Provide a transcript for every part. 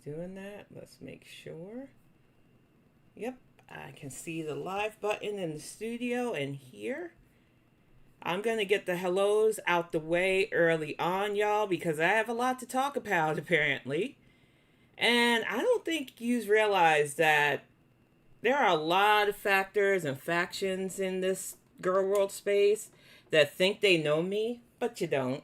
doing that. Let's make sure. Yep, I can see the live button in the studio and here. I'm going to get the hellos out the way early on, y'all, because I have a lot to talk about, apparently. And I don't think you realize that there are a lot of factors and factions in this girl world space that think they know me, but you don't.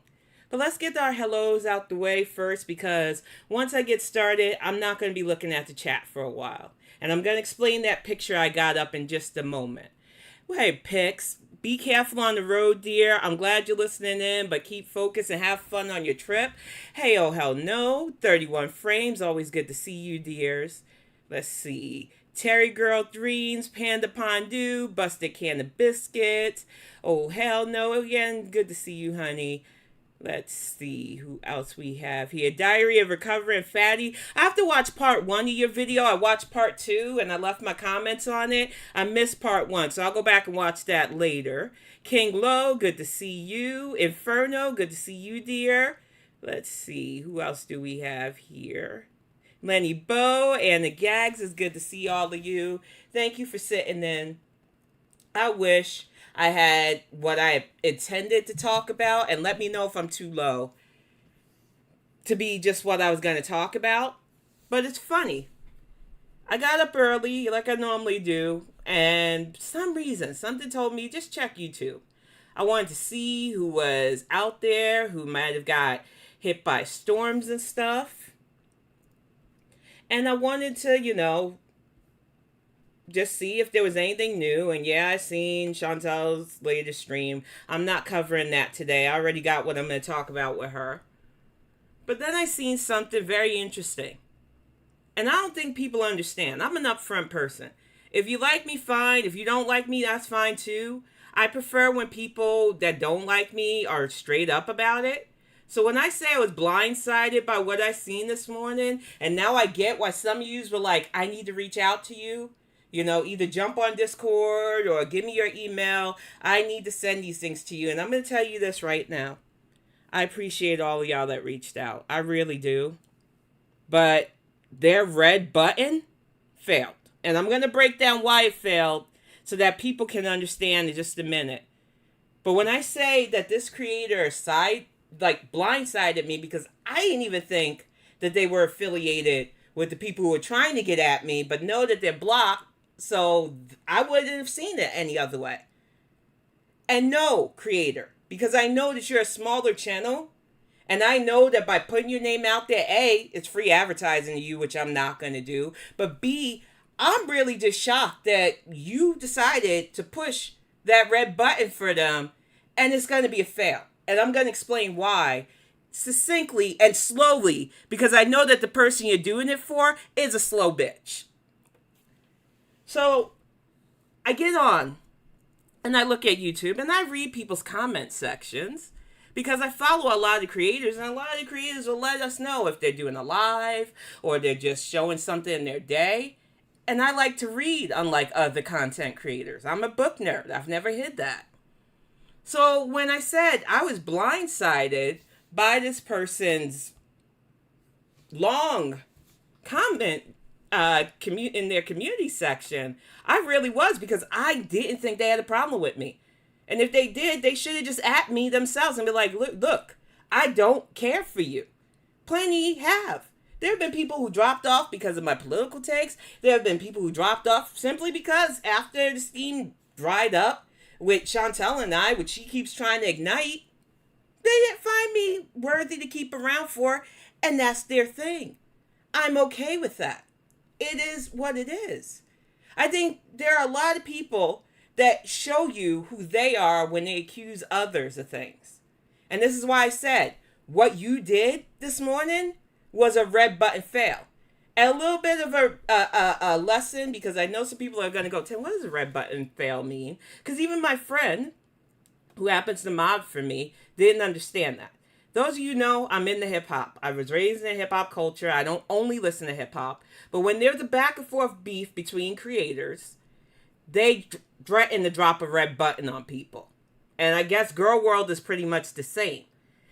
But let's get our hellos out the way first because once I get started, I'm not going to be looking at the chat for a while. And I'm going to explain that picture I got up in just a moment. Well, hey, Pix, be careful on the road, dear. I'm glad you're listening in, but keep focused and have fun on your trip. Hey, oh, hell no. 31 frames. Always good to see you, dears. Let's see. Terry Girl Dreams, Panda Pondu, Busted Can of Biscuits. Oh, hell no. Again, good to see you, honey. Let's see who else we have here. Diary of Recovering Fatty. I have to watch part 1 of your video. I watched part 2 and I left my comments on it. I missed part 1, so I'll go back and watch that later. King Low, good to see you. Inferno, good to see you, dear. Let's see, who else do we have here? Lenny Bow and the Gags, is good to see all of you. Thank you for sitting in. I wish I had what I intended to talk about, and let me know if I'm too low to be just what I was going to talk about. But it's funny. I got up early like I normally do, and for some reason, something told me just check YouTube. I wanted to see who was out there, who might have got hit by storms and stuff. And I wanted to, just see if there was anything new. And yeah, I seen Chantal's latest stream. I'm not covering that today. I already got what I'm going to talk about with her. But then I seen something very interesting. And I don't think people understand. I'm an upfront person. If you like me, fine. If you don't like me, that's fine too. I prefer when people that don't like me are straight up about it. So when I say I was blindsided by what I seen this morning, and now I get why some of you were like, I need to reach out to you. Either jump on Discord or give me your email. I need to send these things to you. And I'm going to tell you this right now. I appreciate all of y'all that reached out. I really do. But their red button failed. And I'm going to break down why it failed so that people can understand in just a minute. But when I say that this creator blindsided me because I didn't even think that they were affiliated with the people who were trying to get at me, but know that they're blocked. So I wouldn't have seen it any other way. And no, creator, because I know that you're a smaller channel, and I know that by putting your name out there, A, it's free advertising to you, which I'm not going to do, but B, I'm really just shocked that you decided to push that red button for them, and it's going to be a fail. And I'm going to explain why succinctly and slowly, because I know that the person you're doing it for is a slow bitch. So I get on and I look at YouTube and I read people's comment sections because I follow a lot of creators, and a lot of the creators will let us know if they're doing a live or they're just showing something in their day. And I like to read, unlike other content creators. I'm a book nerd. I've never hid that. So when I said I was blindsided by this person's long comment in their community section, I really was, because I didn't think they had a problem with me. And if they did, they should have just at me themselves and be like, look, I don't care for you. Plenty have. There have been people who dropped off because of my political takes. There have been people who dropped off simply because after the steam dried up with Chantal and I, which she keeps trying to ignite, they didn't find me worthy to keep around for, and that's their thing. I'm okay with that. It is what it is. I think there are a lot of people that show you who they are when they accuse others of things. And this is why I said, what you did this morning was a red button fail. And a little bit of a lesson, because I know some people are going to go, Tim, what does a red button fail mean? Because even my friend, who happens to mod for me, didn't understand that. Those of you know, I'm into hip-hop. I was raised in hip-hop culture. I don't only listen to hip-hop. But when there's a back-and-forth beef between creators, they threaten to drop a red button on people. And I guess GorlWorld is pretty much the same.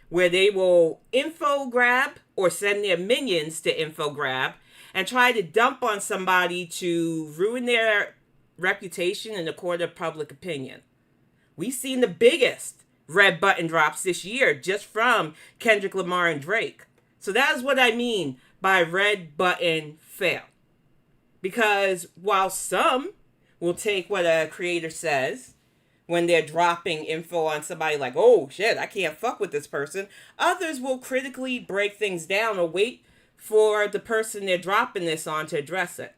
where they will info grab or send their minions to info grab and try to dump on somebody to ruin their reputation in the court of public opinion. We've seen the biggest red button drops this year just from Kendrick Lamar and Drake. So that is what I mean by red button fail. Because while some will take what a creator says when they're dropping info on somebody like, oh shit, I can't fuck with this person, others will critically break things down or wait for the person they're dropping this on to address it.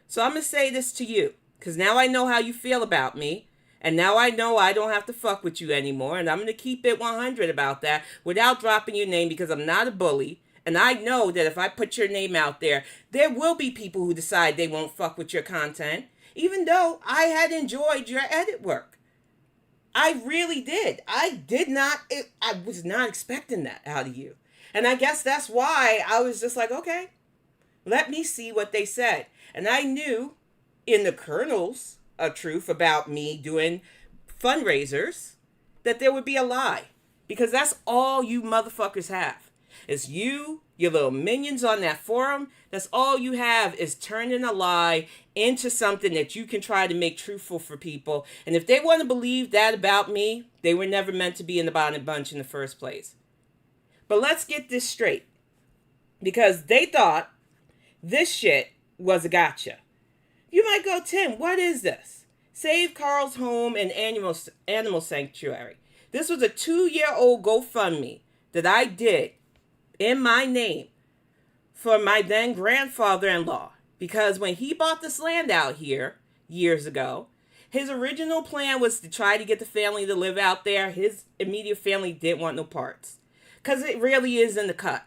So I'm going to say this to you, because now I know how you feel about me, and now I know I don't have to fuck with you anymore, and I'm going to keep it 100 about that without dropping your name, because I'm not a bully, and I know that if I put your name out there, there will be people who decide they won't fuck with your content, even though I had enjoyed your edit work. I really did. I was not expecting that out of you. And I guess that's why I was just like, okay, let me see what they said. And I knew in the kernels of truth about me doing fundraisers that there would be a lie. Because that's all you motherfuckers have. It's you, your little minions on that forum. That's all you have is turning a lie into something that you can try to make truthful for people. And if they want to believe that about me, they were never meant to be in the Bonnet bunch in the first place. But let's get this straight. Because they thought this shit was a gotcha. You might go, Tim, what is this? Save Carl's Home and Animal Sanctuary. This was a 2-year-old GoFundMe that I did in my name for my then grandfather-in-law. Because when he bought this land out here years ago, his original plan was to try to get the family to live out there. His immediate family didn't want no parts. Because it really is in the cut.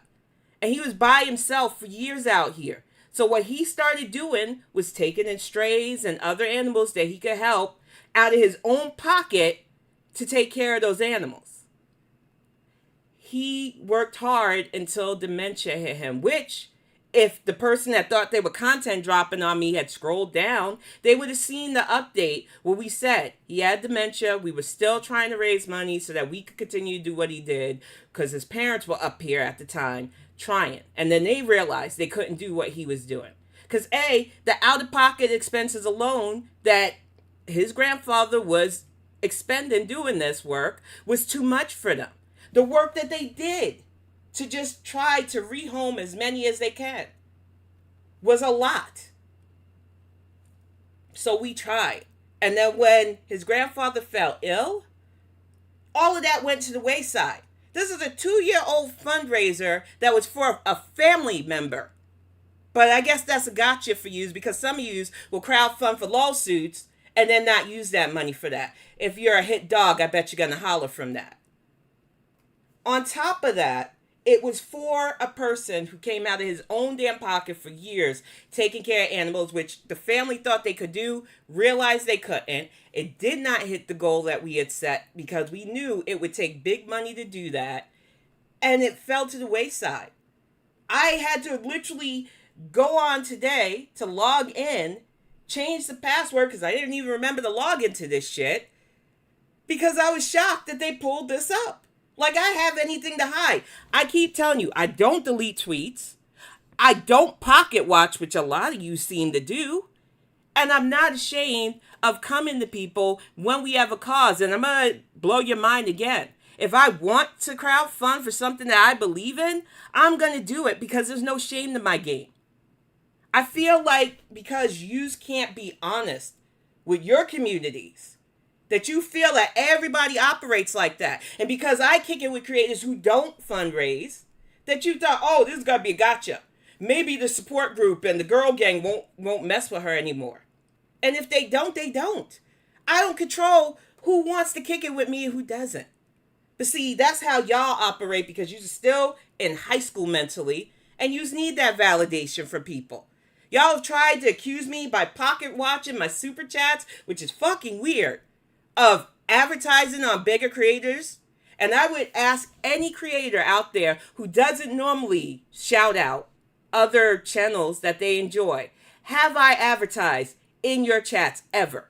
And he was by himself for years out here. So what he started doing was taking in strays and other animals that he could help out of his own pocket to take care of those animals. He worked hard until dementia hit him, which, if the person that thought they were content dropping on me had scrolled down, they would have seen the update where we said he had dementia. We were still trying to raise money so that we could continue to do what he did because his parents were up here at the time trying. And then they realized they couldn't do what he was doing. Because the out-of-pocket expenses alone that his grandfather was expending doing this work was too much for them. The work that they did to just try to rehome as many as they can was a lot. So we tried. And then when his grandfather fell ill, all of that went to the wayside. This is a 2-year-old fundraiser that was for a family member. But I guess that's a gotcha for you because some of you will crowdfund for lawsuits and then not use that money for that. If you're a hit dog, I bet you're going to holler from that. On top of that, it was for a person who came out of his own damn pocket for years, taking care of animals, which the family thought they could do, realized they couldn't. It did not hit the goal that we had set because we knew it would take big money to do that, and it fell to the wayside. I had to literally go on today to log in, change the password because I didn't even remember to log into this shit because I was shocked that they pulled this up. Like I have anything to hide. I keep telling you, I don't delete tweets. I don't pocket watch, which a lot of you seem to do. And I'm not ashamed of coming to people when we have a cause. And I'm going to blow your mind again. If I want to crowdfund for something that I believe in, I'm going to do it because there's no shame to my game. I feel like because you can't be honest with your communities, that you feel that everybody operates like that. And because I kick it with creators who don't fundraise, that you thought, oh, this is going to be a gotcha. Maybe the support group and the girl gang won't mess with her anymore. And if they don't, they don't. I don't control who wants to kick it with me and who doesn't. But see, that's how y'all operate because you're still in high school mentally and you need that validation from people. Y'all have tried to accuse me by pocket watching my super chats, which is fucking weird, of advertising on bigger creators. And I would ask any creator out there who doesn't normally shout out other channels that they enjoy, have I advertised in your chats ever?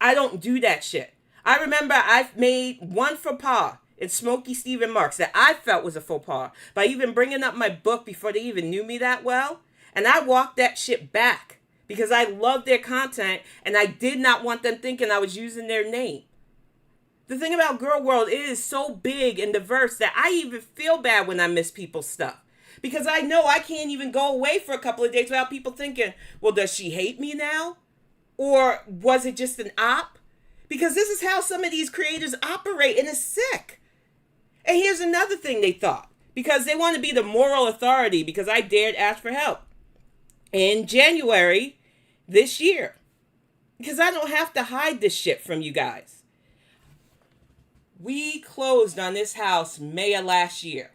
I don't do that shit. I remember I've made one for Pa and Smokey Stephen Marks that I felt was a faux pas by even bringing up my book before they even knew me that well. And I walked that shit back because I loved their content and I did not want them thinking I was using their name. The thing about GorlWorld, it is so big and diverse that I even feel bad when I miss people's stuff. Because I know I can't even go away for a couple of days without people thinking, well, does she hate me now? Or was it just an op? Because this is how some of these creators operate, and it's sick. And here's another thing they thought. Because they want to be the moral authority, because I dared ask for help in January this year. Because I don't have to hide this shit from you guys. We closed on this house May of last year.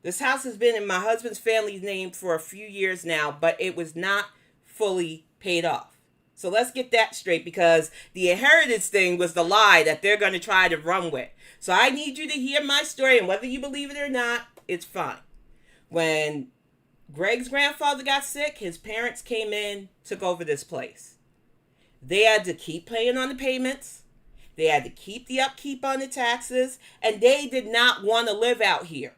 This house has been in my husband's family's name for a few years now, but it was not fully paid off. So let's get that straight, because the inheritance thing was the lie that they're going to try to run with. So I need you to hear my story, and whether you believe it or not, it's fine. When Greg's grandfather got sick, his parents came in, took over this place. They had to keep paying on the payments. They had to keep the upkeep on the taxes, and they did not want to live out here.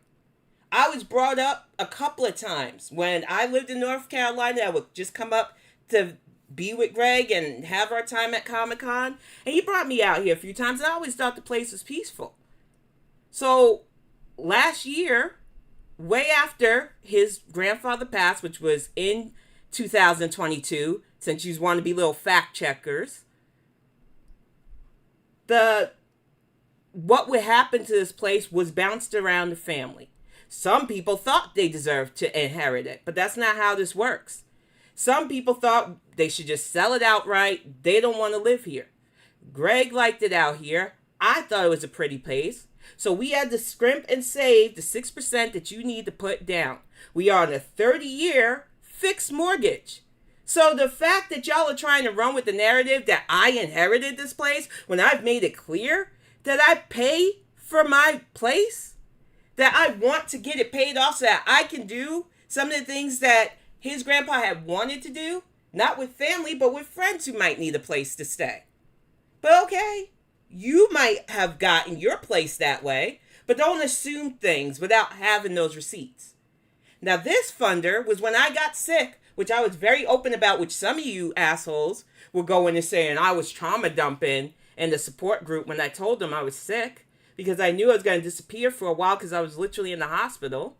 I was brought up a couple of times when I lived in North Carolina. I would just come up to be with Greg and have our time at Comic-Con. And he brought me out here a few times, and I always thought the place was peaceful. So last year, way after his grandfather passed, which was in 2022, since you want to be little fact checkers, what would happen to this place was bounced around the family. Some people thought they deserved to inherit it, but that's not how this works. Some people thought they should just sell it outright. They don't want to live here. Greg liked it out here. I thought it was a pretty place. So we had to scrimp and save the 6% that you need to put down. We are on a 30-year fixed mortgage. So the fact that y'all are trying to run with the narrative that I inherited this place when I've made it clear that I pay for my place, that I want to get it paid off so that I can do some of the things that his grandpa had wanted to do, not with family, but with friends who might need a place to stay. But okay, you might have gotten your place that way, but don't assume things without having those receipts. Now, this funder was when I got sick, which I was very open about, which some of you assholes were going and saying I was trauma dumping in the support group when I told them I was sick, because I knew I was going to disappear for a while because I was literally in the hospital.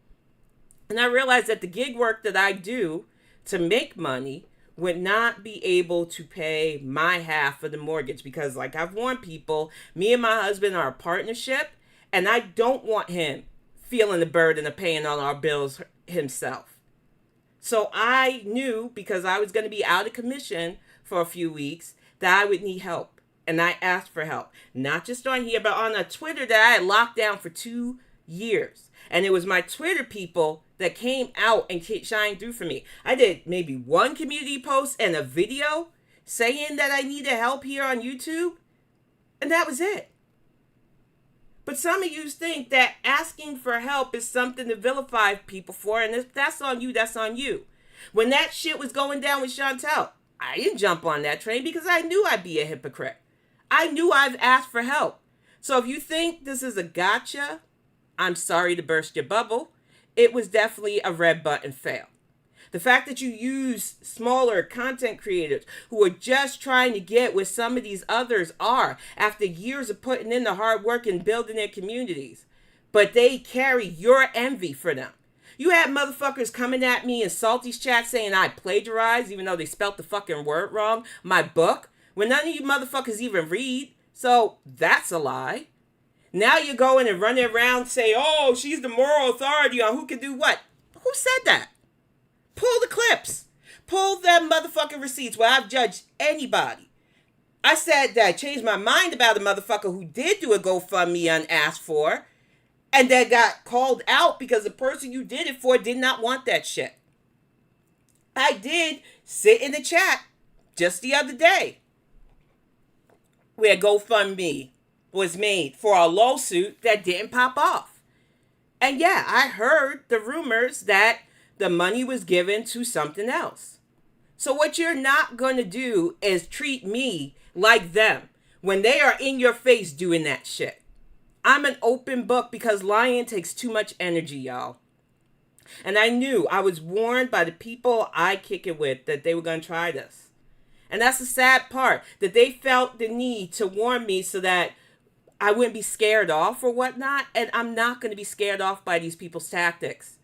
And I realized that the gig work that I do to make money would not be able to pay my half of the mortgage, because like I've warned people, me and my husband are a partnership, and I don't want him feeling the burden of paying all our bills himself. So I knew, because I was going to be out of commission for a few weeks, that I would need help. And I asked for help, not just on here, but on a Twitter that I had locked down for 2 years. And it was my Twitter people that came out and shined through for me. I did maybe one community post and a video saying that I needed help here on YouTube, and that was it. But some of you think that asking for help is something to vilify people for, and if that's on you, that's on you. When that shit was going down with Chantal, I didn't jump on that train because I knew I'd be a hypocrite. I knew I've asked for help. So if you think this is a gotcha, I'm sorry to burst your bubble. It was definitely a red button fail. The fact that you use smaller content creators who are just trying to get where some of these others are after years of putting in the hard work and building their communities, but they carry your envy for them. You had motherfuckers coming at me in Salty's chat saying I plagiarized, even though they spelt the fucking word wrong, my book, when none of you motherfuckers even read. So that's a lie. Now you're going and running around say, oh, she's the moral authority on who can do what. Who said that? Pull the clips. Pull them motherfucking receipts where I've judged anybody. I said that I changed my mind about a motherfucker who did do a GoFundMe unasked for, and that got called out because the person you did it for did not want that shit. I did sit in the chat just the other day where GoFundMe was made for a lawsuit that didn't pop off. And yeah, I heard the rumors that the money was given to something else. So what you're not going to do is treat me like them when they are in your face doing that shit. I'm an open book because lying takes too much energy, y'all. And I knew, I was warned by the people I kick it with that they were going to try this. And that's the sad part, that they felt the need to warn me so that I wouldn't be scared off or whatnot. And I'm not going to be scared off by these people's tactics.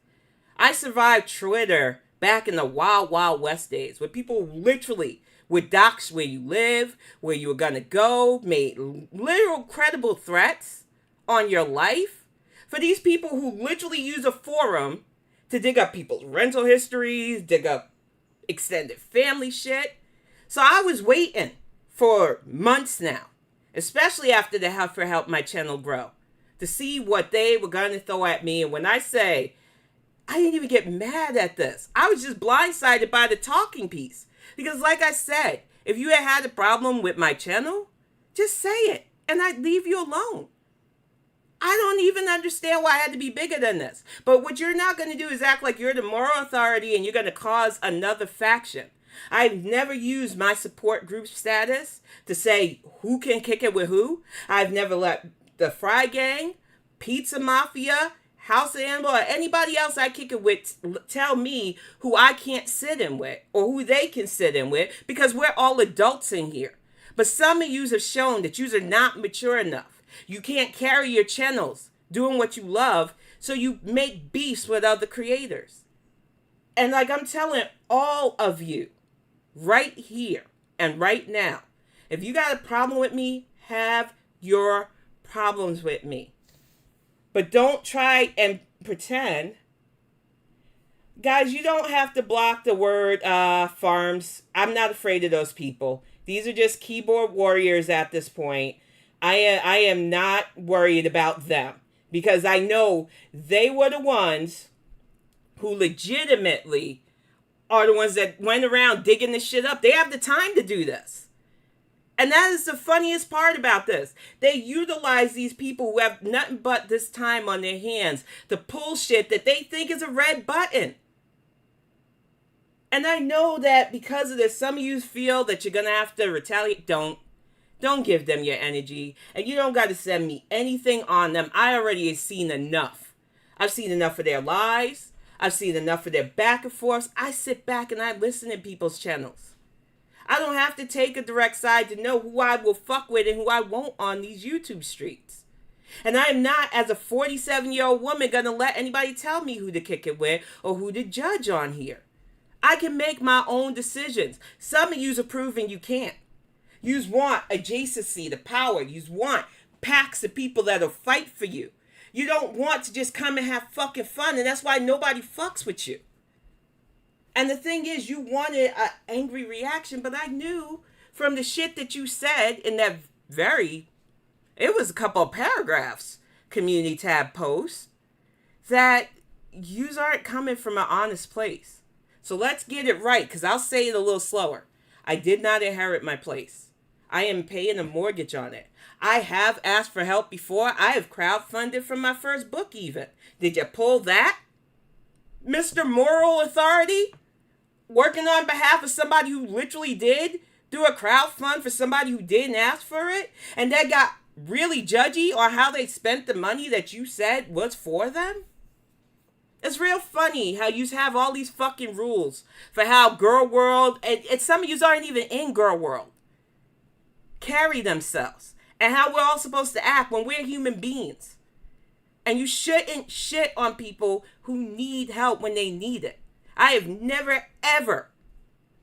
I survived Twitter back in the wild, wild west days where people literally would dox where you live, where you were going to go, made literal credible threats on your life for these people who literally use a forum to dig up people's rental histories, dig up extended family shit. So I was waiting for months now, especially after the Heffa helped my channel grow, to see what they were going to throw at me. And when I say, I didn't even get mad at this. I was just blindsided by the talking piece. Because like I said, if you had a problem with my channel, just say it and I'd leave you alone. I don't even understand why I had to be bigger than this. But what you're not going to do is act like you're the moral authority and you're going to cause another faction. I've never used my support group status to say who can kick it with who. I've never let the Fry Gang, Pizza Mafia, House of Hannibal, or anybody else I kick it with tell me who I can't sit in with or who they can sit in with, because we're all adults in here. But some of you have shown that you are not mature enough. You can't carry your channels doing what you love, so you make beefs with other creators. And like I'm telling all of you right here and right now, if you got a problem with me, have your problems with me. But don't try and pretend. Guys, you don't have to block the word farms. I'm not afraid of those people. These are just keyboard warriors at this point. I am not worried about them because I know they were the ones who legitimately are the ones that went around digging this shit up. They have the time to do this. And that is the funniest part about this. They utilize these people who have nothing but this time on their hands to pull shit that they think is a red button. And I know that because of this, some of you feel that you're going to have to retaliate. Don't give them your energy. And you don't got to send me anything on them. I already have seen enough. I've seen enough of their lies. I've seen enough of their back and forths. I sit back and I listen to people's channels. I don't have to take a direct side to know who I will fuck with and who I won't on these YouTube streets. And I am not, as a 47-year-old woman, going to let anybody tell me who to kick it with or who to judge on here. I can make my own decisions. Some of yous are proving you can't. Yous want adjacency to power. Yous want packs of people that'll fight for you. You don't want to just come and have fucking fun, and that's why nobody fucks with you. And the thing is, you wanted an angry reaction, but I knew from the shit that you said in that it was a couple of paragraphs, community tab post, that yous aren't coming from an honest place. So let's get it right, because I'll say it a little slower. I did not inherit my place. I am paying a mortgage on it. I have asked for help before. I have crowdfunded for my first book even. Did you pull that? Mr. Moral Authority? Working on behalf of somebody who literally did do a crowdfund for somebody who didn't ask for it, and that got really judgy on how they spent the money that you said was for them? It's real funny how you have all these fucking rules for how GorlWorld, and some of you aren't even in GorlWorld, carry themselves, and how we're all supposed to act when we're human beings. And you shouldn't shit on people who need help when they need it. I have never, ever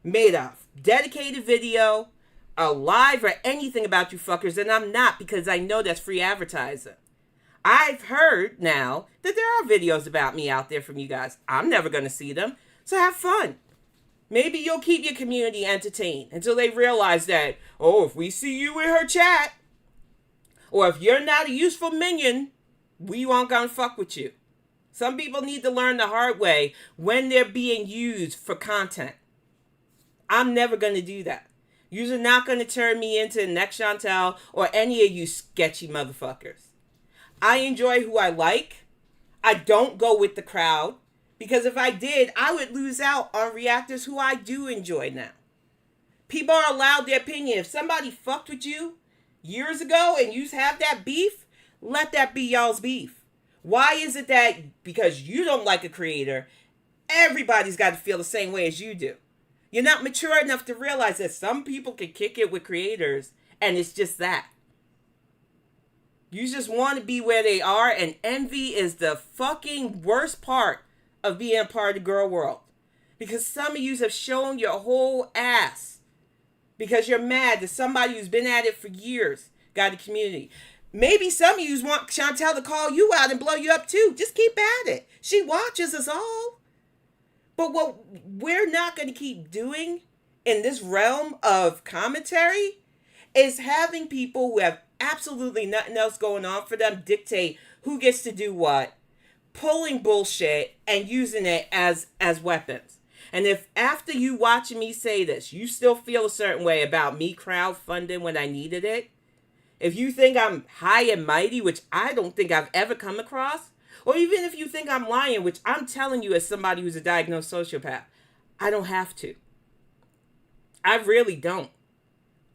made a dedicated video, a live, or anything about you fuckers, and I'm not, because I know that's free advertising. I've heard now that there are videos about me out there from you guys. I'm never going to see them, so have fun. Maybe you'll keep your community entertained until they realize that, oh, if we see you in her chat, or if you're not a useful minion, we won't gonna fuck with you. Some people need to learn the hard way when they're being used for content. I'm never going to do that. You're not going to turn me into the next Chantal or any of you sketchy motherfuckers. I enjoy who I like. I don't go with the crowd, because if I did, I would lose out on reactors who I do enjoy now. People are allowed their opinion. If somebody fucked with you years ago and you have that beef, Let that be y'all's beef. Why is it that because you don't like a creator, everybody's got to feel the same way as you do? You're not mature enough to realize that some people can kick it with creators, and it's just that. You just want to be where they are, and envy is the fucking worst part of being a part of the girl world. Because some of you have shown your whole ass because you're mad that somebody who's been at it for years got a community. Maybe some of you want Chantal to call you out and blow you up too. Just keep at it. She watches us all. But what we're not going to keep doing in this realm of commentary is having people who have absolutely nothing else going on for them dictate who gets to do what, pulling bullshit and using it as weapons. And if after you watching me say this, you still feel a certain way about me crowdfunding when I needed it, if you think I'm high and mighty, which I don't think I've ever come across, or even if you think I'm lying, which I'm telling you as somebody who's a diagnosed sociopath, I don't have to. I really don't.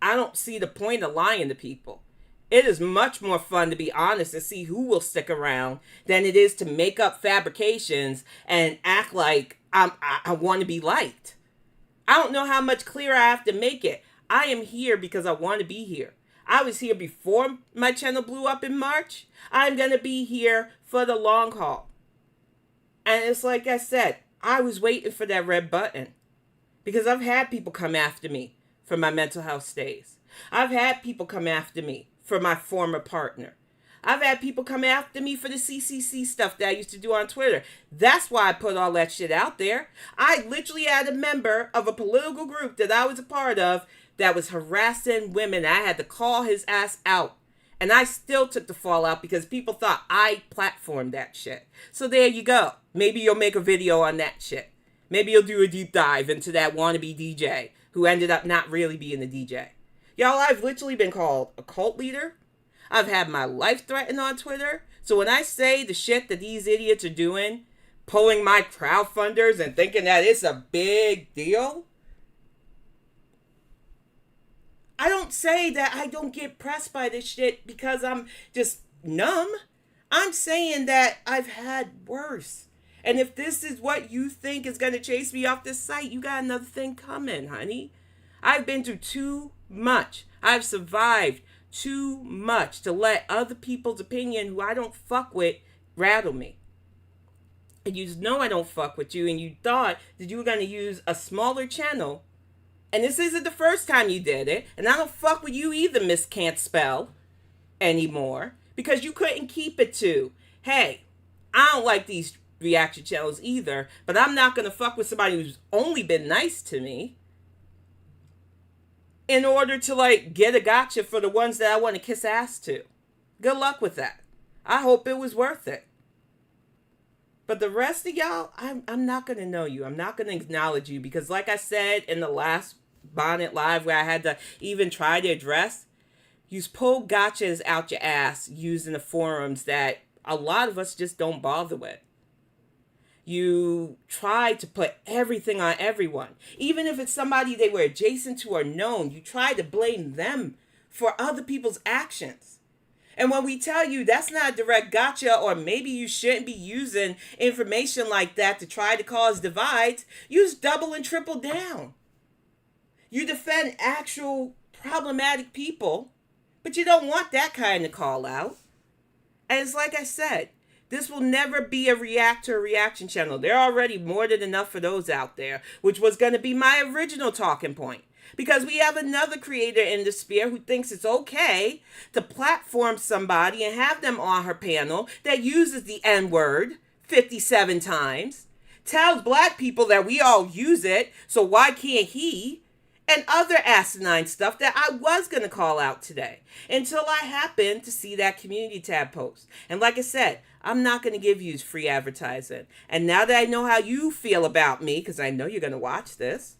I don't see the point of lying to people. It is much more fun to be honest and see who will stick around than it is to make up fabrications and act like I want to be liked. I don't know how much clearer I have to make it. I am here because I want to be here. I was here before my channel blew up in March. I'm going to be here for the long haul. And it's like I said, I was waiting for that red button because I've had people come after me for my mental health stays. I've had people come after me for my former partner. I've had people come after me for the CCC stuff that I used to do on Twitter. That's why I put all that shit out there. I literally had a member of a political group that I was a part of that was harassing women. I had to call his ass out. And I still took the fallout because people thought I platformed that shit. So there you go. Maybe you'll make a video on that shit. Maybe you'll do a deep dive into that wannabe DJ who ended up not really being a DJ. Y'all, I've literally been called a cult leader. I've had my life threatened on Twitter. So when I say the shit that these idiots are doing, pulling my crowdfunders and thinking that it's a big deal, I don't say that I don't get pressed by this shit because I'm just numb. I'm saying that I've had worse. And if this is what you think is going to chase me off this site, you got another thing coming, honey. I've been through too much. I've survived too much to let other people's opinion, who I don't fuck with, rattle me. And you know I don't fuck with you, and you thought that you were going to use a smaller channel. And this isn't the first time you did it. And I don't fuck with you either, Miss Can't Spell, anymore. Because you couldn't keep it to, hey, I don't like these reaction channels either, but I'm not going to fuck with somebody who's only been nice to me in order to, like, get a gotcha for the ones that I want to kiss ass to. Good luck with that. I hope it was worth it. But the rest of y'all, I'm not going to know you. I'm not going to acknowledge you because, like I said in the last Bonnet Live where I had to even try to address, you pull gotchas out your ass using the forums that a lot of us just don't bother with. You try to put everything on everyone. Even if it's somebody they were adjacent to or known, you try to blame them for other people's actions. And when we tell you that's not a direct gotcha, or maybe you shouldn't be using information like that to try to cause divides, use double and triple down. You defend actual problematic people, but you don't want that kind of call out. And it's like I said, this will never be a reaction channel. There are already more than enough for those out there, which was going to be my original talking point. Because we have another creator in the sphere who thinks it's okay to platform somebody and have them on her panel that uses the N-word 57 times, tells black people that we all use it, so why can't he? And other asinine stuff that I was going to call out today until I happened to see that community tab post. And like I said, I'm not going to give you free advertising. And now that I know how you feel about me, because I know you're going to watch this,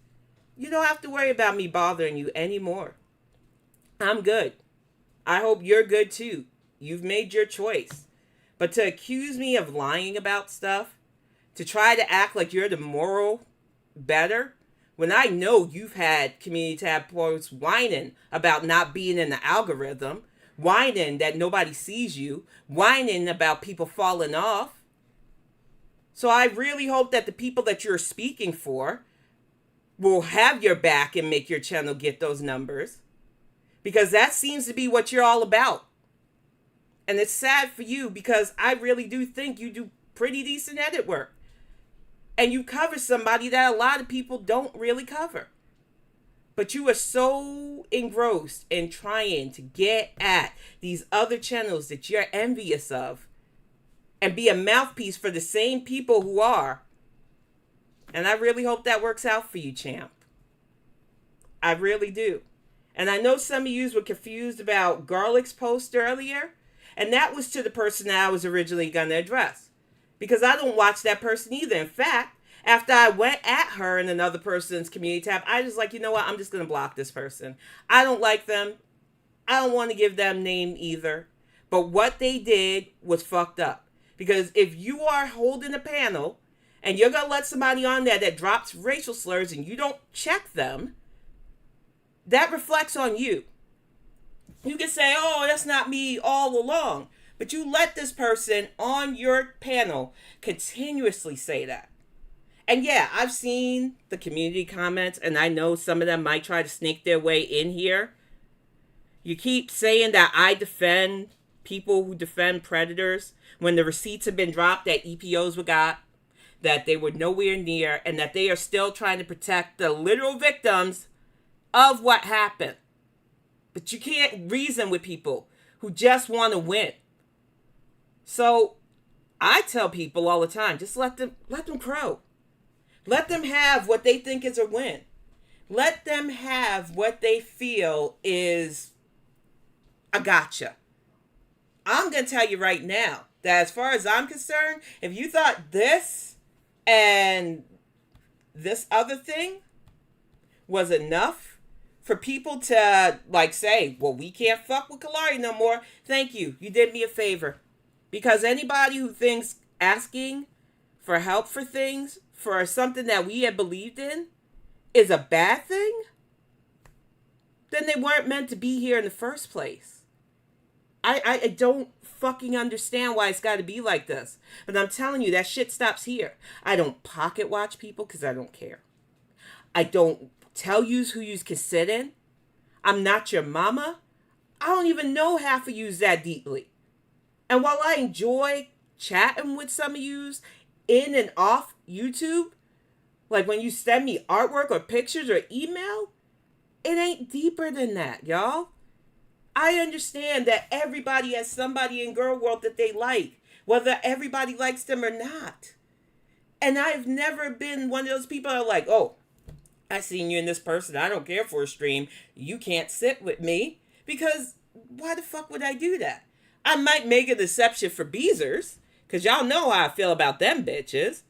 you don't have to worry about me bothering you anymore. I'm good. I hope you're good too. You've made your choice. But to accuse me of lying about stuff, to try to act like you're the moral better, when I know you've had community tab posts whining about not being in the algorithm, whining that nobody sees you, whining about people falling off. So I really hope that the people that you're speaking for will have your back and make your channel get those numbers, because that seems to be what you're all about. And it's sad for you, because I really do think you do pretty decent edit work. And you cover somebody that a lot of people don't really cover. But you are so engrossed in trying to get at these other channels that you're envious of and be a mouthpiece for the same people who are. And I really hope that works out for you, champ. I really do. And I know some of you were confused about Garlic's post earlier. And that was to the person that I was originally going to address. Because I don't watch that person either. In fact, after I went at her in another person's community tab, I was like, you know what? I'm just going to block this person. I don't like them. I don't want to give them name either. But what they did was fucked up. Because if you are holding a panel and you're going to let somebody on there that drops racial slurs and you don't check them, that reflects on you. You can say, oh, that's not me all along. But you let this person on your panel continuously say that. And yeah, I've seen the community comments, and I know some of them might try to snake their way in here. You keep saying that I defend people who defend predators when the receipts have been dropped that EPOs were got, that they were nowhere near, and that they are still trying to protect the literal victims of what happened. But you can't reason with people who just want to win. So I tell people all the time, just let them crow. Let them have what they think is a win. Let them have what they feel is a gotcha. I'm going to tell you right now that as far as I'm concerned, if you thought this and this other thing was enough for people to like say, well, we can't fuck with Kalari no more, thank you. You did me a favor. Because anybody who thinks asking for help for things, for something that we had believed in, is a bad thing, then they weren't meant to be here in the first place. I don't fucking understand why it's got to be like this. But I'm telling you, that shit stops here. I don't pocket watch people because I don't care. I don't tell yous who yous can sit in. I'm not your mama. I don't even know half of yous that deeply. And while I enjoy chatting with some of yous in and off YouTube, like when you send me artwork or pictures or email, it ain't deeper than that, y'all. I understand that everybody has somebody in GorlWorld that they like, whether everybody likes them or not. And I've never been one of those people that are like, oh, I seen you in this person. I don't care for a stream. You can't sit with me. Because why the fuck would I do that? I might make an exception for Beezers, because y'all know how I feel about them bitches.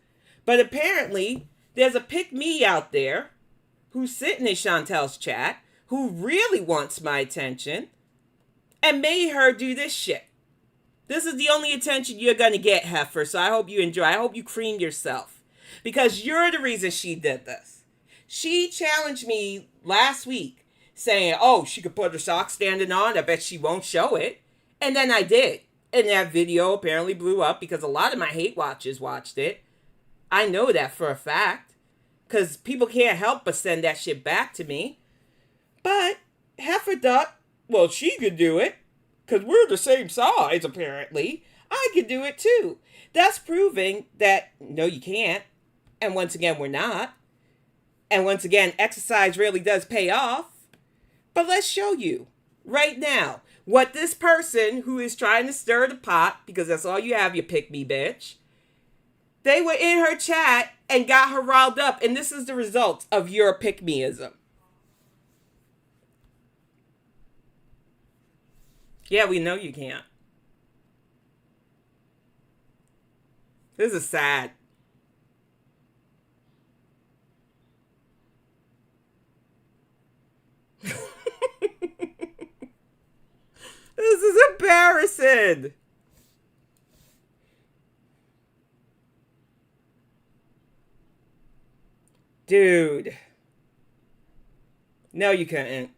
But apparently, there's a pick-me out there who's sitting in Chantal's chat who really wants my attention and made her do this shit. This is the only attention you're going to get, Heffa, so I hope you enjoy. I hope you cream yourself, because you're the reason she did this. She challenged me last week saying, oh, she could put her sock standing on. I bet she won't show it. And then I did. And that video apparently blew up because a lot of my hate watchers watched it. I know that for a fact, because people can't help but send that shit back to me. But Heffa thought, well, she could do it, because we're the same size, apparently. I could do it too. That's proving that, no, you can't. And once again, we're not. And once again, exercise really does pay off. But let's show you right now what this person who is trying to stir the pot, because that's all you have, you pick me bitch. They were in her chat and got her riled up. And this is the result of your pick-meism. Yeah, we know you can't. This is sad. This is embarrassing. Dude. No, you couldn't.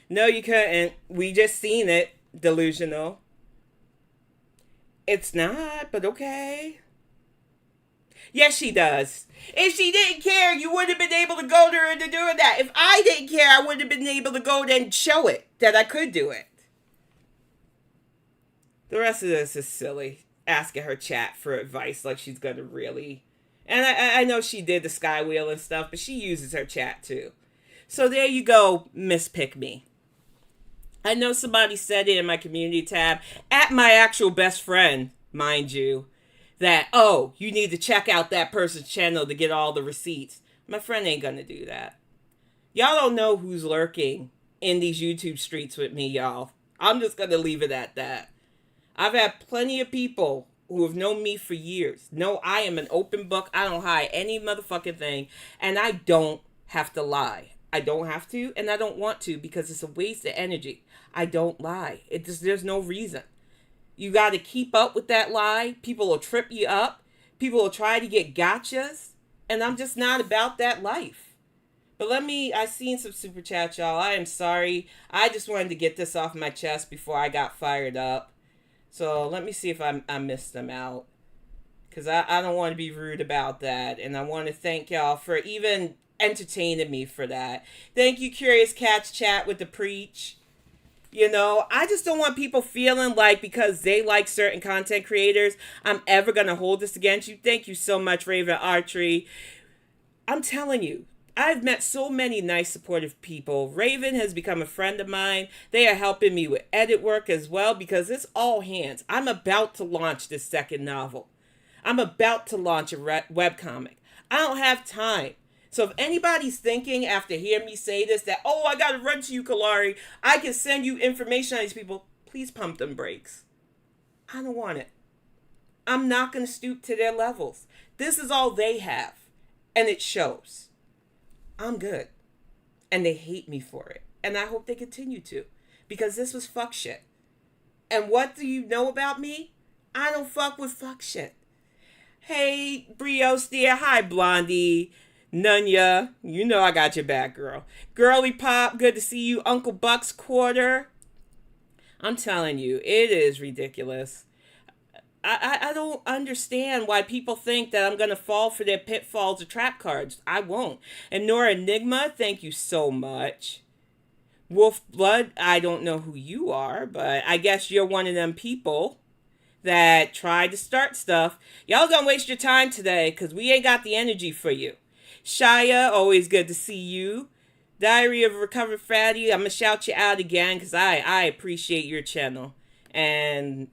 No, you couldn't. We just seen it. Delusional. It's not, but okay. Yes, she does. If she didn't care, you wouldn't have been able to go to her to do that. If I didn't care, I wouldn't have been able to go there and show it that I could do it. The rest of this is silly. Asking her chat for advice like she's gonna really. And I know she did the Sky Wheel and stuff, but she uses her chat too. So there you go, Miss Pick Me. I know somebody said it in my community tab, at my actual best friend, mind you, that, oh, you need to check out that person's channel to get all the receipts. My friend ain't gonna do that. Y'all don't know who's lurking in these YouTube streets with me, y'all. I'm just gonna leave it at that. I've had plenty of people who have known me for years know I am an open book. I don't hide any motherfucking thing, and I don't have to lie. I don't have to, and I don't want to, because it's a waste of energy. I don't lie. There's no reason. You got to keep up with that lie. People will trip you up. People will try to get gotchas, and I'm just not about that life. But I seen some super chats, y'all. I am sorry. I just wanted to get this off my chest before I got fired up. So let me see if I missed them out. Because I don't want to be rude about that. And I want to thank y'all for even entertaining me for that. Thank you, Curious Cats Chat with the Preach. You know, I just don't want people feeling like because they like certain content creators, I'm ever going to hold this against you. Thank you so much, Raven Archery. I'm telling you, I've met so many nice, supportive people. Raven has become a friend of mine. They are helping me with edit work as well because it's all hands. I'm about to launch this second novel. I'm about to launch a webcomic. I don't have time. So if anybody's thinking after hearing me say this that, oh, I got to run to you, Kalari, I can send you information on these people, please pump them brakes. I don't want it. I'm not going to stoop to their levels. This is all they have. And it shows. I'm good. And they hate me for it. And I hope they continue to. Because this was fuck shit. And what do you know about me? I don't fuck with fuck shit. Hey, Brios dear. Hi, Blondie. Nunya. You know I got your back, girl. Girly Pop. Good to see you. Uncle Buck's Quarter. I'm telling you, it is ridiculous. I don't understand why people think that I'm going to fall for their pitfalls or trap cards. I won't. And Nora Enigma, thank you so much. Wolf Blood, I don't know who you are, but I guess you're one of them people that tried to start stuff. Y'all gonna waste your time today because we ain't got the energy for you. Shia, always good to see you. Diary of a Recovered Fatty, I'm going to shout you out again because I appreciate your channel. And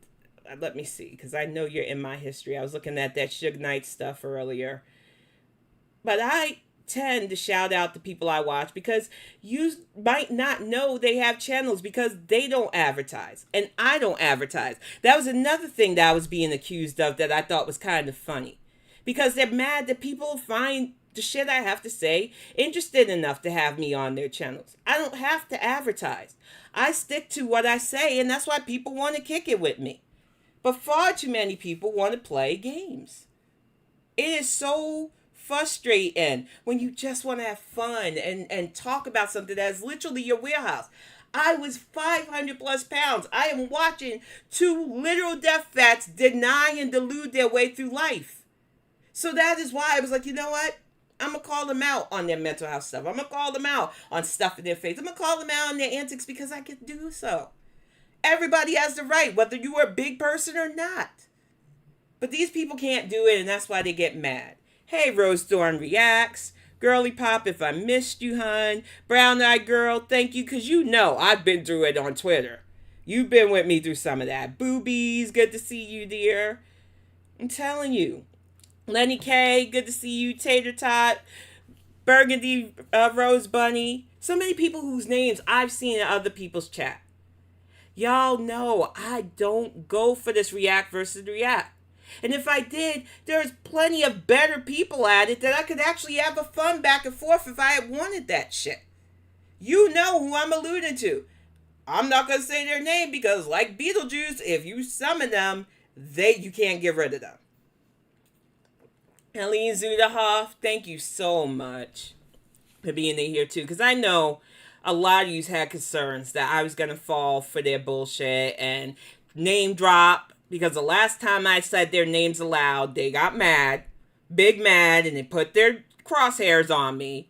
let me see, because I know you're in my history. I was looking at that Suge Knight stuff earlier. But I tend to shout out the people I watch because you might not know they have channels because they don't advertise. And I don't advertise. That was another thing that I was being accused of that I thought was kind of funny. Because they're mad that people find the shit I have to say interested enough to have me on their channels. I don't have to advertise. I stick to what I say, and that's why people want to kick it with me. But far too many people want to play games. It is so frustrating when you just want to have fun and talk about something that's literally your wheelhouse. I was 500 plus pounds. I am watching two literal death vats deny and delude their way through life. So that is why I was like, you know what? I'm going to call them out on their mental health stuff. I'm going to call them out on stuff in their face. I'm going to call them out on their antics because I can do so. Everybody has the right, whether you are a big person or not. But these people can't do it, and that's why they get mad. Hey, Rose Thorn Reacts. Girly Pop, if I missed you, hun. Brown Eyed Girl, thank you, because you know I've been through it on Twitter. You've been with me through some of that. Boobies, good to see you, dear. I'm telling you. Lenny K, good to see you. Tater Tot. Burgundy Rose Bunny. So many people whose names I've seen in other people's chat. Y'all know I don't go for this react versus react. And if I did, there's plenty of better people at it that I could actually have a fun back and forth if I had wanted that shit. You know who I'm alluding to. I'm not going to say their name because like Beetlejuice, if you summon them, you can't get rid of them. Helene Zudahoff, thank you so much for being in here too. Because I know a lot of you had concerns that I was going to fall for their bullshit and name drop, because the last time I said their names aloud, they got mad, big mad, and they put their crosshairs on me.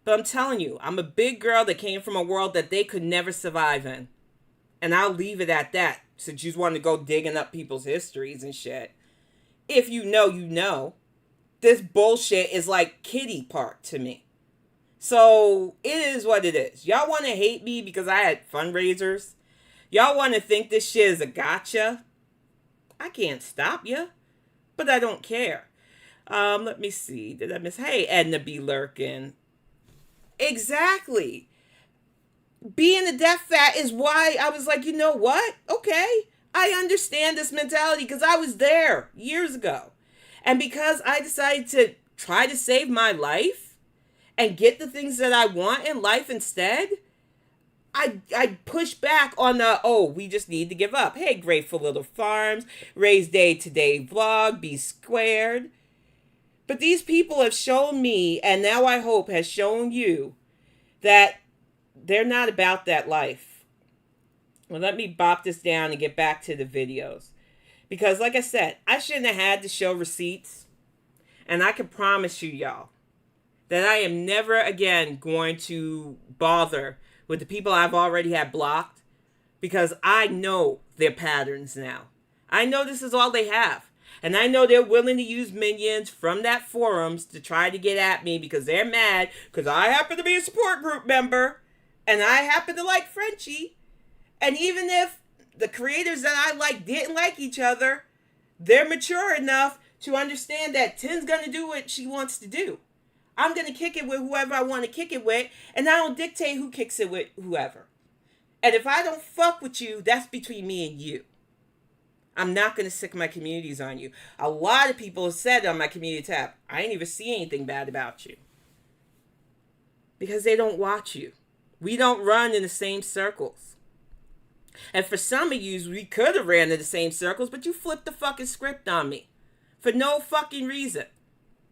But I'm telling you, I'm a big girl that came from a world that they could never survive in. And I'll leave it at that, since you want to go digging up people's histories and shit. If you know, you know. This bullshit is like kiddie park to me. So, it is what it is. Y'all want to hate me because I had fundraisers? Y'all want to think this shit is a gotcha? I can't stop you. But I don't care. Let me see. Did I miss? Hey, Edna be lurking. Exactly. Being a deaf fat is why I was like, you know what? Okay. I understand this mentality because I was there years ago. And because I decided to try to save my life and get the things that I want in life instead, I push back on the, we just need to give up. Hey, Grateful Little Farms, Raise Day Today Vlog, Be Squared. But these people have shown me, and now I hope has shown you, that they're not about that life. Well, let me bop this down and get back to the videos. Because like I said, I shouldn't have had to show receipts. And I can promise you, y'all, that I am never again going to bother with the people I've already had blocked, because I know their patterns now. I know this is all they have. And I know they're willing to use minions from that forums to try to get at me because they're mad because I happen to be a support group member and I happen to like Frenchie. And even if the creators that I like didn't like each other, they're mature enough to understand that Tin's going to do what she wants to do. I'm going to kick it with whoever I want to kick it with, and I don't dictate who kicks it with whoever. And if I don't fuck with you, that's between me and you. I'm not going to sick my communities on you. A lot of people have said on my community tab, I ain't even see anything bad about you. Because they don't watch you. We don't run in the same circles. And for some of you, we could have ran in the same circles, but you flipped the fucking script on me. For no fucking reason.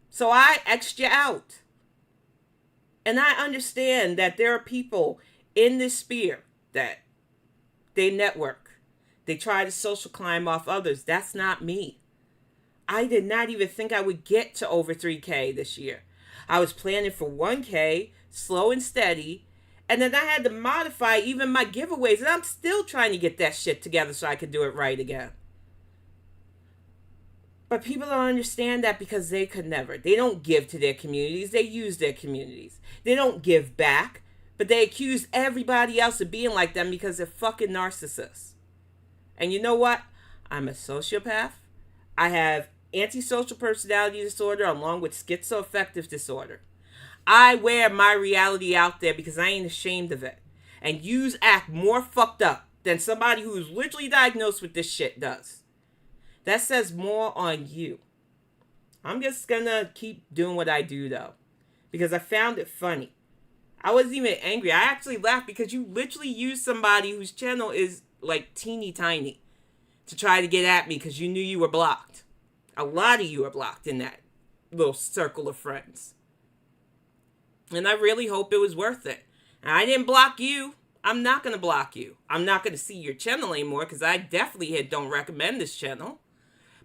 So I X'd you out. And I understand that there are people in this sphere that they network. They try to social climb off others. That's not me. I did not even think I would get to over 3K this year. I was planning for 1K, slow and steady. And then I had to modify even my giveaways. And I'm still trying to get that shit together so I can do it right again. But people don't understand that because they could never. They don't give to their communities. They use their communities. They don't give back. But they accuse everybody else of being like them because they're fucking narcissists. And you know what? I'm a sociopath. I have antisocial personality disorder along with schizoaffective disorder. I wear my reality out there because I ain't ashamed of it. And yous act more fucked up than somebody who's literally diagnosed with this shit does. That says more on you. I'm just gonna keep doing what I do though. Because I found it funny. I wasn't even angry. I actually laughed because you literally used somebody whose channel is like teeny tiny to try to get at me because you knew you were blocked. A lot of you are blocked in that little circle of friends. And I really hope it was worth it. And I didn't block you. I'm not going to block you. I'm not going to see your channel anymore because I definitely don't recommend this channel.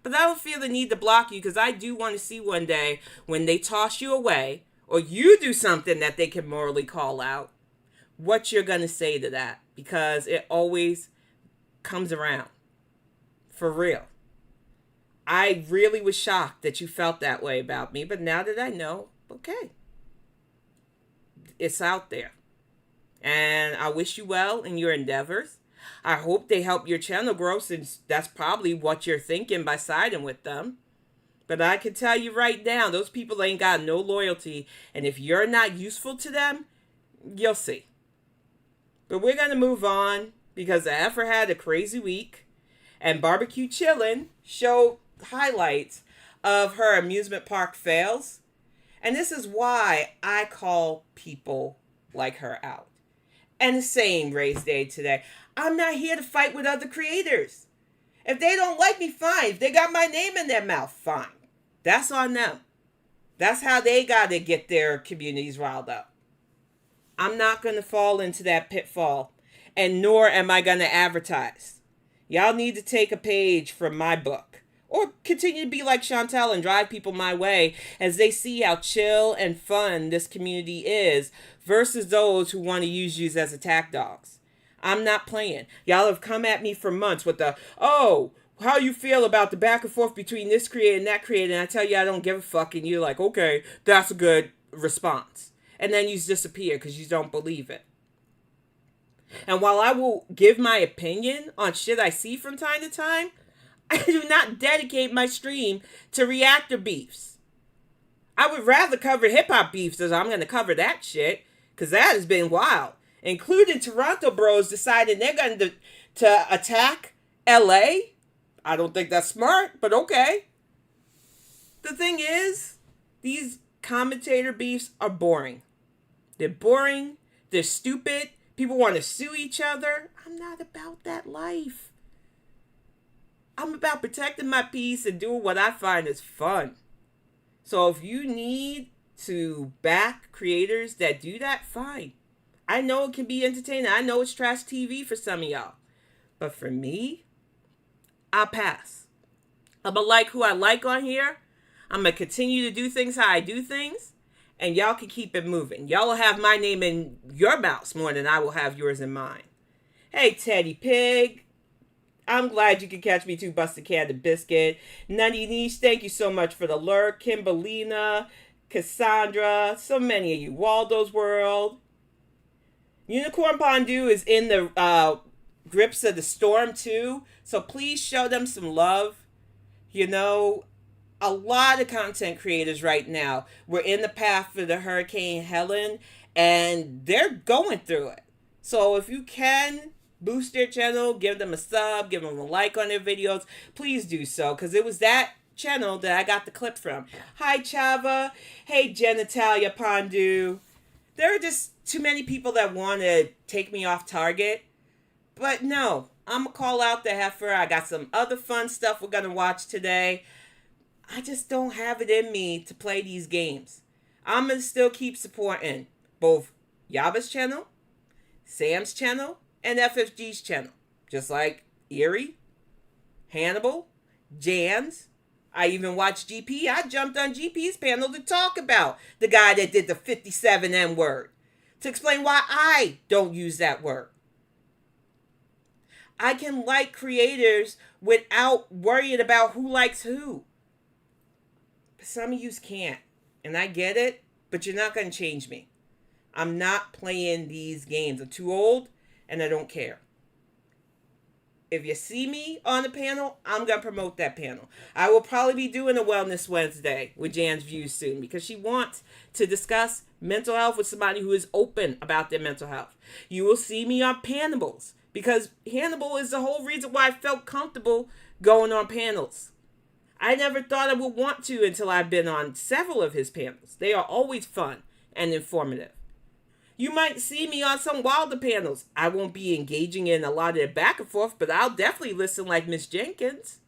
But I don't feel the need to block you because I do want to see one day when they toss you away or you do something that they can morally call out, what you're going to say to that, because it always comes around. For real. I really was shocked that you felt that way about me, but now that I know, okay. It's out there. And I wish you well in your endeavors. I hope they help your channel grow, since that's probably what you're thinking by siding with them. But I can tell you right now, those people ain't got no loyalty. And if you're not useful to them, you'll see. But we're going to move on because the Heffa had a crazy week. And Barbecue Chillin showed highlights of her amusement park fails. And this is why I call people like her out. And the same Race Day today. I'm not here to fight with other creators. If they don't like me, fine. If they got my name in their mouth, fine. That's on them. That's how they got to get their communities riled up. I'm not going to fall into that pitfall, and nor am I going to advertise. Y'all need to take a page from my book, or continue to be like Chantal and drive people my way as they see how chill and fun this community is versus those who want to use you as attack dogs. I'm not playing. Y'all have come at me for months with the, oh, how you feel about the back and forth between this creator and that creator, and I tell you I don't give a fuck, and you're like, okay, that's a good response. And then you disappear because you don't believe it. And while I will give my opinion on shit I see from time to time, I do not dedicate my stream to reactor beefs. I would rather cover hip-hop beefs as I'm going to cover that shit, because that has been wild. Including Toronto bros deciding they're going to attack LA. I don't think that's smart, but okay. The thing is, these commentator beefs are boring. They're boring. They're stupid. People want to sue each other. I'm not about that life. I'm about protecting my peace and doing what I find is fun. So if you need to back creators that do that, fine. I know it can be entertaining. I know it's trash TV for some of y'all. But for me, I'll pass. I'm going to like who I like on here. I'm going to continue to do things how I do things. And y'all can keep it moving. Y'all will have my name in your mouths more than I will have yours in mine. Hey, Teddy Pig. I'm glad you could catch me too, Busted Can and Biscuit. Nutty Niche, thank you so much for the lurk. Kimberlina, Cassandra, so many of you. Waldo's World. Unicorn Pondu is in the grips of the storm too. So please show them some love. You know, a lot of content creators right now, we're in the path for the Hurricane Helen, and they're going through it. So if you can boost their channel, give them a sub, give them a like on their videos, please do so, because it was that channel that I got the clip from. Hi, Chava. Hey, Genitalia Pondu. There are just too many people that want to take me off target. But no, I'm going to call out the Heffa. I got some other fun stuff we're going to watch today. I just don't have it in me to play these games. I'm going to still keep supporting both Yaba's channel, Sam's channel, and FFG's channel. Just like Erie, Hannibal, Jans. I even watched GP. I jumped on GP's panel to talk about the guy that did the 57 N word. To explain why I don't use that word. I can like creators without worrying about who likes who. But some of you can't. And I get it, but you're not going to change me. I'm not playing these games. I'm too old, and I don't care. If you see me on the panel, I'm going to promote that panel. I will probably be doing a Wellness Wednesday with Jan's Views soon, because she wants to discuss mental health with somebody who is open about their mental health. You will see me on panels, because Hannibal is the whole reason why I felt comfortable going on panels. I never thought I would want to until I've been on several of his panels. They are always fun and informative. You might see me on some Wilder panels. I won't be engaging in a lot of it back and forth, but I'll definitely listen like Miss Jenkins.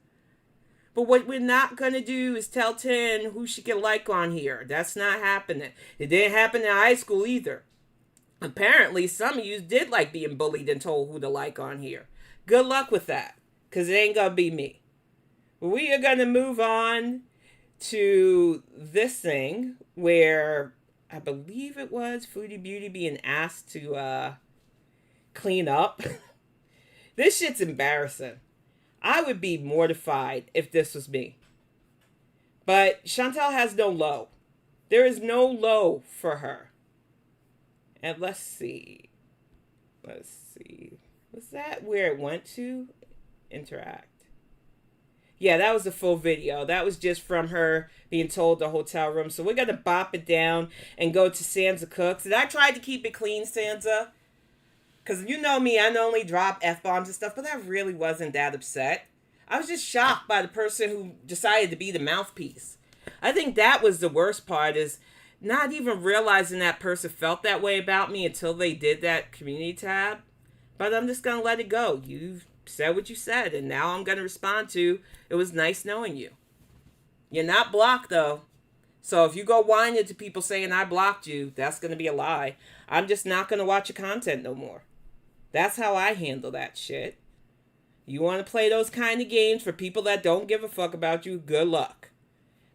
But what we're not going to do is tell 10 who she can like on here. That's not happening. It didn't happen in high school either. Apparently, some of you did like being bullied and told who to like on here. Good luck with that, because it ain't going to be me. We are going to move on to this thing where I believe it was Foodie Beauty being asked to clean up. This shit's embarrassing. I would be mortified if this was me. But Chantal has no low. There is no low for her. And let's see. Was that where it went to? Interact. Yeah, that was the full video. That was just from her being told the hotel room. So we're going to bop it down and go to Sansa Cooks. And I tried to keep it clean, Sansa. Because you know me, I normally drop F-bombs and stuff, but I really wasn't that upset. I was just shocked by the person who decided to be the mouthpiece. I think that was the worst part, is not even realizing that person felt that way about me until they did that community tab. But I'm just going to let it go. You've said what you said, and now I'm going to respond to, it was nice knowing you. You're not blocked, though. So if you go whining to people saying I blocked you, that's going to be a lie. I'm just not going to watch your content no more. That's how I handle that shit. You want to play those kind of games for people that don't give a fuck about you, good luck.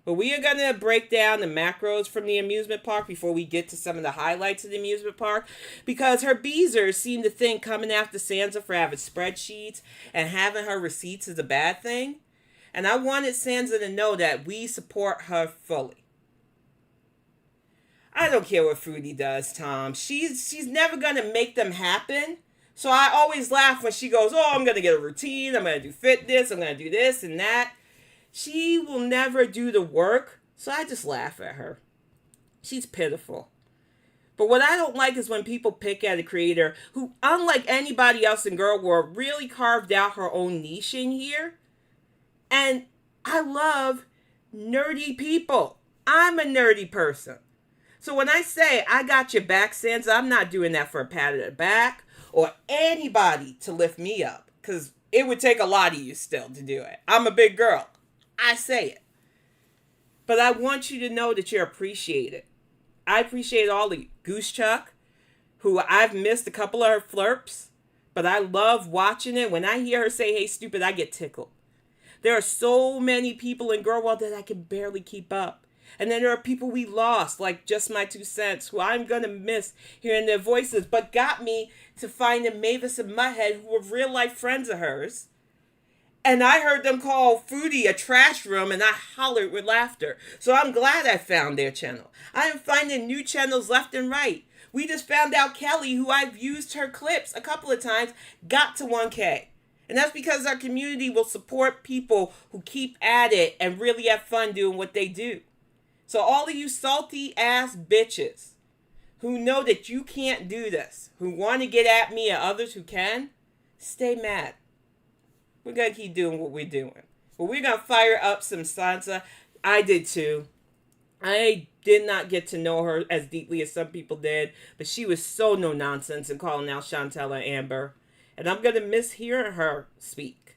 But we are going to break down the macros from the amusement park before we get to some of the highlights of the amusement park. Because her beezers seem to think coming after Sansa for having spreadsheets and having her receipts is a bad thing. And I wanted Sansa to know that we support her fully. I don't care what Fruity does, Tom. She's never going to make them happen. So I always laugh when she goes, oh, I'm going to get a routine. I'm going to do fitness. I'm going to do this and that. She will never do the work, so I just laugh at her. She's pitiful. But what I don't like is when people pick at a creator who, unlike anybody else in GorlWorld, really carved out her own niche in here. And I love nerdy people. I'm a nerdy person. So when I say, I got your back, Sansa, I'm not doing that for a pat on the back or anybody to lift me up. Because it would take a lot of you still to do it. I'm a big girl. I say it. But I want you to know that you're appreciated. I appreciate all the Goose Chuck, who I've missed a couple of her flirps, but I love watching it. When I hear her say, hey, stupid, I get tickled. There are so many people in GorlWorld that I can barely keep up. And then there are people we lost, like Just My 2 Cents, who I'm going to miss hearing their voices, but got me to find a Mavis and Mudhead who were real life friends of hers. And I heard them call Fruity a trash room, and I hollered with laughter. So I'm glad I found their channel. I am finding new channels left and right. We just found out Kelly, who I've used her clips a couple of times, got to 1K. And that's because our community will support people who keep at it and really have fun doing what they do. So all of you salty ass bitches who know that you can't do this, who want to get at me and others who can, stay mad. We're going to keep doing what we're doing. But we're going to fire up some Sansa. I did too. I did not get to know her as deeply as some people did. But she was so no nonsense in calling out Chantal and Amber. And I'm going to miss hearing her speak.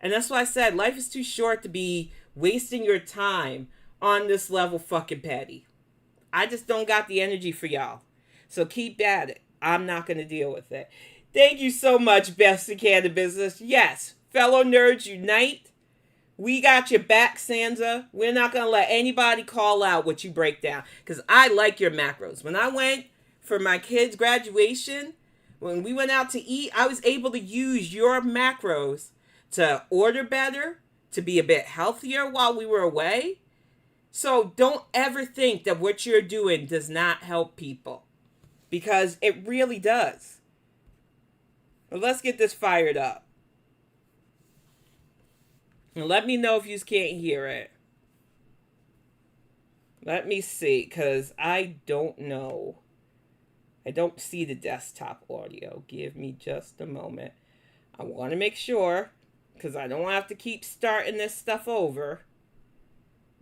And that's why I said life is too short to be wasting your time on this level fucking petty. I just don't got the energy for y'all. So keep at it. I'm not going to deal with it. Thank you so much, Best in Canada Business. Yes, fellow nerds unite. We got your back, Sansa. We're not going to let anybody call out what you break down. Because I like your macros. When I went for my kids' graduation, when we went out to eat, I was able to use your macros to order better, to be a bit healthier while we were away. So don't ever think that what you're doing does not help people. Because it really does. Well, let's get this fired up. And let me know if you can't hear it. Let me see, because I don't know. I don't see the desktop audio. Give me just a moment. I want to make sure, because I don't want to have to keep starting this stuff over.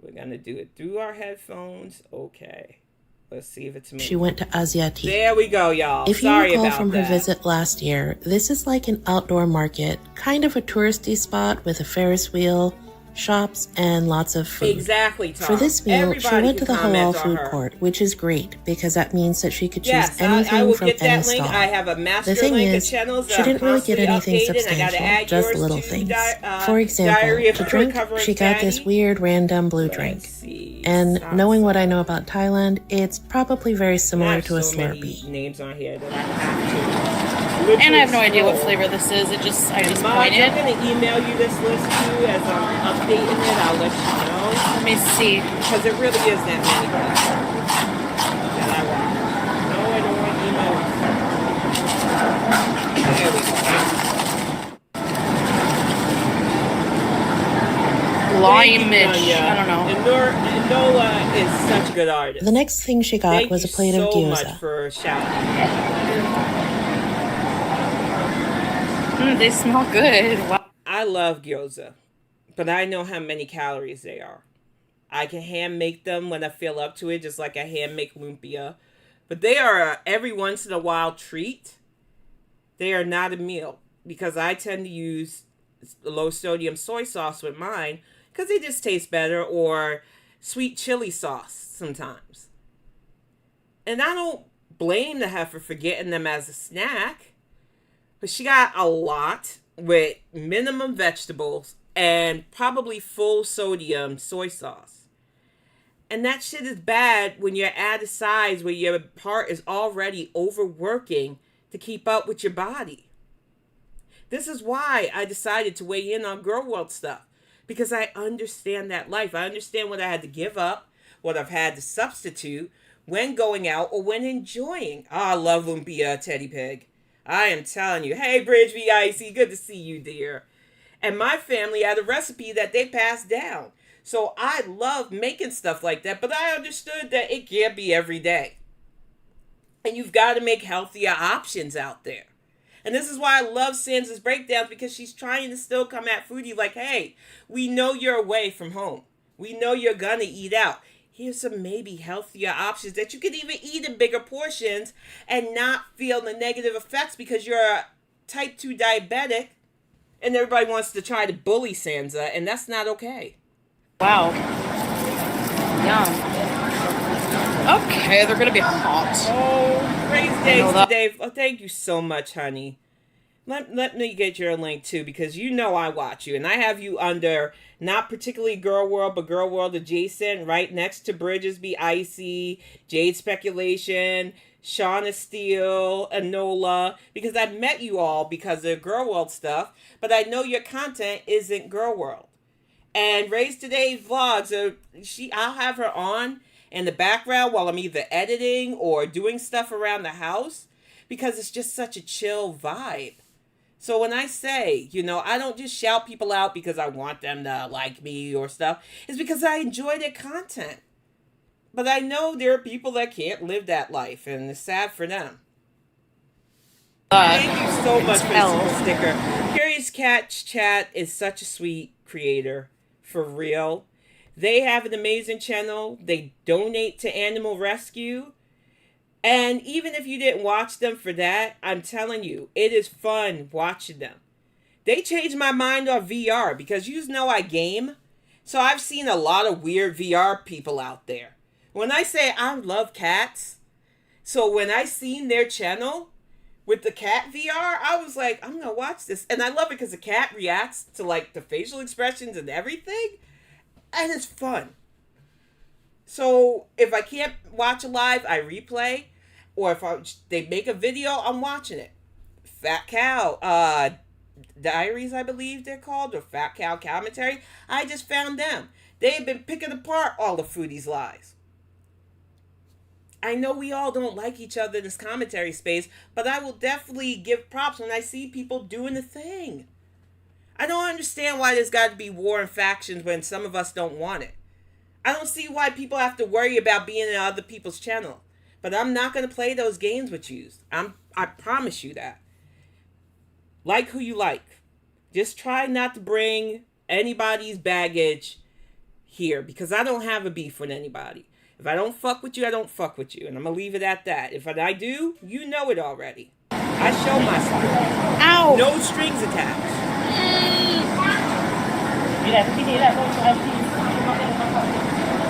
We're going to do it through our headphones. Okay. Let's see if it's me. She went to Apathetic. There we go, y'all. If Sorry you recall about from that. her visit last year, this is like an outdoor market, kind of a touristy spot with a Ferris wheel, shops, and lots of food. Exactly, Tom. For this meal, Everybody she went to can the comment halal on food her. court, which is great because that means that she could choose Yes, anything I will from get any that link. stall. I have a master The thing link is, of channels that she didn't really get anything updated. I gotta substantial, add just yours little to things. For For example, to drink, she got this fatty. weird random blue Let's drink. see. And Sansa. knowing what I know about Thailand, it's probably very I similar have to a so many Slurpee. names on here that I have to. And I have no idea what scroll. flavor this is. I just Marge, pointed. I'm gonna email you this list too as I'm updating it. I'll let you know Let me see. because it really is that many that I want. No, I don't want emails. There we go. Lime-ish. I don't know. And Nola is such a good artist. The next thing she got Thank was a you plate of so much gyoza. for shouting. They smell good. Wow. I love gyoza, but I know how many calories they are. I can hand make them when I feel up to it, just like I hand make lumpia. But they are a every once in a while treat. They are not a meal because I tend to use low sodium soy sauce with mine because they just taste better, or sweet chili sauce sometimes. And I don't blame the heifer for getting them as a snack. But she got a lot with minimum vegetables and probably full sodium soy sauce. And that shit is bad when you're at a size where your heart is already overworking to keep up with your body. This is why I decided to weigh in on GorlWorld stuff. Because I understand that life. I understand what I had to give up, what I've had to substitute when going out or when enjoying. Oh, I love Lumpia, Teddy Pig. I am telling you. Hey, Bridge VIC, good to see you, dear. And my family had a recipe that they passed down. So I love making stuff like that, but I understood that it can't be every day. And you've got to make healthier options out there. And this is why I love Sansa's breakdowns, because she's trying to still come at foodie like, hey, we know you're away from home. We know you're going to eat out. Here's some maybe healthier options that you could even eat in bigger portions and not feel the negative effects because you're a type 2 diabetic and everybody wants to try to bully Sansa, and that's not okay. Wow. Yum. Okay, they're gonna be hot. Oh, praise days to Dave. Oh, thank you so much, honey. Let me get your link too, because you know I watch you, and I have you under not particularly GorlWorld, but GorlWorld adjacent, right next to Bridges Be Icy, Jade Speculation, Shauna Steele, Enola, because I've met you all because of GorlWorld stuff, but I know your content isn't GorlWorld. And Raise Today vlogs, I'll have her on in the background while I'm either editing or doing stuff around the house, because it's just such a chill vibe. So when I say, I don't just shout people out because I want them to like me or stuff. It's because I enjoy their content. But I know there are people that can't live that life, and it's sad for them. Thank you so much for the sticker. Curious Cat's Chat is such a sweet creator, for real. They have an amazing channel. They donate to animal rescue. And even if you didn't watch them for that, I'm telling you, it is fun watching them. They changed my mind on VR because you know I game. So I've seen a lot of weird VR people out there. When I say I love cats, so when I seen their channel with the cat VR, I was like, I'm going to watch this. And I love it because the cat reacts to like the facial expressions and everything. And it's fun. So if I can't watch it live, I replay. Or if they make a video, I'm watching it. Fat Cow Diaries, I believe they're called, or Fat Cow Commentary. I just found them. They have been picking apart all the foodies' lies. I know we all don't like each other in this commentary space, but I will definitely give props when I see people doing the thing. I don't understand why there's got to be war and factions when some of us don't want it. I don't see why people have to worry about being in other people's channel. But I'm not going to play those games with you. I promise you that. Like who you like. Just try not to bring anybody's baggage here, because I don't have a beef with anybody. If I don't fuck with you, I don't fuck with you. And I'm going to leave it at that. If I do, you know it already. I show myself. Ow! No strings attached.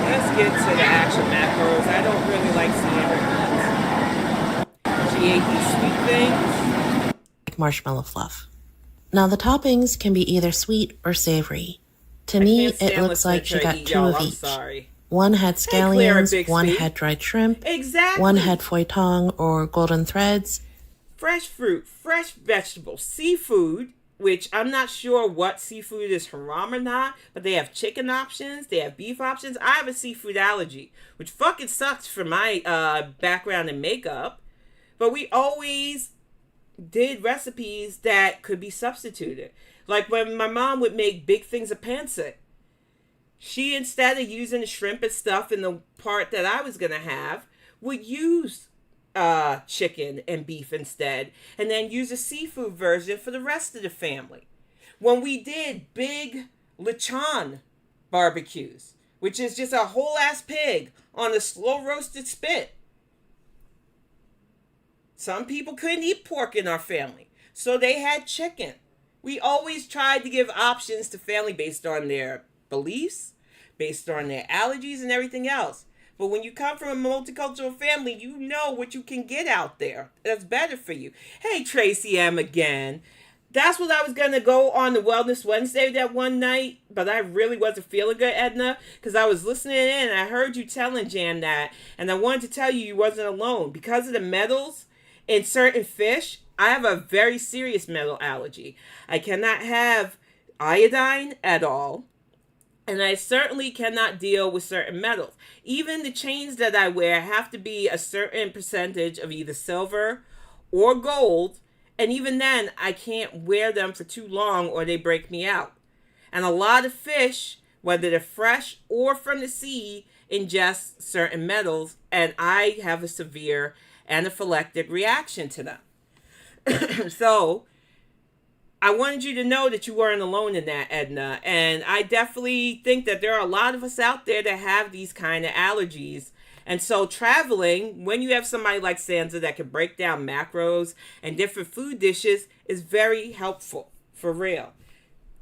Let's get to the actual macros. I don't really like seeing her eat. She ate these sweet things. Marshmallow fluff. Now the toppings can be either sweet or savory. To me, it looks like she got two of each. Sorry. One had scallions, one had dried shrimp, exactly. One had feuilleton or golden threads. Fresh fruit, fresh vegetables, seafood, which I'm not sure what seafood is haram or not, but they have chicken options, they have beef options. I have a seafood allergy, which fucking sucks for my background in makeup. But we always did recipes that could be substituted. Like when my mom would make big things of pancit, she, instead of using the shrimp and stuff in the part that I was going to have, would use chicken and beef instead, and then use a seafood version for the rest of the family. When we did big lechon barbecues, which is just a whole ass pig on a slow roasted spit, some people couldn't eat pork in our family, so they had chicken. We always tried to give options to family based on their beliefs, based on their allergies and everything else. But when you come from a multicultural family, you know what you can get out there that's better for you. Hey, Tracy M. again. That's what I was going to go on the Wellness Wednesday that one night, but I really wasn't feeling good, Edna, because I was listening in and I heard you telling Jan that, and I wanted to tell you you wasn't alone. Because of the metals in certain fish, I have a very serious metal allergy. I cannot have iodine at all, and I certainly cannot deal with certain metals. Even the chains that I wear have to be a certain percentage of either silver or gold. And even then, I can't wear them for too long or they break me out. And a lot of fish, whether they're fresh or from the sea, ingest certain metals. And I have a severe anaphylactic reaction to them. So, I wanted you to know that you weren't alone in that, Edna. And I definitely think that there are a lot of us out there that have these kind of allergies. And so traveling, when you have somebody like Sansa that can break down macros and different food dishes, is very helpful, for real.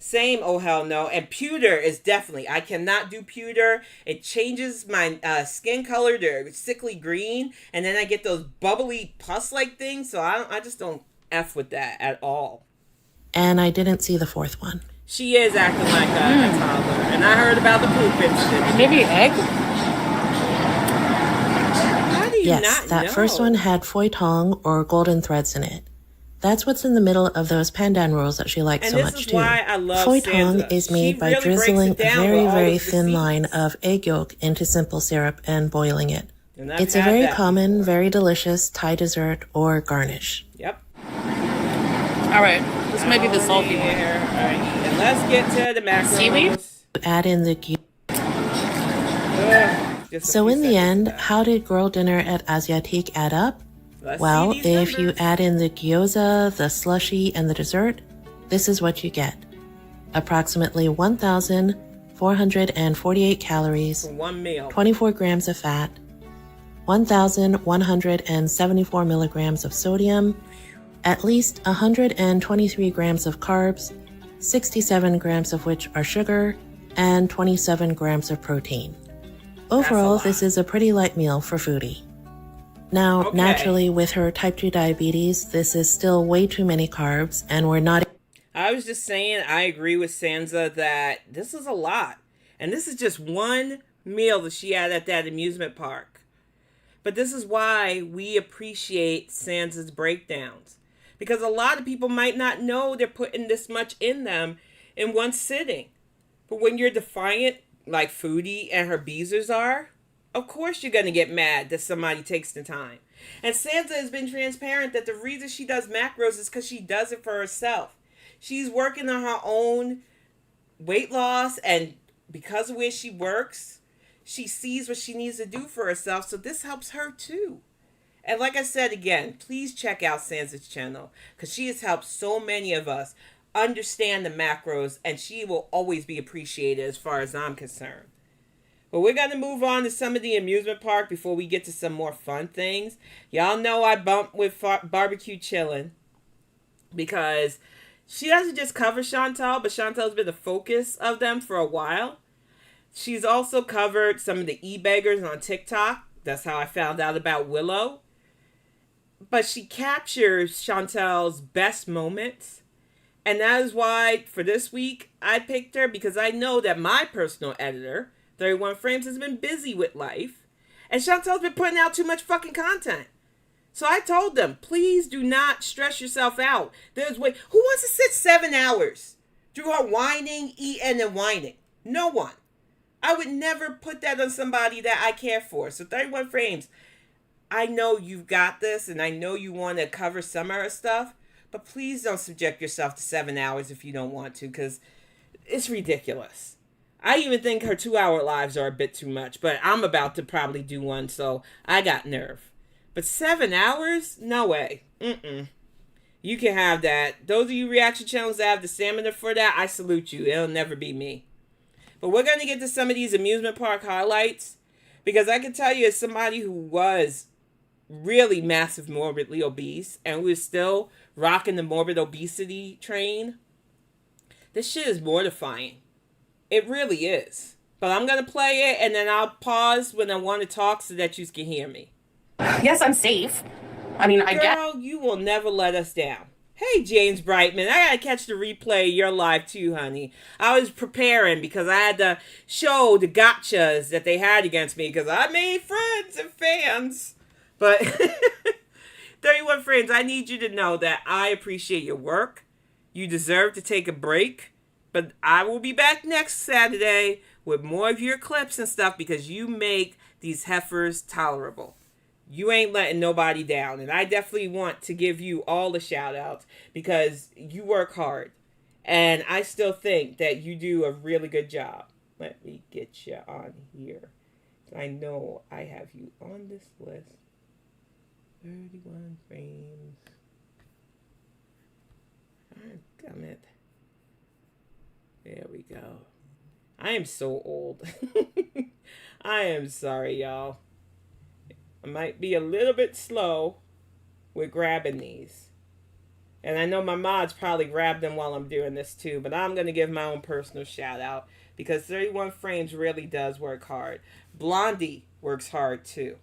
Same, oh hell no. And pewter is definitely, I cannot do pewter. It changes my skin color to sickly green. And then I get those bubbly pus-like things. So I just don't F with that at all. And I didn't see the fourth one. She is acting like a toddler. And I heard about the poop incident. Maybe egg? Yes, that first one had feuilleton or golden threads in it. That's what's in the middle of those pandan rolls that she likes so much too. Why I love feuilleton Sansa. is made by drizzling a very, very thin line of egg yolk into simple syrup and boiling it. It's a very common, very delicious Thai dessert or garnish. Yep. All right, this might be the salty one. All right, and let's get to the macros. Seaweed? Add in the So in the end, how did Gorl dinner at Asiatique add up? Well, if you add in the gyoza, the slushy, and the dessert, this is what you get. Approximately 1,448 calories, for one meal, 24 grams of fat, 1,174 milligrams of sodium, at least 123 grams of carbs, 67 grams of which are sugar, and 27 grams of protein. Overall, this is a pretty light meal for foodie. Now, naturally, with her type 2 diabetes, this is still way too many carbs, and we're not... I was just saying, I agree with Sansa that this is a lot. And this is just one meal that she had at that amusement park. But this is why we appreciate Sansa's breakdowns. Because a lot of people might not know they're putting this much in them in one sitting. But when you're defiant, like Foodie and her Beezers are, of course you're going to get mad that somebody takes the time. And Sansa has been transparent that the reason she does macros is because she does it for herself. She's working on her own weight loss, and because of where she works, she sees what she needs to do for herself, so this helps her too. And like I said again, please check out Sansa's channel, because she has helped so many of us understand the macros, and she will always be appreciated as far as I'm concerned. But we're going to move on to some of the amusement park before we get to some more fun things. Y'all know I bumped with barbecue Chillin, because she doesn't just cover Chantal, but Chantal's been the focus of them for a while. She's also covered some of the e-beggars on TikTok. That's how I found out about Willow. But she captures Chantal's best moments. And that is why, for this week, I picked her, because I know that my personal editor, 31 Frames, has been busy with life. And Chantal's been putting out too much fucking content. So I told them, please do not stress yourself out. Who wants to sit 7 hours through her whining, eating, and whining? No one. I would never put that on somebody that I care for. So 31 Frames, I know you've got this, and I know you want to cover some of her stuff. But please don't subject yourself to 7 hours if you don't want to, because it's ridiculous. I even think her 2-hour lives are a bit too much, but I'm about to probably do one, so I got nerve. But 7 hours? No way. You can have that. Those of you reaction channels that have the stamina for that, I salute you. It'll never be me. But we're going to get to some of these amusement park highlights, because I can tell you, as somebody who was really massive morbidly obese and who is still rocking the morbid obesity train, this shit is mortifying. It really is. But I'm going to play it, and then I'll pause when I want to talk so that you can hear me. Yes, I'm safe. I mean, I get. Girl, you will never let us down. Hey, James Brightman, I gotta catch the replay of your live too, honey. I was preparing because I had to show the gotchas that they had against me because I made friends and fans. But 31 friends, I need you to know that I appreciate your work. You deserve to take a break. But I will be back next Saturday with more of your clips and stuff because you make these heifers tolerable. You ain't letting nobody down. And I definitely want to give you all the shout outs because you work hard. And I still think that you do a really good job. Let me get you on here. I know I have you on this list. 31 frames. God damn it. There we go. I am so old. I am sorry, y'all. I might be a little bit slow with grabbing these. And I know my mods probably grab them while I'm doing this too, but I'm going to give my own personal shout out because 31 Frames really does work hard. Blondie works hard too.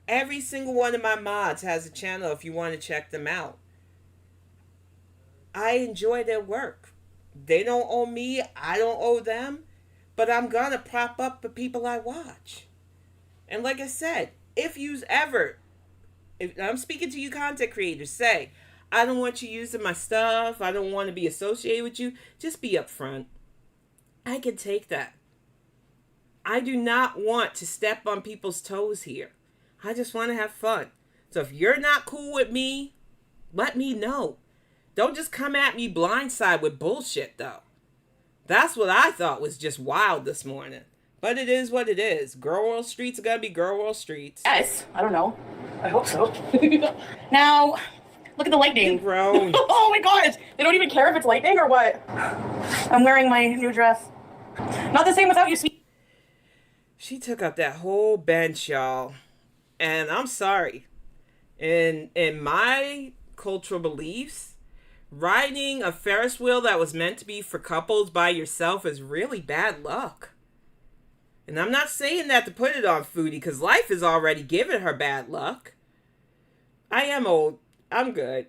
Every single one of my mods has a channel if you want to check them out. I enjoy their work. They don't owe me, I don't owe them, but I'm going to prop up the people I watch. And like I said, if I'm speaking to you content creators, say, I don't want you using my stuff. I don't want to be associated with you. Just be upfront. I can take that. I do not want to step on people's toes here. I just want to have fun. So if you're not cool with me, let me know. Don't just come at me blindside with bullshit, though. That's what I thought was just wild this morning. But it is what it is. GorlWorld streets are going to be GorlWorld streets. Yes, I don't know. I hope so. Now, look at the lightning. Grown. Oh my god! They don't even care if it's lightning or what? I'm wearing my new dress. Not the same without you, sweet. She took up that whole bench, y'all. And I'm sorry. In my cultural beliefs, riding a Ferris wheel that was meant to be for couples by yourself is really bad luck. And I'm not saying that to put it on Foodie, because life has already given her bad luck. I am old. I'm good.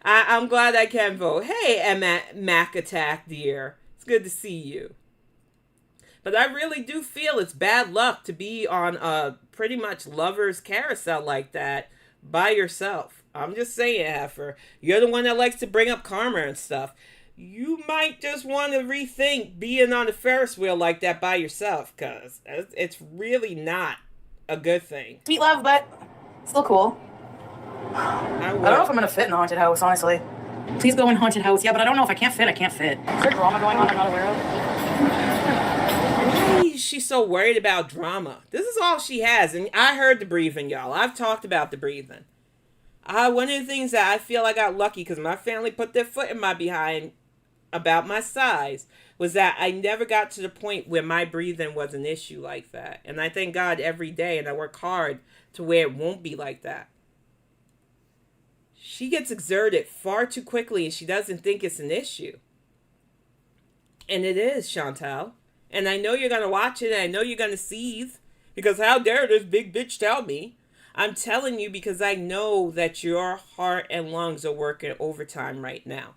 I'm glad I can vote. Hey, Mac Attack, dear. It's good to see you. But I really do feel it's bad luck to be on a pretty much lover's carousel like that by yourself. I'm just saying, Heifer. You're the one that likes to bring up karma and stuff. You might just want to rethink being on a Ferris wheel like that by yourself, because it's really not a good thing. Sweet love, but still cool. I don't know if I'm going to fit in the haunted house, honestly. Please go in haunted house. Yeah, but I don't know if I can't fit. I can't fit. Is there drama going on I'm not aware of? Why is she so worried about drama? This is all she has. And I heard the breathing, y'all. I've talked about the breathing. One of the things that I feel I got lucky because my family put their foot in my behind about my size was that I never got to the point where my breathing was an issue like that. And I thank God every day, and I work hard to where it won't be like that. She gets exerted far too quickly and she doesn't think it's an issue. And it is, Chantal. And I know you're going to watch it and I know you're going to seethe because how dare this big bitch tell me? I'm telling you because I know that your heart and lungs are working overtime right now.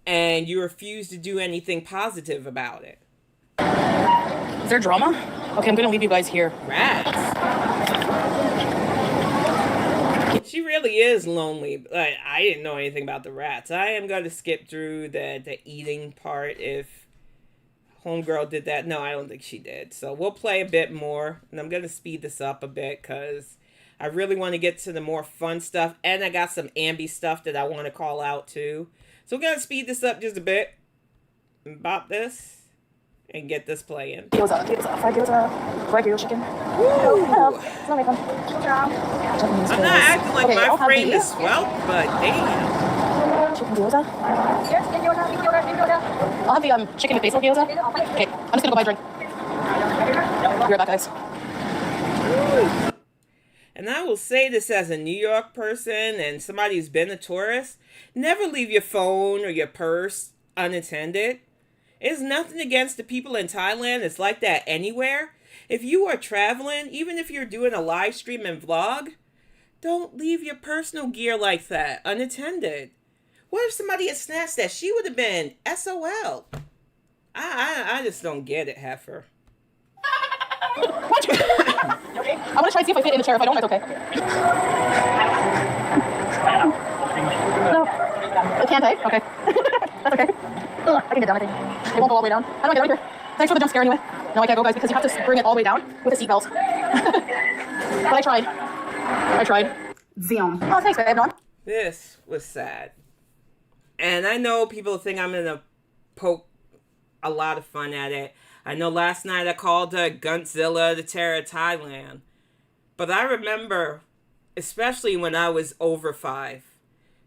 And you refuse to do anything positive about it. Is there drama? Okay, I'm going to leave you guys here. Rats. She really is lonely. I didn't know anything about the rats. I am going to skip through the eating part if Homegirl did that. No, I don't think she did. So we'll play a bit more. And I'm going to speed this up a bit because I really want to get to the more fun stuff. And I got some ambi stuff that I want to call out too. So we're going to speed this up just a bit. About this. And get this playing. Gyoza, fried gyoza, Wagyu chicken. Woo! I'm I'm not acting like my frame is swelt, but damn. Chicken gyoza? I'll have the chicken with basil gyoza. Okay, I'm just gonna go buy a drink. Be right back, guys. And I will say this as a New York person and somebody who's been a tourist, never leave your phone or your purse unattended. It's nothing against the people in Thailand. It's like that anywhere. If you are traveling, even if you're doing a live stream and vlog, don't leave your personal gear like that unattended. What if somebody had snatched that? She would have been SOL. I just don't get it, Heffa. Okay. I want to try to see if I fit in the chair. If I don't, it's okay. No. Can't I? Okay. That's okay. Ugh, I can get down, I think. It won't go all the way down. How do I get down here? Thanks for the jump scare anyway. No, I can't go, guys, because you have to bring it all the way down with a seatbelt. But I tried. Zoom. Oh, thanks, babe. No. This was sad. And I know people think I'm going to poke a lot of fun at it. I know last night I called her Guntzilla, the terror of Thailand. But I remember, especially when I was over 5,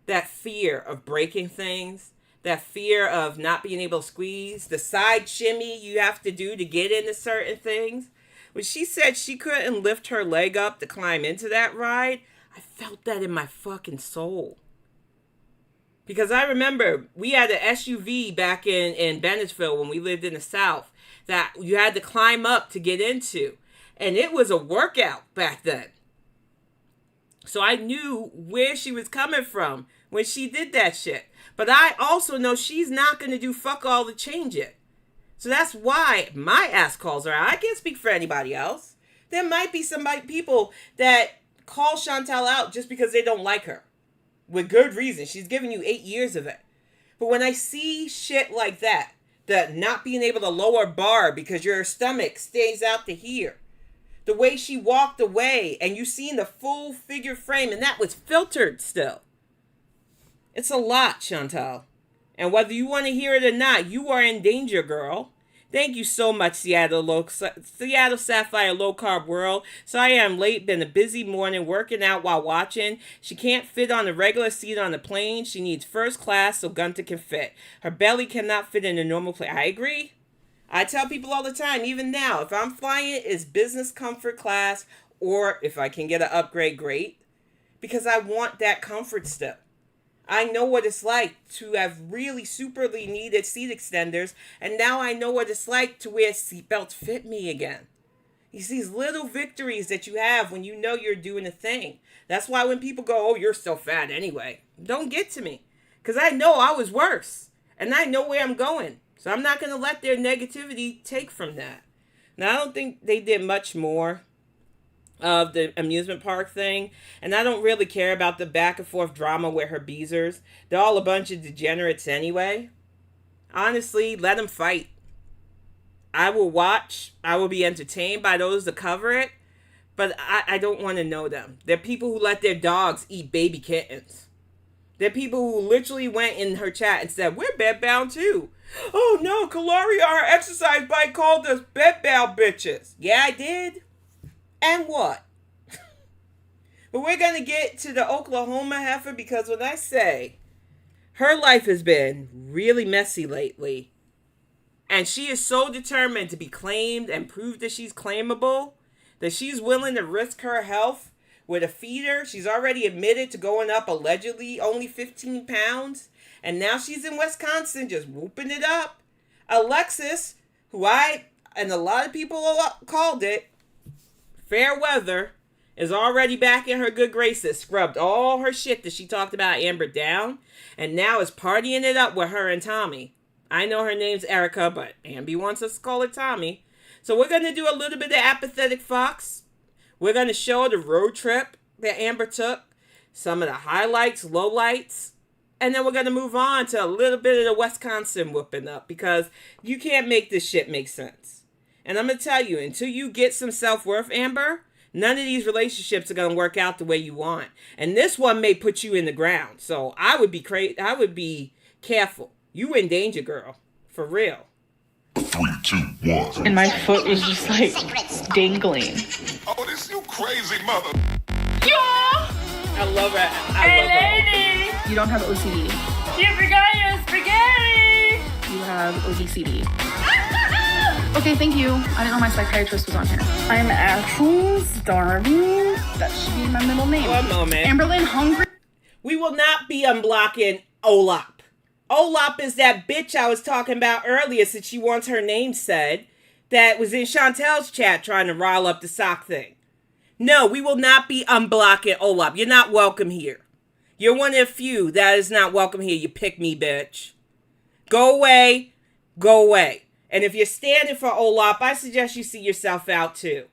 that fear of breaking things, that fear of not being able to squeeze, the side shimmy you have to do to get into certain things. When she said she couldn't lift her leg up to climb into that ride, I felt that in my fucking soul. Because I remember we had an SUV back in Bennettsville when we lived in the South that you had to climb up to get into. And it was a workout back then. So I knew where she was coming from when she did that shit. But I also know she's not going to do fuck all to change it. So that's why my ass calls her out. I can't speak for anybody else. There might be people that call Chantal out just because they don't like her. With good reason. She's given you 8 years of it. But when I see shit like that, the not being able to lower bar because your stomach stays out to here, the way she walked away and you seen the full figure frame and that was filtered still. It's a lot, Chantal. And whether you want to hear it or not, you are in danger, girl. Thank you so much, Seattle Sapphire Low Carb World. Sorry I'm late. Been a busy morning working out while watching. She can't fit on a regular seat on the plane. She needs first class so Gunter can fit. Her belly cannot fit in a normal plane. I agree. I tell people all the time, even now, if I'm flying, it's business comfort class, or if I can get an upgrade, great. Because I want that comfort still. I know what it's like to have really superly needed seat extenders, and now I know what it's like to wear seatbelts fit me again. It's these little victories that you have when you know you're doing a thing. That's why when people go, oh, you're so fat anyway, don't get to me. Because I know I was worse, and I know where I'm going. So I'm not going to let their negativity take from that. Now, I don't think they did much more of the amusement park thing, and I don't really care about the back and forth drama with her beezers. They're all a bunch of degenerates anyway. Honestly, let them fight. I will watch. I will be entertained by those that cover it, but I don't want to know them. They're people who let their dogs eat baby kittens. They're people who literally went in her chat and said, we're bedbound too. Oh no, Kalari, our exercise bike called us bedbound bitches. Yeah, I did. And what? But we're going to get to the Okalahoma Heffa, because when I say her life has been really messy lately, and she is so determined to be claimed and prove that she's claimable, that she's willing to risk her health with a feeder. She's already admitted to going up allegedly only 15 pounds. And now she's in Wisconsin just whooping it up. Alexis, who and a lot of people called it, fair weather, is already back in her good graces, scrubbed all her shit that she talked about Amber down, and now is partying it up with her and Tommy. I know her name's Erica, but Amby wants us to call her Tommy. So we're going to do a little bit of Apathetic Faxx. We're going to show the road trip that Amber took, some of the highlights, lowlights, and then we're going to move on to a little bit of the Wisconsin whooping up, because you can't make this shit make sense. And I'm going to tell you, until you get some self-worth, Amber, none of these relationships are going to work out the way you want. And this one may put you in the ground. So I would be careful. You in danger, girl. For real. 3, 2, 1. And my foot was just like dangling. Oh, this you crazy mother. Yeah! I love it. Hey, lady! You don't have OCD. You forgot your spaghetti! You have ODCD. Okay, thank you. I didn't know my psychiatrist was on here. I'm actually starving. That should be my middle name. One moment. Amberlyn hungry. We will not be unblocking Olap. Olap is that bitch I was talking about earlier, since she wants her name said, that was in Chantal's chat trying to rile up the sock thing. No, we will not be unblocking Olap. You're not welcome here. You're one of the few that is not welcome here, you pick-me bitch. Go away. Go away. And if you're standing for Olap, I suggest you see yourself out too.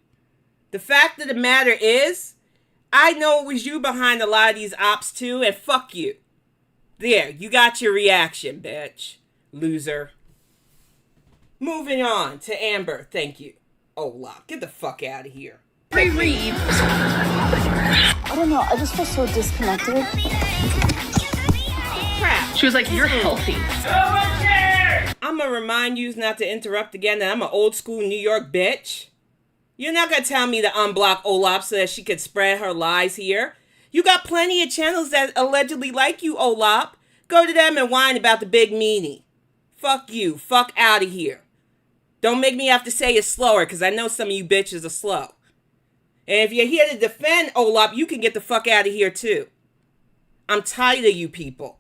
The fact of the matter is, I know it was you behind a lot of these ops too, and fuck you. There, you got your reaction, bitch. Loser. Moving on to Amber, thank you. Olap, get the fuck out of here. Reread. I don't know. I just feel so disconnected. Crap. She was like, you're healthy. I'm gonna remind you not to interrupt again that I'm an old school New York bitch. You're not gonna tell me to unblock Olap so that she could spread her lies here. You got plenty of channels that allegedly like you, Olap. Go to them and whine about the big meanie. Fuck you. Fuck out of here. Don't make me have to say it slower, because I know some of you bitches are slow. And if you're here to defend Olap, you can get the fuck out of here too. I'm tired of you people.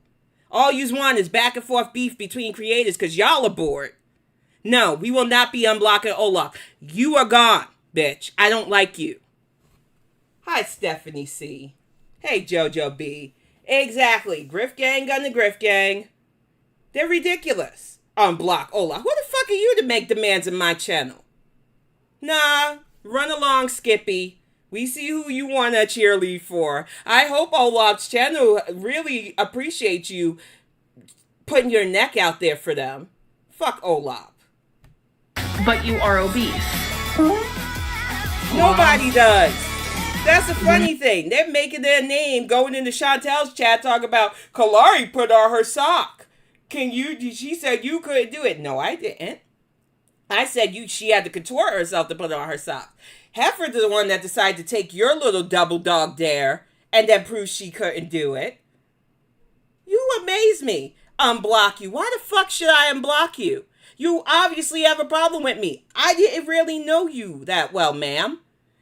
All you want is back and forth beef between creators because y'all are bored. No, we will not be unblocking Olap. You are gone, bitch. I don't like you. Hi, Stephanie C. Hey, Jojo B. Exactly. Griff Gang gonna Griff Gang. They're ridiculous. Unblock Olap. Who the fuck are you to make demands in my channel? Nah, run along, Skippy. We see who you want to cheerlead for. I hope Olap's channel really appreciates you putting your neck out there for them. Fuck Olap. But you are obese. Nobody does. That's the funny thing. They're making their name going into Chantal's chat talking about Kalari put on her sock. She said you couldn't do it. No, I didn't. I said she had to contort herself to put on her sock. Heffa is the one that decided to take your little double dog dare and then prove she couldn't do it. You amaze me. Unblock you. Why the fuck should I unblock you? You obviously have a problem with me. I didn't really know you that well, ma'am.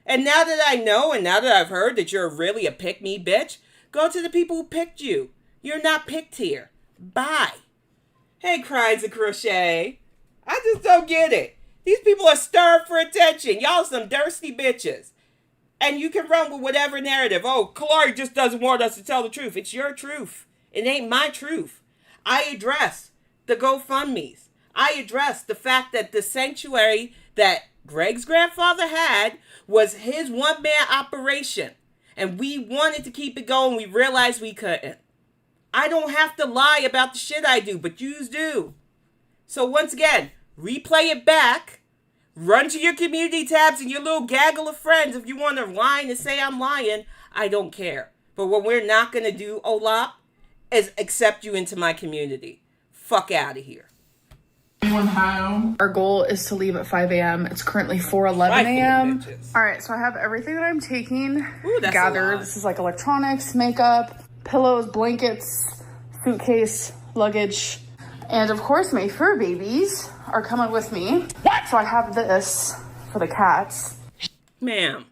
And now that I know, and now that I've heard that you're really a pick-me bitch, go to the people who picked you. You're not picked here. Bye. Hey, Cries of Crochet. I just don't get it. These people are starved for attention. Y'all some thirsty bitches. And you can run with whatever narrative. Oh, Kalari just doesn't want us to tell the truth. It's your truth. It ain't my truth. I address the GoFundMes. I address the fact that the sanctuary that Greg's grandfather had was his one-man operation. And we wanted to keep it going. We realized we couldn't. I don't have to lie about the shit I do, but yous do. So once again, replay it back. Run to your community tabs and your little gaggle of friends if you want to whine and say I'm lying. I don't care. But what we're not going to do, Olap, is accept you into my community. Fuck out of here. Our goal is to leave at 5 a.m. It's currently 4:11 a.m. All right, so I have everything that I'm taking gathered. This is like electronics, makeup, pillows, blankets, suitcase, luggage, and of course my fur babies are coming with me. So I have this for the cats. Ma'am,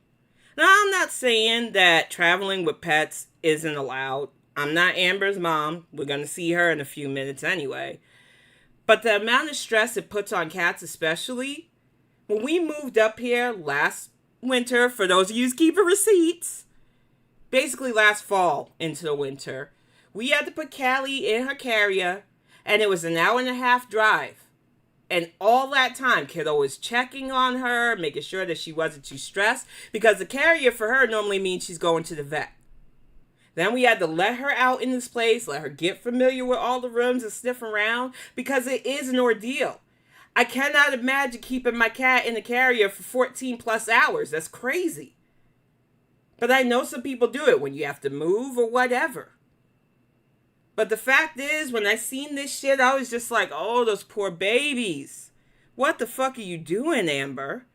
now I'm not saying that traveling with pets isn't allowed. I'm not Amber's mom. We're going to see her in a few minutes anyway. But the amount of stress it puts on cats especially, when we moved up here last winter, for those of you who keep receipts, basically last fall into the winter, we had to put Callie in her carrier, and it was an hour and a half drive. And all that time, kiddo was checking on her, making sure that she wasn't too stressed, because the carrier for her normally means she's going to the vet. Then we had to let her out in this place, let her get familiar with all the rooms and sniff around, because it is an ordeal. I cannot imagine keeping my cat in the carrier for 14 plus hours. That's crazy. But I know some people do it when you have to move or whatever. But the fact is, when I seen this shit, I was just like, oh, those poor babies. What the fuck are you doing, Amber?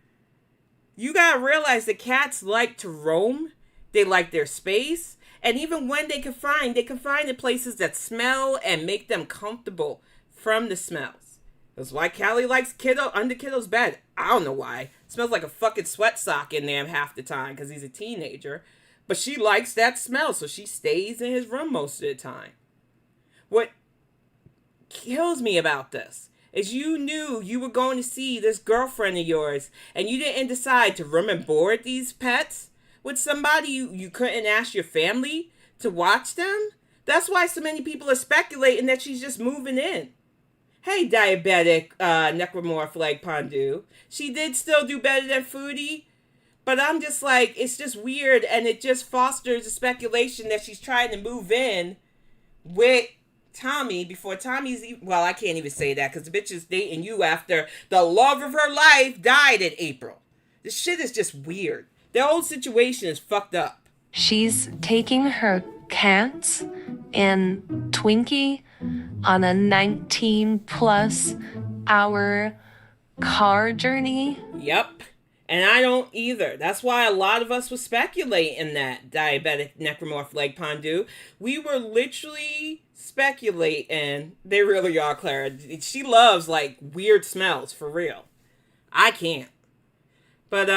You gotta realize that cats like to roam. They like their space. And even when they can find in places that smell and make them comfortable from the smells. That's why Callie likes under Kiddo's bed. I don't know why. It smells like a fucking sweat sock in there half the time because he's a teenager. But she likes that smell, so she stays in his room most of the time. What kills me about this is you knew you were going to see this girlfriend of yours and you didn't decide to room and board these pets with somebody you couldn't ask your family to watch them. That's why so many people are speculating that she's just moving in. Hey, diabetic necromorph leg Pondu. She did still do better than Foodie, but I'm just like, it's just weird, and it just fosters the speculation that she's trying to move in with Tommy before Tommy's, well, I can't even say that because the bitch is dating you after the love of her life died in April. This shit is just weird. Their whole situation is fucked up. She's taking her cats and Twinkie on a 19-plus hour car journey. Yep. And I don't either. That's why a lot of us were speculating that diabetic necromorph leg Pondu. We were literally speculating. They really are, Clara. She loves like weird smells for real. I can't. But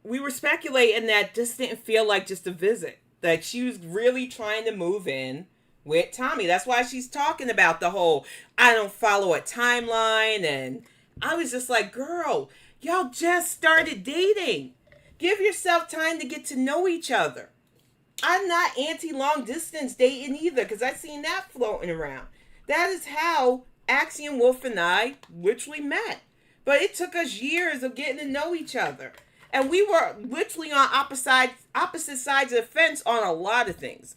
we were speculating that this didn't feel like just a visit. That she was really trying to move in with Tommy. That's why she's talking about the whole I don't follow a timeline. And I was just like, girl, y'all just started dating. Give yourself time to get to know each other. I'm not anti-long distance dating either because I've seen that floating around. That is how Axiom Wolf and I literally met. But it took us years of getting to know each other. And we were literally on opposite sides of the fence on a lot of things.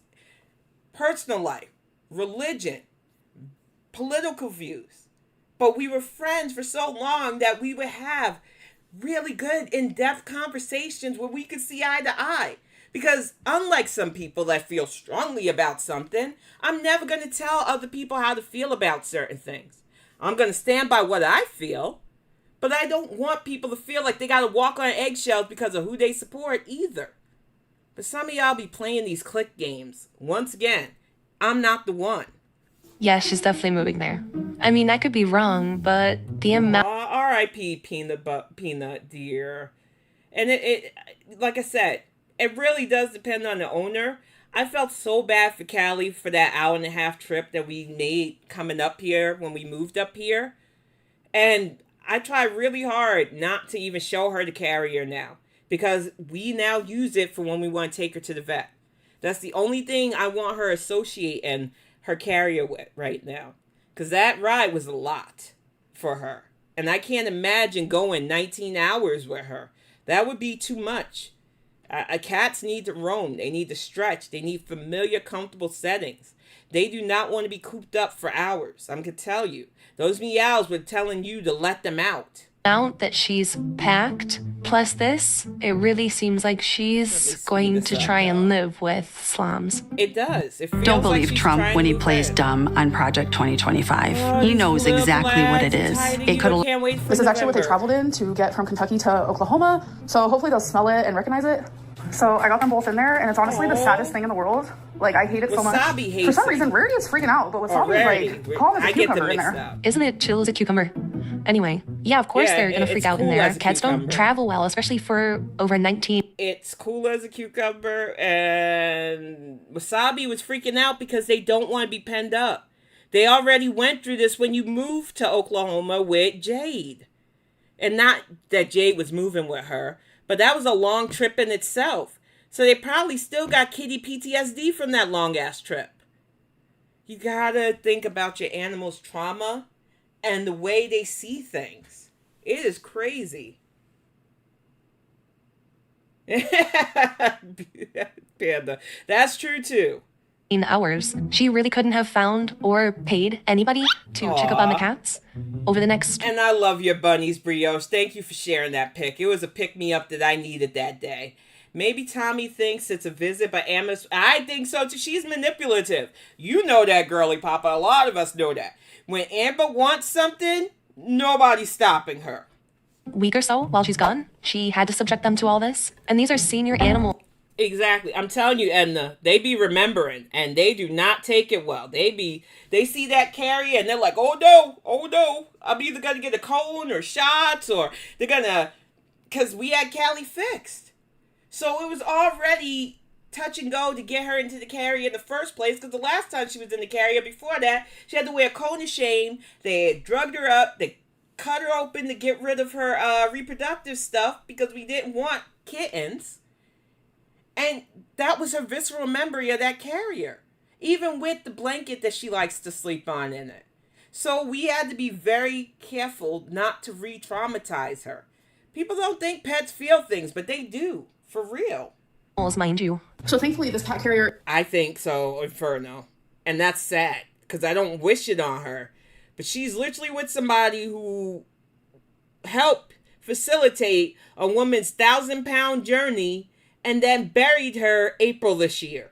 Personal life, religion, political views. But we were friends for so long that we would have really good in-depth conversations where we could see eye to eye. Because unlike some people that feel strongly about something, I'm never going to tell other people how to feel about certain things. I'm going to stand by what I feel. But I don't want people to feel like they got to walk on eggshells because of who they support either. But some of y'all be playing these click games. Once again, I'm not the one. Yeah, she's definitely moving there. I mean, I could be wrong, but the amount... R.I.P. Peanut, dear. And it, like I said, it really does depend on the owner. I felt so bad for Callie for that hour-and-a-half trip that we made coming up here when we moved up here. And I try really hard not to even show her the carrier now because we now use it for when we want to take her to the vet. That's the only thing I want her associating her carrier with right now because that ride was a lot for her. And I can't imagine going 19 hours with her. That would be too much. Cats need to roam. They need to stretch. They need familiar, comfortable settings. They do not want to be cooped up for hours. I'm going to tell you. Those meows were telling you to let them out. Amount that she's packed, plus this, it really seems like she's going to try and live with slums. It does. It feels Don't believe like Trump when he plays dumb on Project 2025. He knows exactly what it is. It could. This is actually what they traveled in to get from Kentucky to Oklahoma. So hopefully they'll smell it and recognize it. So I got them both in there, and it's honestly the saddest thing in the world. Like, I hate it so much. For some reason, Rarity is freaking out, but Wasabi's like, calm as a cucumber in there. Isn't it chill as a cucumber? Anyway, yeah, of course they're gonna freak out in there. Cats don't travel well, especially for over 19. It's cool as a cucumber, and Wasabi was freaking out because they don't want to be penned up. They already went through this when you moved to Oklahoma with Jade. And not that Jade was moving with her, but that was a long trip in itself. So they probably still got kitty PTSD from that long-ass trip. You gotta think about your animal's trauma and the way they see things. It is crazy. Panda. That's true, too. Hours. She really couldn't have found or paid anybody to check up on the cats over the next... And I love your bunnies, Brioche. Thank you for sharing that pic. It was a pick-me-up that I needed that day. Maybe Tommy thinks it's a visit, but I think so too. She's manipulative. You know that, girly papa. A lot of us know that. When Amber wants something, nobody's stopping her. Week or so while she's gone, she had to subject them to all this. And these are senior animals. Exactly. I'm telling you, Edna, they be remembering, and they do not take it well. They see that carrier, and they're like, oh no, I'm either going to get a cone or shots, or they're going to, because we had Callie fixed. So it was already touch and go to get her into the carrier in the first place, because the last time she was in the carrier before that, she had to wear a cone of shame. They had drugged her up. They cut her open to get rid of her reproductive stuff because we didn't want kittens. And that was her visceral memory of that carrier, even with the blanket that she likes to sleep on in it. So we had to be very careful not to re-traumatize her. People don't think pets feel things, but they do, for real. Mind you. So thankfully this cat carrier... I think so, Inferno. And that's sad, because I don't wish it on her. But she's literally with somebody who helped facilitate a woman's 1,000-pound journey and then buried her April this year.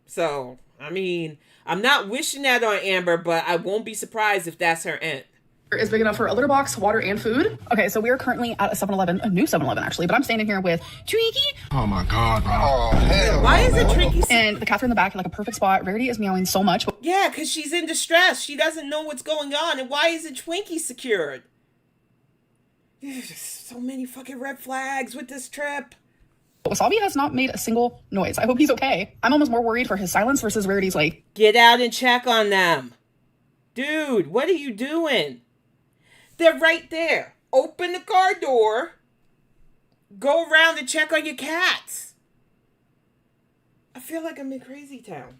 So, I mean, I'm not wishing that on Amber, but I won't be surprised if that's her end. Is big enough for a litter box, water, and food. Okay, so we are currently at a 7-Eleven, a new 7-Eleven actually, but I'm standing here with Twinkie. Oh my God, bro. Oh, hell. Why is it Twinkie? And the cats are in the back, like a perfect spot. Rarity is meowing so much. Yeah, because she's in distress. She doesn't know what's going on. And why isn't Twinkie secured? There's just so many fucking red flags with this trip. Wasabi has not made a single noise. I hope he's okay. I'm almost more worried for his silence versus Rarity's like... Get out and check on them. Dude, what are you doing? They're right there. Open the car door. Go around and check on your cats. I feel like I'm in Crazy Town.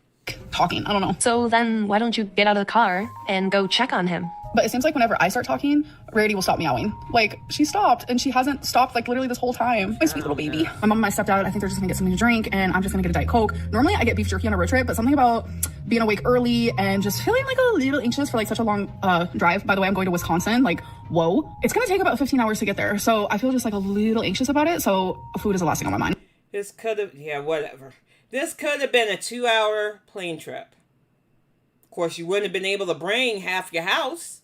Talking, I don't know. So then why don't you get out of the car and go check on him? But it seems like whenever I start talking, Rarity will stop meowing. Like, she stopped, and she hasn't stopped, like, literally this whole time. My sweet little baby. My mom and my stepdad, I think they're just gonna get something to drink, and I'm just gonna get a Diet Coke. Normally, I get beef jerky on a road trip, but something about being awake early and just feeling, like, a little anxious for, like, such a long drive. By the way, I'm going to Wisconsin. Like, whoa. It's gonna take about 15 hours to get there, so I feel just, like, a little anxious about it, so food is the last thing on my mind. This could have... Yeah, whatever. This could have been a 2-hour plane trip. Of course, you wouldn't have been able to bring half your house.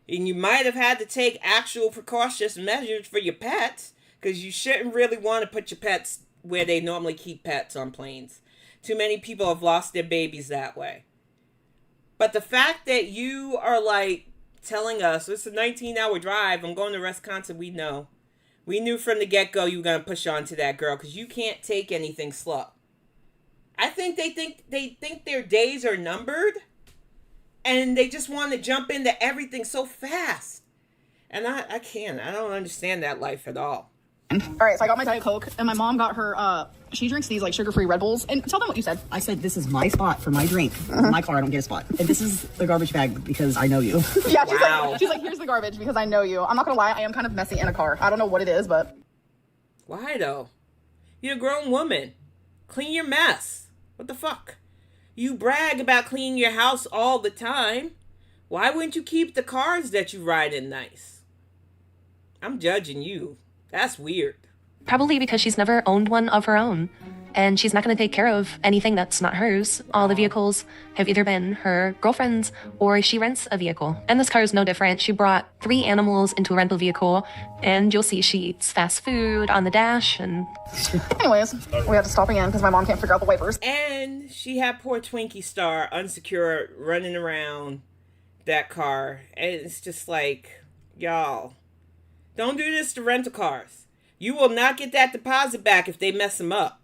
And you might have had to take actual precautious measures for your pets, because you shouldn't really want to put your pets where they normally keep pets on planes. Too many people have lost their babies that way. But the fact that you are like telling us it's a 19-hour drive, I'm going to Wisconsin, we know. We knew from the get-go you were going to push on to that girl, because you can't take anything slow. I think they think their days are numbered. And they just want to jump into everything so fast. And I can't. I don't understand that life at all. All right, so I got my Diet Coke, and my mom got her, she drinks these, like, sugar-free Red Bulls. And tell them what you said. I said, this is my spot for my drink. In my car, I don't get a spot. And this is the garbage bag because I know you. Yeah, she's like, here's the garbage because I know you. I'm not going to lie, I am kind of messy in a car. I don't know what it is, but... Why, though? You're a grown woman. Clean your mess. What the fuck? You brag about cleaning your house all the time. Why wouldn't you keep the cars that you ride in nice? I'm judging you. That's weird. Probably because she's never owned one of her own. And she's not going to take care of anything that's not hers. All the vehicles have either been her girlfriend's or she rents a vehicle. And this car is no different. She brought 3 animals into a rental vehicle, and you'll see she eats fast food on the dash. And anyways, we had to stop again because my mom can't figure out the wipers. And she had poor Twinkie Star unsecured running around that car. And it's just like, y'all, don't do this to rental cars. You will not get that deposit back if they mess them up.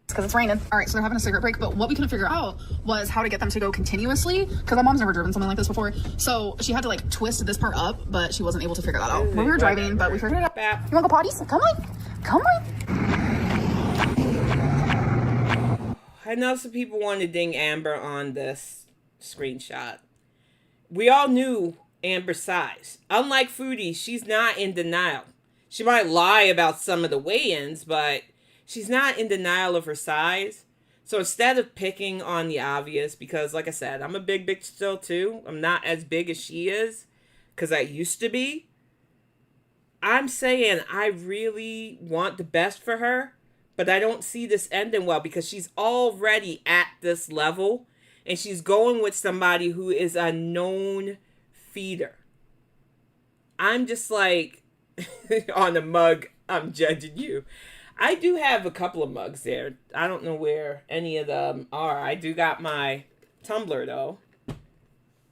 Because it's raining. All right, so they're having a cigarette break, but what we couldn't figure out was how to get them to go continuously, because my mom's never driven something like this before. So she had to like twist this part up, but she wasn't able to figure that out when we were driving, but we figured it out. You want to go potties? Come on. Come on. I know some people want to ding Amber on this screenshot. We all knew Amber's size. Unlike Foodie, she's not in denial. She might lie about some of the weigh-ins, but she's not in denial of her size. So instead of picking on the obvious, because like I said, I'm a big bitch still too. I'm not as big as she is, because I used to be. I'm saying I really want the best for her, but I don't see this ending well, because she's already at this level, and she's going with somebody who is a known feeder. I'm just like, on a mug, I'm judging you. I do have a couple of mugs there. I don't know where any of them are. I do got my tumbler, though.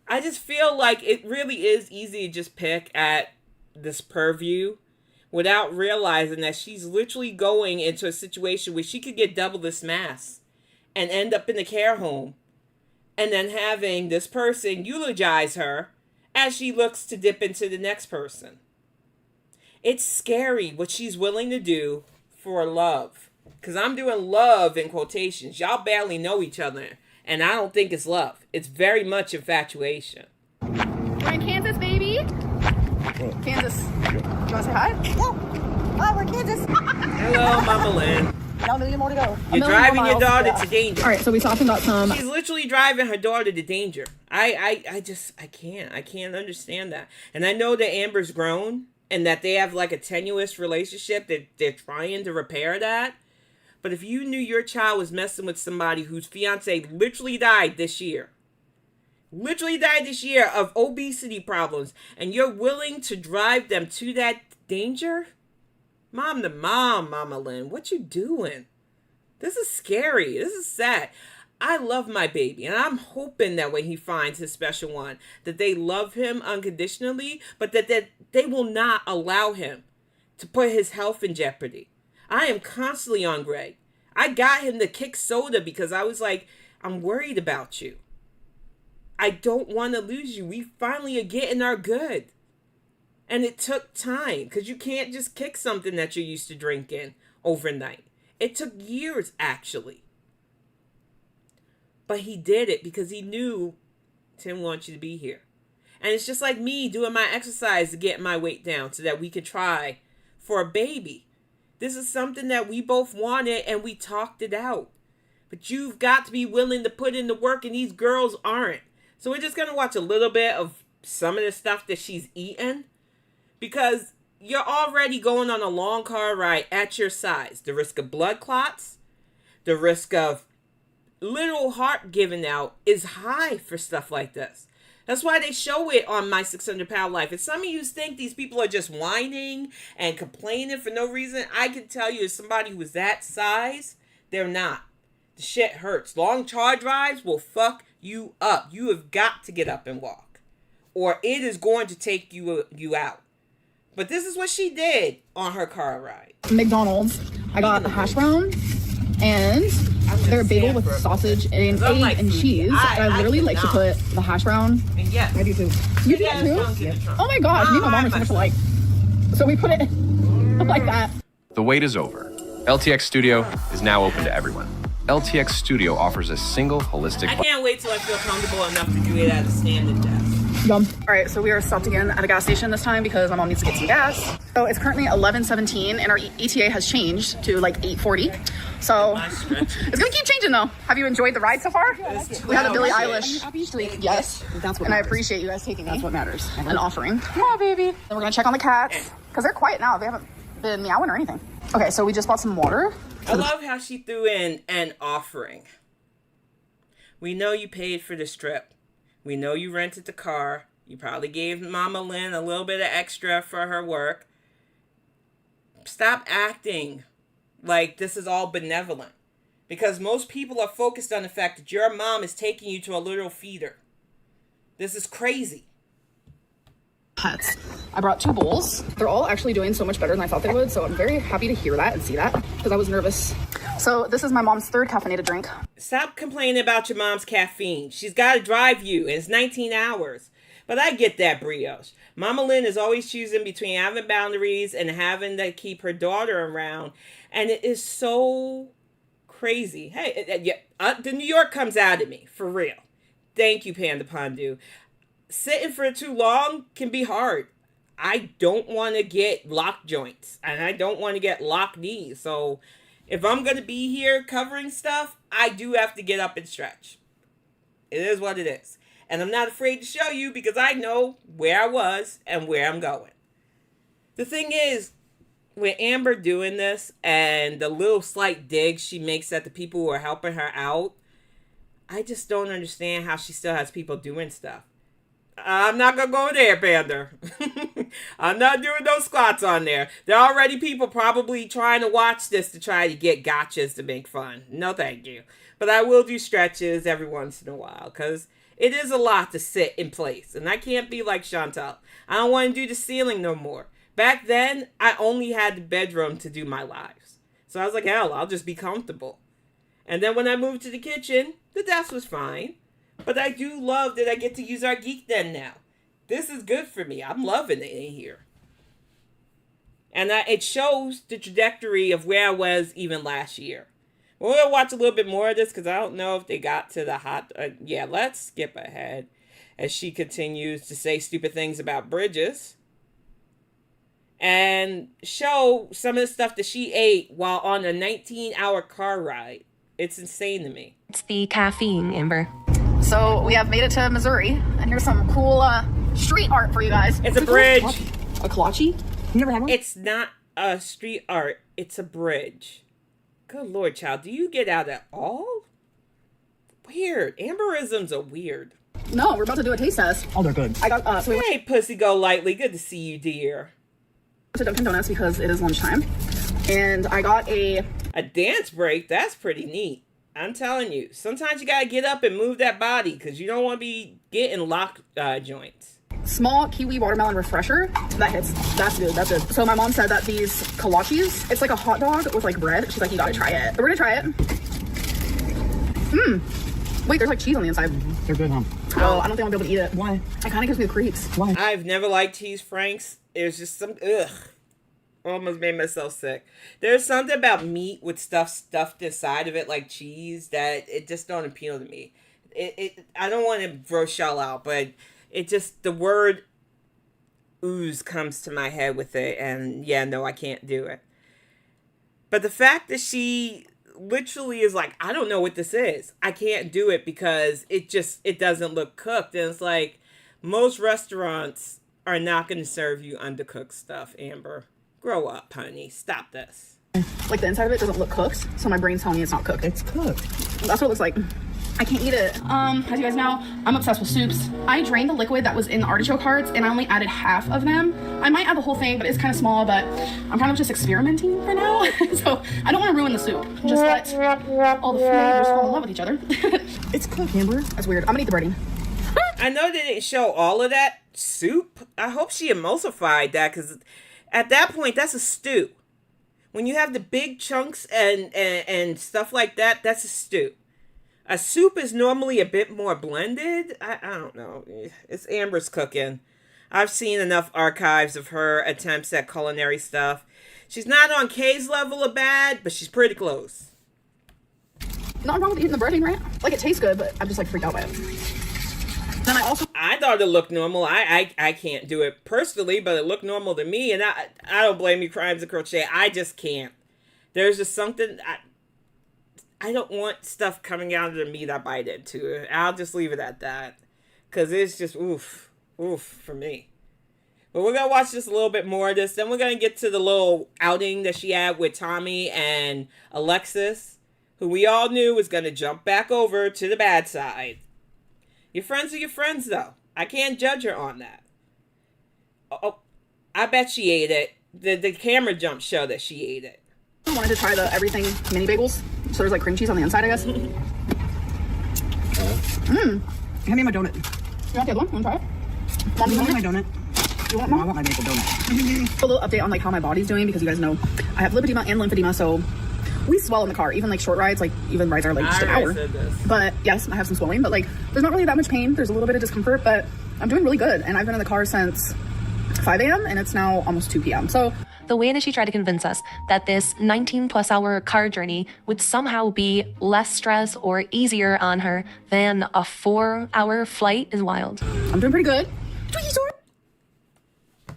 I just feel like it really is easy to just pick at this purview. without realizing that she's literally going into a situation where she could get double this mass and end up in a care home, and then having this person eulogize her as she looks to dip into the next person. It's scary what she's willing to do for love. Because I'm doing love in quotations. Y'all barely know each other. And I don't think it's love. It's very much infatuation. We're in Kansas, baby. Kansas. Do you want to say hi? Yeah. Hi, we're in Kansas. Hello, Mama Lynn. Now a million more to go. You're driving your daughter to danger. All right, so we talked about some. She's literally driving her daughter to danger. I can't understand that. And I know that Amber's grown and that they have like a tenuous relationship, that they're trying to repair that. But if you knew your child was messing with somebody whose fiance literally died this year of obesity problems, and you're willing to drive them to that danger, mom to mom, Mama Lynn, what you doing? This is scary. This is sad. I love my baby, and I'm hoping that when he finds his special one, that they love him unconditionally, but that they will not allow him to put his health in jeopardy. I am constantly on Greg. I got him to kick soda because I was like, I'm worried about you. I don't want to lose you. We finally are getting our good. And it took time, because you can't just kick something that you're used to drinking overnight. It took years, actually. But he did it because he knew Tim wants you to be here. And it's just like me doing my exercise to get my weight down so that we could try for a baby. This is something that we both wanted, and we talked it out. But you've got to be willing to put in the work, and these girls aren't. So we're just going to watch a little bit of some of the stuff that she's eaten, because you're already going on a long car ride at your size. The risk of blood clots, the risk of literal heart giving out is high for stuff like this. That's why they show it on My 600 Pound Life. If some of you think these people are just whining and complaining for no reason, I can tell you, as somebody who is that size, they're not. The shit hurts. Long car drives will fuck you up. You have got to get up and walk, or it is going to take you out. But this is what she did on her car ride. McDonald's. I got a hash brown and their bagel with sausage and egg and cheese. I literally like to put the hash brown. And yes, I do too. You do that too? Yeah. Oh my gosh, me and my mom are so much alike. So we put it like that. The wait is over. LTX Studio is now open to everyone. LTX Studio offers a single holistic... I can't wait till I feel comfortable enough to do it at a standing desk. Yum. All right, so we are stopped again at a gas station this time because my mom needs to get some gas. So it's currently 11:17 and our ETA has changed to like 8:40. So it's gonna keep changing though. Have you enjoyed the ride so far? We had a Billie Eilish streak, yes. That's what and matters. I appreciate you guys taking me. That's what matters. And offering. Yeah, baby. Then we're gonna check on the cats because they're quiet now. They haven't been meowing or anything. Okay, so we just bought some water. I love how she threw in an offering. We know you paid for this trip. We know you rented the car. You probably gave Mama Lynn a little bit of extra for her work. Stop acting like this is all benevolent. Because most people are focused on the fact that your mom is taking you to a little feeder. This is crazy. Pets. I brought 2 bowls. They're all actually doing so much better than I thought they would, so I'm very happy to hear that and see that because I was nervous. So this is my mom's 3rd caffeinated drink. Stop complaining about your mom's caffeine. She's got to drive you, and it's 19 hours. But I get that, brioche. Mama Lynn is always choosing between having boundaries and having to keep her daughter around, and it is so crazy. Hey, the New York comes out of me, for real. Thank you, Panda Pandu. Sitting for too long can be hard. I don't want to get locked joints, and I don't want to get locked knees. So if I'm going to be here covering stuff, I do have to get up and stretch. It is what it is. And I'm not afraid to show you because I know where I was and where I'm going. The thing is, with Amber doing this and the little slight digs she makes at the people who are helping her out, I just don't understand how she still has people doing stuff. I'm not going to go there, Panda. I'm not doing those squats on there. There are already people probably trying to watch this to try to get gotchas to make fun. No, thank you. But I will do stretches every once in a while because it is a lot to sit in place. And I can't be like Chantal. I don't want to do the ceiling no more. Back then, I only had the bedroom to do my lives. So I was like, hell, I'll just be comfortable. And then when I moved to the kitchen, the desk was fine. But I do love that I get to use our geek den now. This is good for me. I'm loving it in here. And it shows the trajectory of where I was even last year. We're going to watch a little bit more of this because I don't know if they got to the hot... yeah, let's skip ahead as she continues to say stupid things about bridges. And show some of the stuff that she ate while on a 19-hour car ride. It's insane to me. It's the caffeine, Amber. So we have made it to Missouri, and here's some cool street art for you guys. It's a bridge. A kolache? You never had one? It's not a street art. It's a bridge. Good Lord, child. Do you get out at all? Weird. Amberisms are weird. No, we're about to do a taste test. Oh, they're good. I got, so hey, Pussy Go Lightly. Good to see you, dear. To Dunkin' Donuts because it is lunchtime. And I got a dance break. That's pretty neat. I'm telling you. Sometimes you gotta get up and move that body because you don't want to be getting lock joints. Small kiwi watermelon refresher. That hits. That's good. That's good. So my mom said that these kolaches, it's like a hot dog with like bread. She's like, you gotta try it. So we're gonna try it. Wait, there's like cheese on the inside. They're good, huh? Oh, I don't think I'll be able to eat it. Why? It kind of gives me the creeps. Why? I've never liked cheese franks. There's just some almost made myself sick. There's something about meat with stuff stuffed inside of it like cheese that it just don't appeal to me. I don't want to throw shell out, but it just, the word ooze comes to my head with it, and yeah, no, I can't do it. But the fact that she literally is like, I don't know what this is. I can't do it because it doesn't look cooked. And it's like, most restaurants are not going to serve you undercooked stuff, Amber. Grow up, honey. Stop this. Like the inside of it doesn't look cooked, so my brain's telling me it's not cooked. It's cooked. That's what it looks like. I can't eat it. As you guys know, I'm obsessed with soups. I drained the liquid that was in the artichoke hearts and I only added half of them. I might add the whole thing, but it's kind of small, but I'm kind of just experimenting for now. So I don't want to ruin the soup. Just let all the flavors fall in love with each other. It's cooked, Amber. That's weird. I'm gonna eat the breading. I know they didn't show all of that soup. I hope she emulsified that because at that point, that's a stew. When you have the big chunks and stuff like that, that's a stew. A soup is normally a bit more blended. I don't know. It's Amber's cooking. I've seen enough archives of her attempts at culinary stuff. She's not on Kay's level of bad, but she's pretty close. Nothing wrong with eating the breading, right? Like, it tastes good, but I'm just like freaked out by it. Then I thought it looked normal. I can't do it personally, but it looked normal to me, and I don't blame you, Crimes of Crochet. I just can't. There's just something... I don't want stuff coming out of the meat I bite into. I'll just leave it at that. Because it's just oof for me. But we're going to watch just a little bit more of this. Then we're going to get to the little outing that she had with Tommy and Alexis, who we all knew was going to jump back over to the bad side. Your friends are your friends, though. I can't judge her on that. Oh, I bet she ate it. The camera jumps show that she ate it. I wanted to try the everything mini bagels. So there's like cream cheese on the inside, I guess. Hand me my donut. You want the other one? You want to try it? You want my donut? You want No, more? I want my bagel donut. A little update on like how my body's doing because you guys know I have lipedema and lymphedema, so we swell in the car. Even like short rides, like even rides are like just an hour. But yes, I have some swelling, but like there's not really that much pain. There's a little bit of discomfort, but I'm doing really good. And I've been in the car since 5 a.m. and it's now almost 2 p.m. So the way that she tried to convince us that this 19+ hour car journey would somehow be less stress or easier on her than a 4-hour flight is wild. I'm doing pretty good.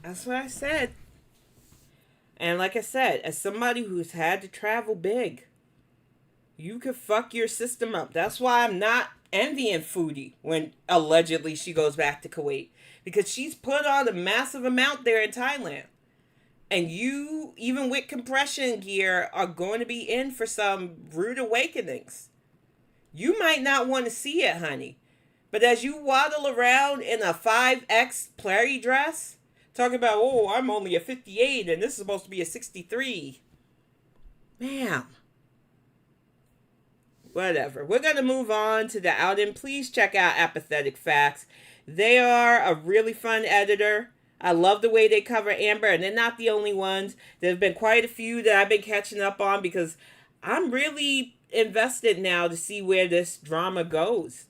That's what I said. And like I said, as somebody who's had to travel big, you could fuck your system up. That's why I'm not envying Foodie when allegedly she goes back to Kuwait. Because she's put on a massive amount there in Thailand. And you, even with compression gear, are going to be in for some rude awakenings. You might not want to see it, honey. But as you waddle around in a 5X Prairie dress, talking about, oh, I'm only a 58 and this is supposed to be a 63. Ma'am. Whatever. We're going to move on to the outing. Please check out Apathetic Faxx. They are a really fun editor. I love the way they cover Amber, and they're not the only ones. There's been quite a few that I've been catching up on because I'm really invested now to see where this drama goes,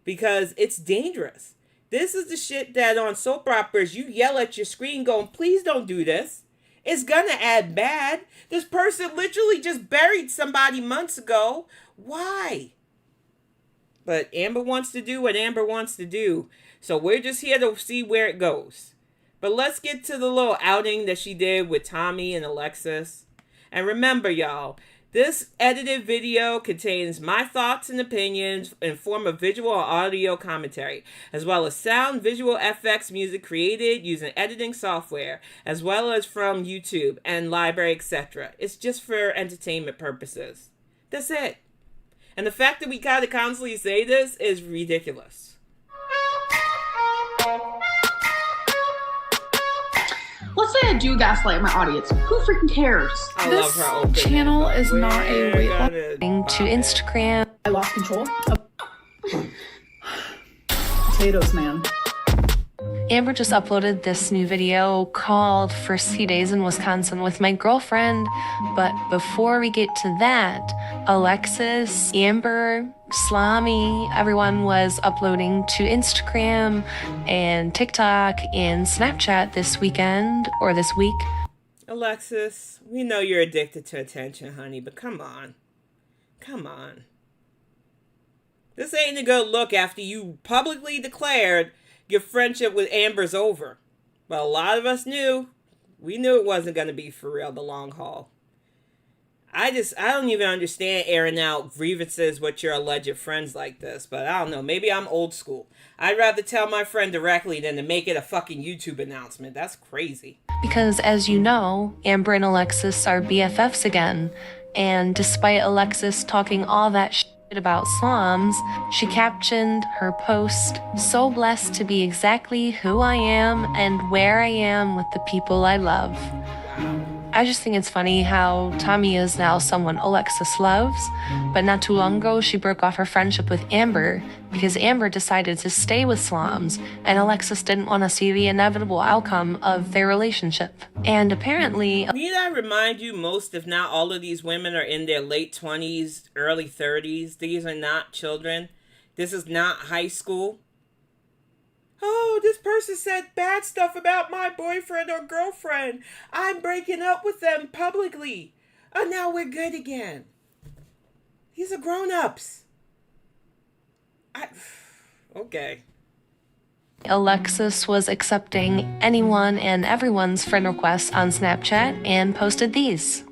because it's dangerous. This is the shit that on soap operas you yell at your screen going, please don't do this. It's gonna add bad. This person literally just buried somebody months ago. Why? But Amber wants to do what Amber wants to do. So we're just here to see where it goes. But let's get to the little outing that she did with Tommy and Alexis. And remember, y'all, this edited video contains my thoughts and opinions in form of visual or audio commentary, as well as sound, visual FX music created using editing software, as well as from YouTube and library, etc. It's just for entertainment purposes. That's it. And the fact that we gotta constantly say this is ridiculous. Let's say I do gaslight my audience. Who freaking cares? Love her opening. Channel is not a weight loss to Instagram. I lost control. Potatoes, man. Amber just uploaded this new video called First Few Days in Wisconsin with My Girlfriend. But before we get to that, Alexis, Amber, Slami, everyone was uploading to Instagram and TikTok and Snapchat this weekend or this week. Alexis, we know you're addicted to attention, honey, but come on. Come on. This ain't a good look after you publicly declared your friendship with Amber's over. But a lot of us knew. We knew it wasn't going to be for real the long haul. I don't even understand airing out grievances with your alleged friends like this. But I don't know. Maybe I'm old school. I'd rather tell my friend directly than to make it a fucking YouTube announcement. That's crazy. Because as you know, Amber and Alexis are BFFs again. And despite Alexis talking all that shit about slums, she captioned her post, "So blessed to be exactly who I am and where I am with the people I love." I just think it's funny how Tommy is now someone Alexis loves, but not too long ago she broke off her friendship with Amber because Amber decided to stay with slums and Alexis didn't want to see the inevitable outcome of their relationship. And apparently... Need I remind you, most if not all of these women are in their late 20s, early 30s. These are not children. This is not high school. Oh, this person said bad stuff about my boyfriend or girlfriend. I'm breaking up with them publicly. Oh, now we're good again. These are grown-ups. Okay. Alexis was accepting anyone and everyone's friend requests on Snapchat and posted these.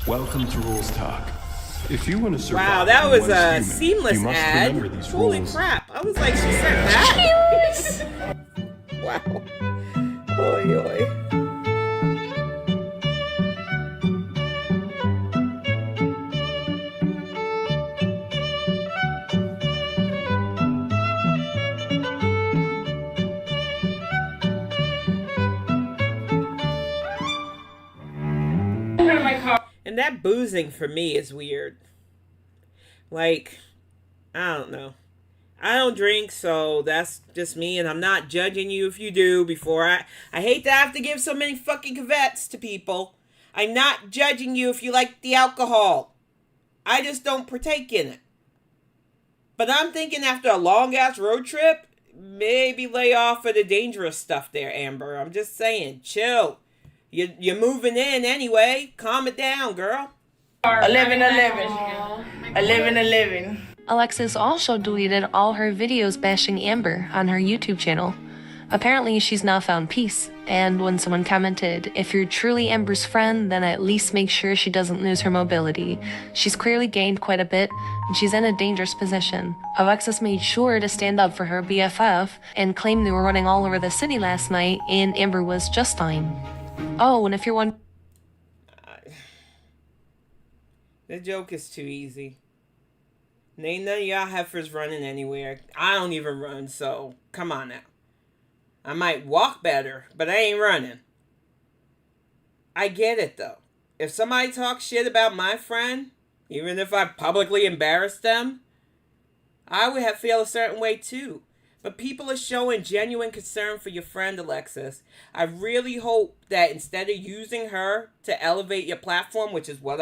Welcome to Rules Talk. If you want to survive, wow, that was a seamless ad. Holy crap. I was like, she said that? Wow. Oy, oy. And that boozing for me is weird. Like, I don't know. I don't drink, so that's just me, and I'm not judging you if you do before I hate to have to give so many fucking caveats to people. I'm not judging you if you like the alcohol. I just don't partake in it. But I'm thinking after a long-ass road trip, maybe lay off of the dangerous stuff there, Amber. I'm just saying, chill. You're moving in anyway. Calm it down, girl. 11. Alexis also deleted all her videos bashing Amber on her YouTube channel. Apparently, she's now found peace, and when someone commented, "If you're truly Amber's friend, then at least make sure she doesn't lose her mobility. She's clearly gained quite a bit, and she's in a dangerous position." Alexis made sure to stand up for her BFF and claimed they were running all over the city last night, and Amber was just fine. Oh, and if you're wondering... The joke is too easy. Ain't none of y'all heifers running anywhere. I don't even run, so come on now. I might walk better, but I ain't running. I get it, though. If somebody talks shit about my friend, even if I publicly embarrass them, I would feel a certain way, too. But people are showing genuine concern for your friend, Alexis. I really hope that instead of using her to elevate your platform, which is what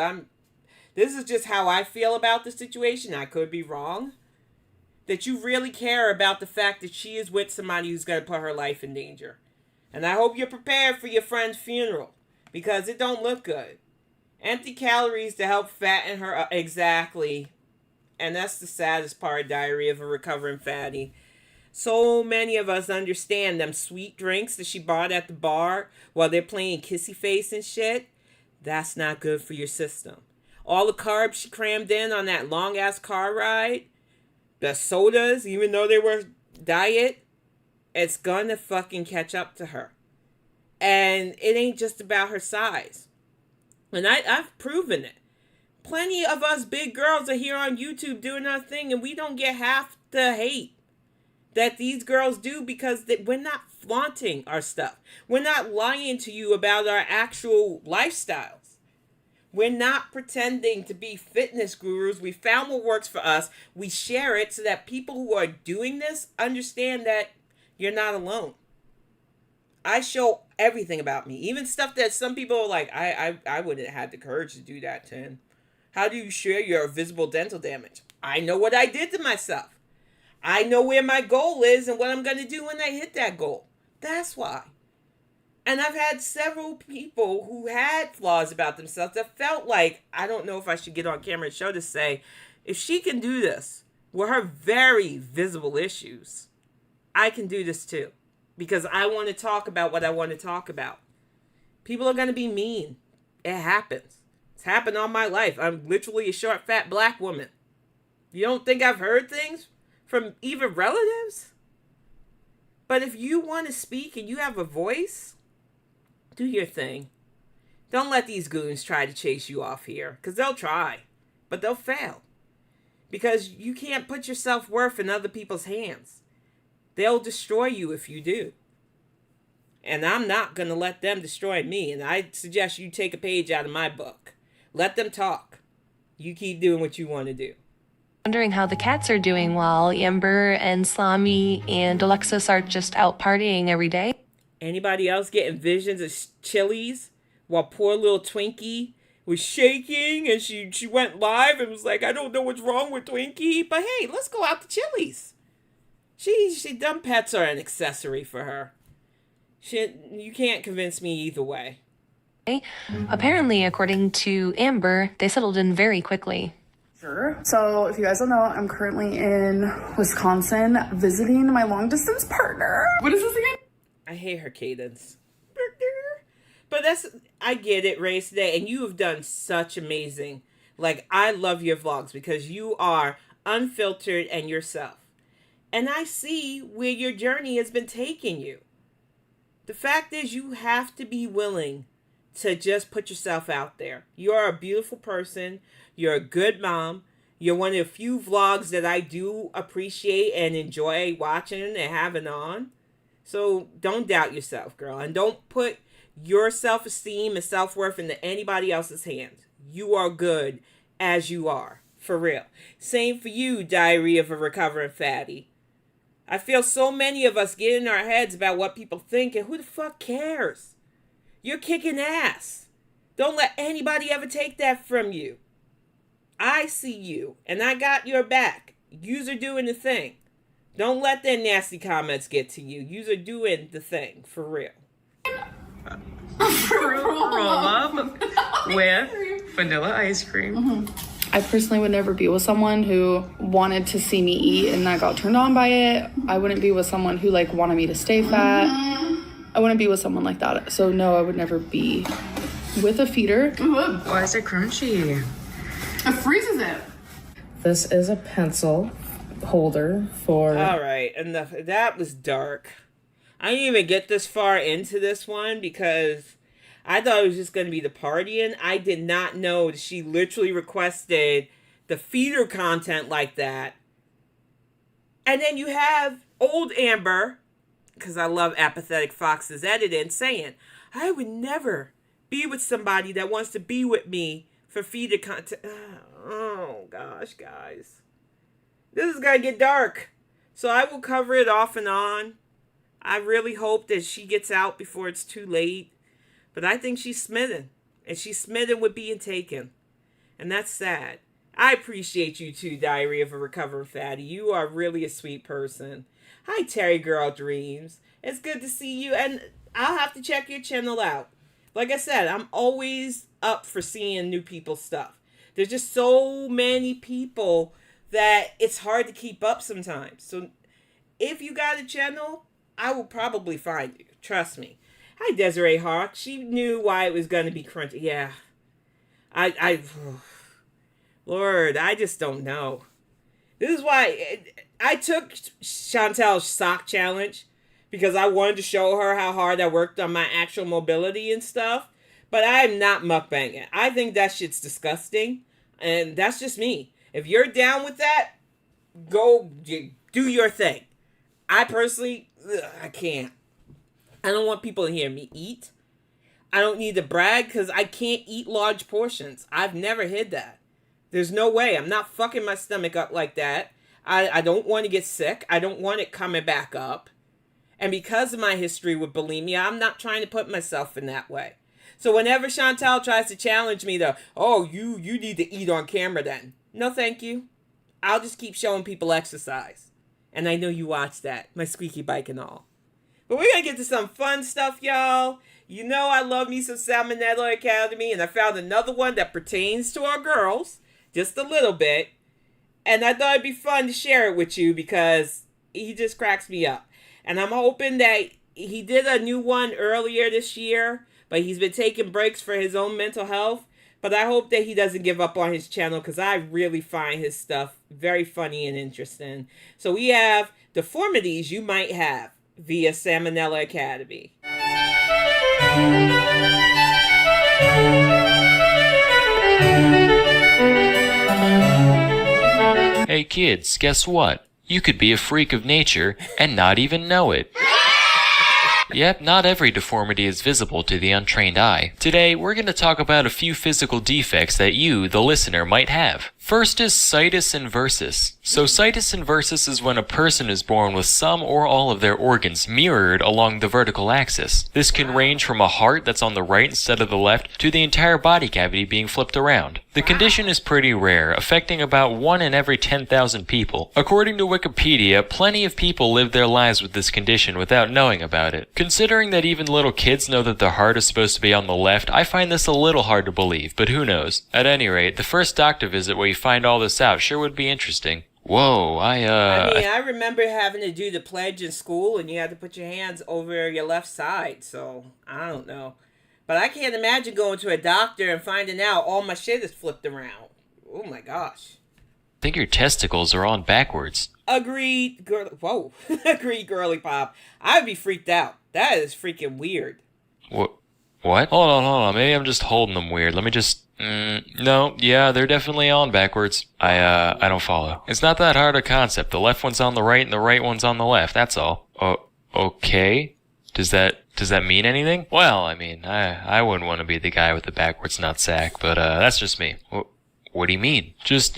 this is just how I feel about the situation. I could be wrong. That you really care about the fact that she is with somebody who's going to put her life in danger. And I hope you're prepared for your friend's funeral. Because it don't look good. Empty calories to help fatten her up. Exactly. And that's the saddest part, Diary of a Recovering Fatty. So many of us understand them sweet drinks that she bought at the bar while they're playing kissy face and shit. That's not good for your system. All the carbs she crammed in on that long-ass car ride. The sodas, even though they were diet. It's gonna fucking catch up to her. And it ain't just about her size. And I've proven it. Plenty of us big girls are here on YouTube doing our thing, and we don't get half the hate that these girls do because we're not flaunting our stuff. We're not lying to you about our actual lifestyles. We're not pretending to be fitness gurus. We found what works for us. We share it so that people who are doing this understand that you're not alone. I show everything about me. Even stuff that some people are like, I wouldn't have had the courage to do that, Tin. How do you share your visible dental damage? I know what I did to myself. I know where my goal is and what I'm going to do when I hit that goal. That's why. And I've had several people who had flaws about themselves that felt like, I don't know if I should get on camera and show to say, if she can do this with her very visible issues, I can do this too. Because I want to talk about what I want to talk about. People are going to be mean. It happens. It's happened all my life. I'm literally a short, fat black woman. You don't think I've heard things from even relatives? But if you want to speak and you have a voice, do your thing. Don't let these goons try to chase you off here. Because they'll try. But they'll fail. Because you can't put your self-worth in other people's hands. They'll destroy you if you do. And I'm not going to let them destroy me. And I suggest you take a page out of my book. Let them talk. You keep doing what you want to do. Wondering how the cats are doing while Amber and Slami and Alexis are just out partying every day. Anybody else getting visions of Chili's while poor little Twinkie was shaking and she went live and was like, I don't know what's wrong with Twinkie, but hey, let's go out to Chili's. Dumb pets are an accessory for her. You can't convince me either way. Apparently, according to Amber, they settled in very quickly. Sure. So, if you guys don't know, I'm currently in Wisconsin visiting my long-distance partner. What is this again? I hate her cadence. But I get it, Race Day, and you have done such amazing. Like, I love your vlogs because you are unfiltered and yourself. And I see where your journey has been taking you. The fact is, you have to be willing to just put yourself out there. You are a beautiful person. You're a good mom. You're one of the few vlogs that I do appreciate and enjoy watching and having on. So don't doubt yourself, girl. And don't put your self-esteem and self-worth into anybody else's hands. You are good as you are. For real. Same for you, Diary of a Recovering Fatty. I feel so many of us get in our heads about what people think, and who the fuck cares? You're kicking ass. Don't let anybody ever take that from you. I see you, and I got your back. Yous are doing the thing. Don't let their nasty comments get to you. Yous are doing the thing, for real. Roll up with vanilla ice cream. Mm-hmm. I personally would never be with someone who wanted to see me eat and that got turned on by it. I wouldn't be with someone who wanted me to stay fat. I wouldn't be with someone like that. So no, I would never be with a feeder. Why is it crunchy? It freezes it. This is a pencil holder for... All right, enough. That was dark. I didn't even get this far into this one because I thought it was just going to be the partying. I did not know that she literally requested the feeder content like that. And then you have old Amber, because I love Apathetic Fox's editing, saying, I would never be with somebody that wants to be with me for feeder content. Oh, gosh, guys. This is going to get dark. So I will cover it off and on. I really hope that she gets out before it's too late. But I think she's smitten. And she's smitten with being taken. And that's sad. I appreciate you too, Diary of a Recovering Fatty. You are really a sweet person. Hi, Terry Girl Dreams. It's good to see you. And I'll have to check your channel out. Like I said, I'm always up for seeing new people's stuff. There's just so many people that it's hard to keep up sometimes. So if you got a channel, I will probably find you. Trust me. Hi, Desiree Hawk. She knew why it was going to be crunchy. Yeah. Lord, I just don't know. This is why I took Chantal's sock challenge, because I wanted to show her how hard I worked on my actual mobility and stuff. But I am not mukbanging. I think that shit's disgusting. And that's just me. If you're down with that, go do your thing. I personally, I can't. I don't want people to hear me eat. I don't need to brag because I can't eat large portions. I've never hid that. There's no way. I'm not fucking my stomach up like that. I don't want to get sick. I don't want it coming back up. And because of my history with bulimia, I'm not trying to put myself in that way. So whenever Chantal tries to challenge me to, oh, you need to eat on camera then. No, thank you. I'll just keep showing people exercise. And I know you watch that. My squeaky bike and all. But we're going to get to some fun stuff, y'all. You know I love me some Salmonella Academy. And I found another one that pertains to our girls. Just a little bit. And I thought it'd be fun to share it with you because he just cracks me up. And I'm hoping that he did a new one earlier this year, but he's been taking breaks for his own mental health. But I hope that he doesn't give up on his channel because I really find his stuff very funny and interesting. So we have deformities you might have via Salmonella Academy. Hey kids, guess what? You could be a freak of nature and not even know it. Yep, not every deformity is visible to the untrained eye. Today, we're going to talk about a few physical defects that you, the listener, might have. First is situs inversus. So situs inversus is when a person is born with some or all of their organs mirrored along the vertical axis. This can range from a heart that's on the right instead of the left to the entire body cavity being flipped around. The condition is pretty rare, affecting about 1 in every 10,000 people. According to Wikipedia, plenty of people live their lives with this condition without knowing about it. Considering that even little kids know that their heart is supposed to be on the left, I find this a little hard to believe, but who knows. At any rate, the first doctor visit where you find all this out sure would be interesting. Whoa, I remember having to do the pledge in school and you had to put your hands over your left side, so I don't know. But I can't imagine going to a doctor and finding out all my shit is flipped around. Oh my gosh. I think your testicles are on backwards. Agreed, whoa. Agreed, girly pop. I'd be freaked out. That is freaking weird. What? Hold on. Maybe I'm just holding them weird. Let me just... no, yeah, they're definitely on backwards. I don't follow. It's not that hard a concept. The left one's on the right and the right one's on the left. That's all. Okay. Does that mean anything? Well, I mean, I wouldn't want to be the guy with the backwards nutsack, but that's just me. What do you mean? Just,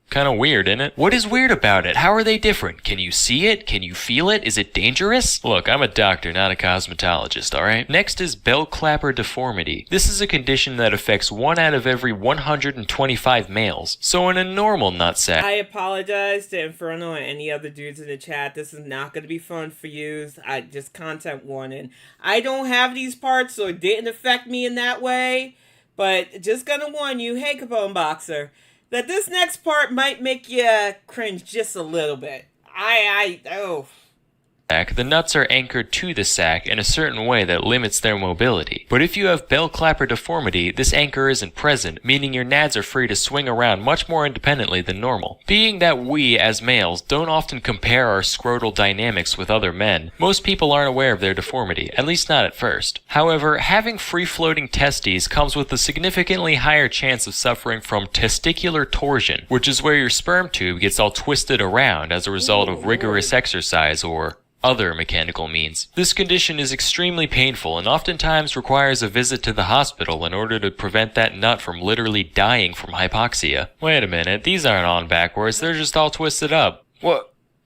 kind of weird, isn't it? What is weird about it? How are they different? Can you see it? Can you feel it? Is it dangerous? Look, I'm a doctor, not a cosmetologist, alright? Next is bell clapper deformity. This is a condition that affects 1 out of every 125 males. So in a normal nutsack... I apologize to Inferno and any other dudes in the chat. This is not going to be fun for you. Just content warning. I don't have these parts, so it didn't affect me in that way. But just going to warn you, hey Capone Boxer, that this next part might make you cringe just a little bit. The nuts are anchored to the sac in a certain way that limits their mobility. But if you have bell clapper deformity, this anchor isn't present, meaning your nads are free to swing around much more independently than normal. Being that we, as males, don't often compare our scrotal dynamics with other men, most people aren't aware of their deformity, at least not at first. However, having free-floating testes comes with a significantly higher chance of suffering from testicular torsion, which is where your sperm tube gets all twisted around as a result of rigorous exercise or other mechanical means. This condition is extremely painful and oftentimes requires a visit to the hospital in order to prevent that nut from literally dying from hypoxia. Wait a minute, these aren't on backwards, they're just all twisted up.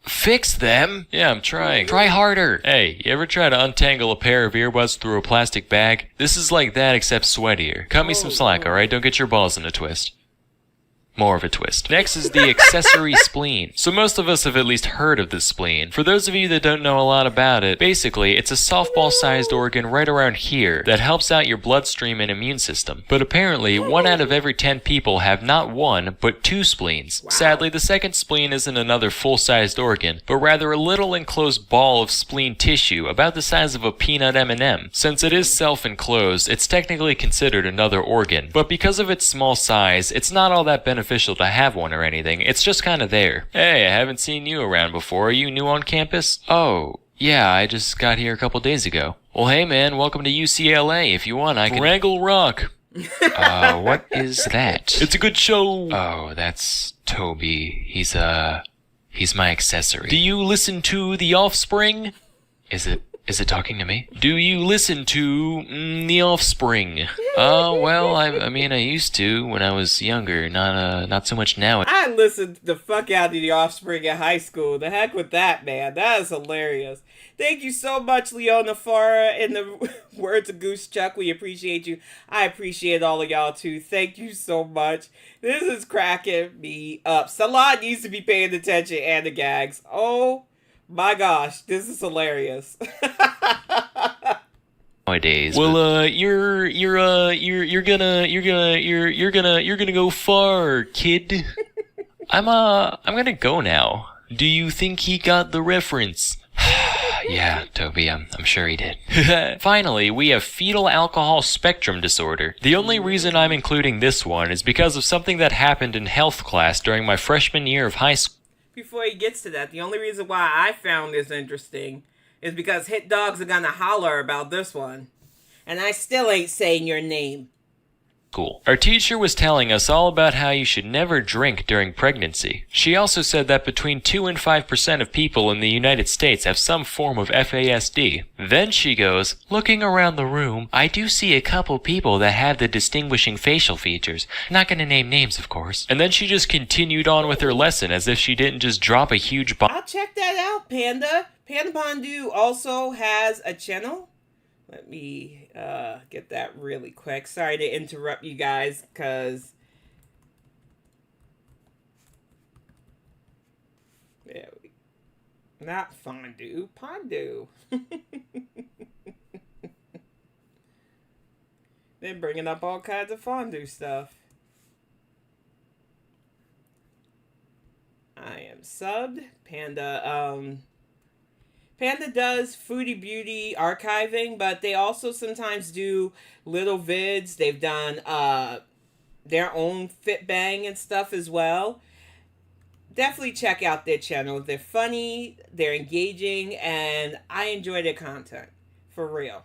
Fix them? Yeah, I'm trying. Try harder. Hey, you ever try to untangle a pair of earbuds through a plastic bag? This is like that except sweatier. Cut me some slack, alright? Don't get your balls in a twist. More of a twist. Next is the accessory spleen. So most of us have at least heard of this spleen. For those of you that don't know a lot about it, basically it's a softball-sized organ right around here that helps out your bloodstream and immune system. But apparently, 1 out of every 10 people have not 1, but 2 spleens. Wow. Sadly, the second spleen isn't another full-sized organ, but rather a little enclosed ball of spleen tissue about the size of a peanut M&M. Since it is self-enclosed, it's technically considered another organ. But because of its small size, it's not all that beneficial to have one or anything, it's just kinda there. Hey, I haven't seen you around before, are you new on campus? Oh, yeah, I just got here a couple days ago. Well, hey man, welcome to UCLA, if you want I can— Wrangle Rock! What is that? It's a good show! Oh, that's Toby. He's my accessory. Do you listen to The Offspring? Is it talking to me? Do you listen to The Offspring? Well, I mean, I used to when I was younger, not so much now. I listened the fuck out of The Offspring in high school. The heck with that, man. That is hilarious. Thank you so much, Leona Farah. In the words of Goose Chuck, we appreciate you. I appreciate all of y'all, too. Thank you so much. This is cracking me up. Salah needs to be paying attention and the gags. Oh my gosh, this is hilarious. Nowadays. Well, you're gonna go far, kid. I'm gonna go now. Do you think he got the reference? Yeah, Toby, I'm sure he did. Finally, we have fetal alcohol spectrum disorder. The only reason I'm including this one is because of something that happened in health class during my freshman year of high school. Before he gets to that, the only reason why I found this interesting is because hit dogs are gonna holler about this one. And I still ain't saying your name. Cool. Our teacher was telling us all about how you should never drink during pregnancy. She also said that between 2 and 5% of people in the United States have some form of FASD. Then she goes, looking around the room, I do see a couple people that have the distinguishing facial features. Not gonna name names, of course. And then she just continued on with her lesson as if she didn't just drop a huge bomb. I'll check that out, Panda. Panda Pondu also has a channel. Let me get that really quick. Sorry to interrupt you guys, because not fondue, Pondu. They're bringing up all kinds of fondue stuff. I am subbed. Panda does Foodie Beauty archiving, but they also sometimes do little vids. They've done their own fit bang and stuff as well. Definitely check out their channel. They're funny, they're engaging, and I enjoy their content. For real.